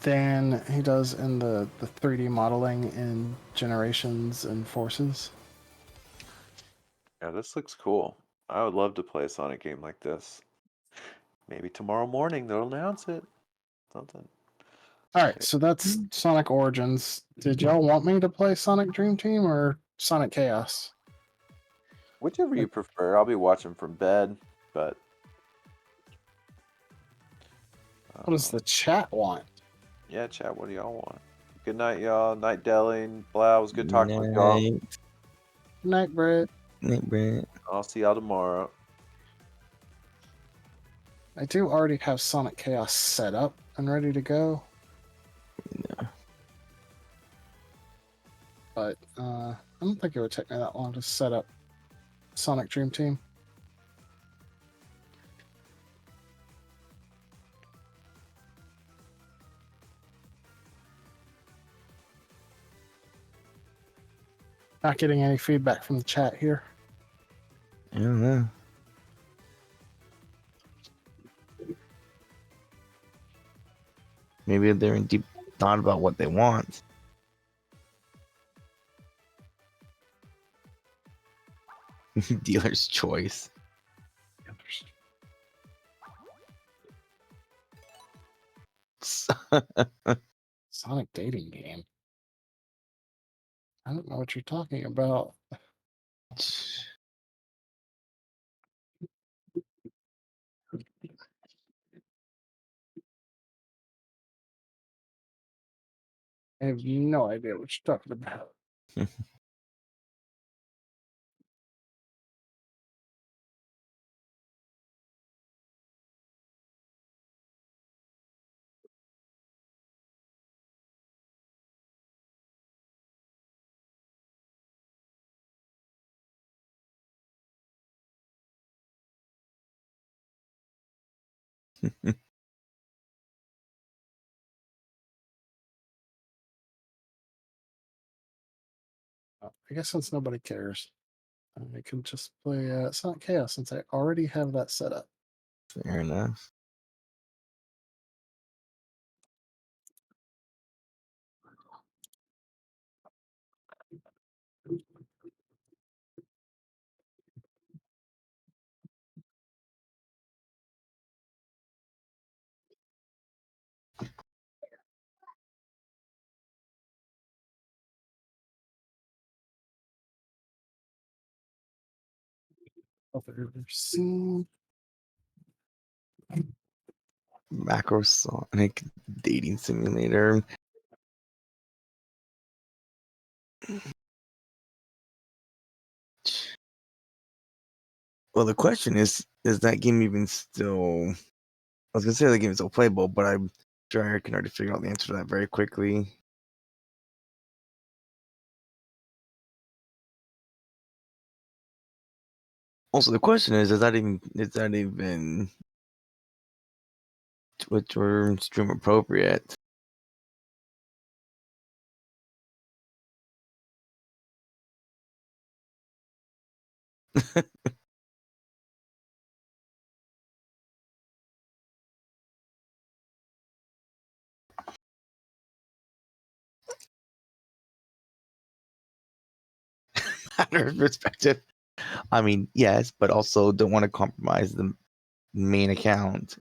than he does in the 3D modeling in Generations and Forces. Yeah, this looks cool. I would love to play a Sonic game like this. Maybe tomorrow morning they'll announce it. Something. Alright, so that's Sonic Origins. Did y'all want me to play Sonic Dream Team or Sonic Chaos? Whichever you prefer. I'll be watching from bed, but What does the chat want? yeah, chat, what do y'all want? Good night, y'all. Night Delling. Blah, it was good talking with y'all. Night, Brett. Night, Brett. I'll see y'all tomorrow. I do already have Sonic Chaos set up and ready to go. Yeah. But I don't think it would take me that long to set up Sonic Dream Team. Not getting any feedback from the chat here. I don't know. Maybe they're in deep thought about what they want. Dealer's choice. Sonic dating game. I don't know what you're talking about. I have no idea what you're talking about. I guess since nobody cares, I can just play Sonic Chaos since I already have that set up. Fair enough. Other scene. Macrosonic dating simulator. Well, the question is that game even still? I was gonna say the game is still playable, but I'm sure I can already figure out the answer to that very quickly. Also, the question is that even Twitch or stream appropriate? Matter of perspective. I mean, yes, but also don't want to compromise the main account.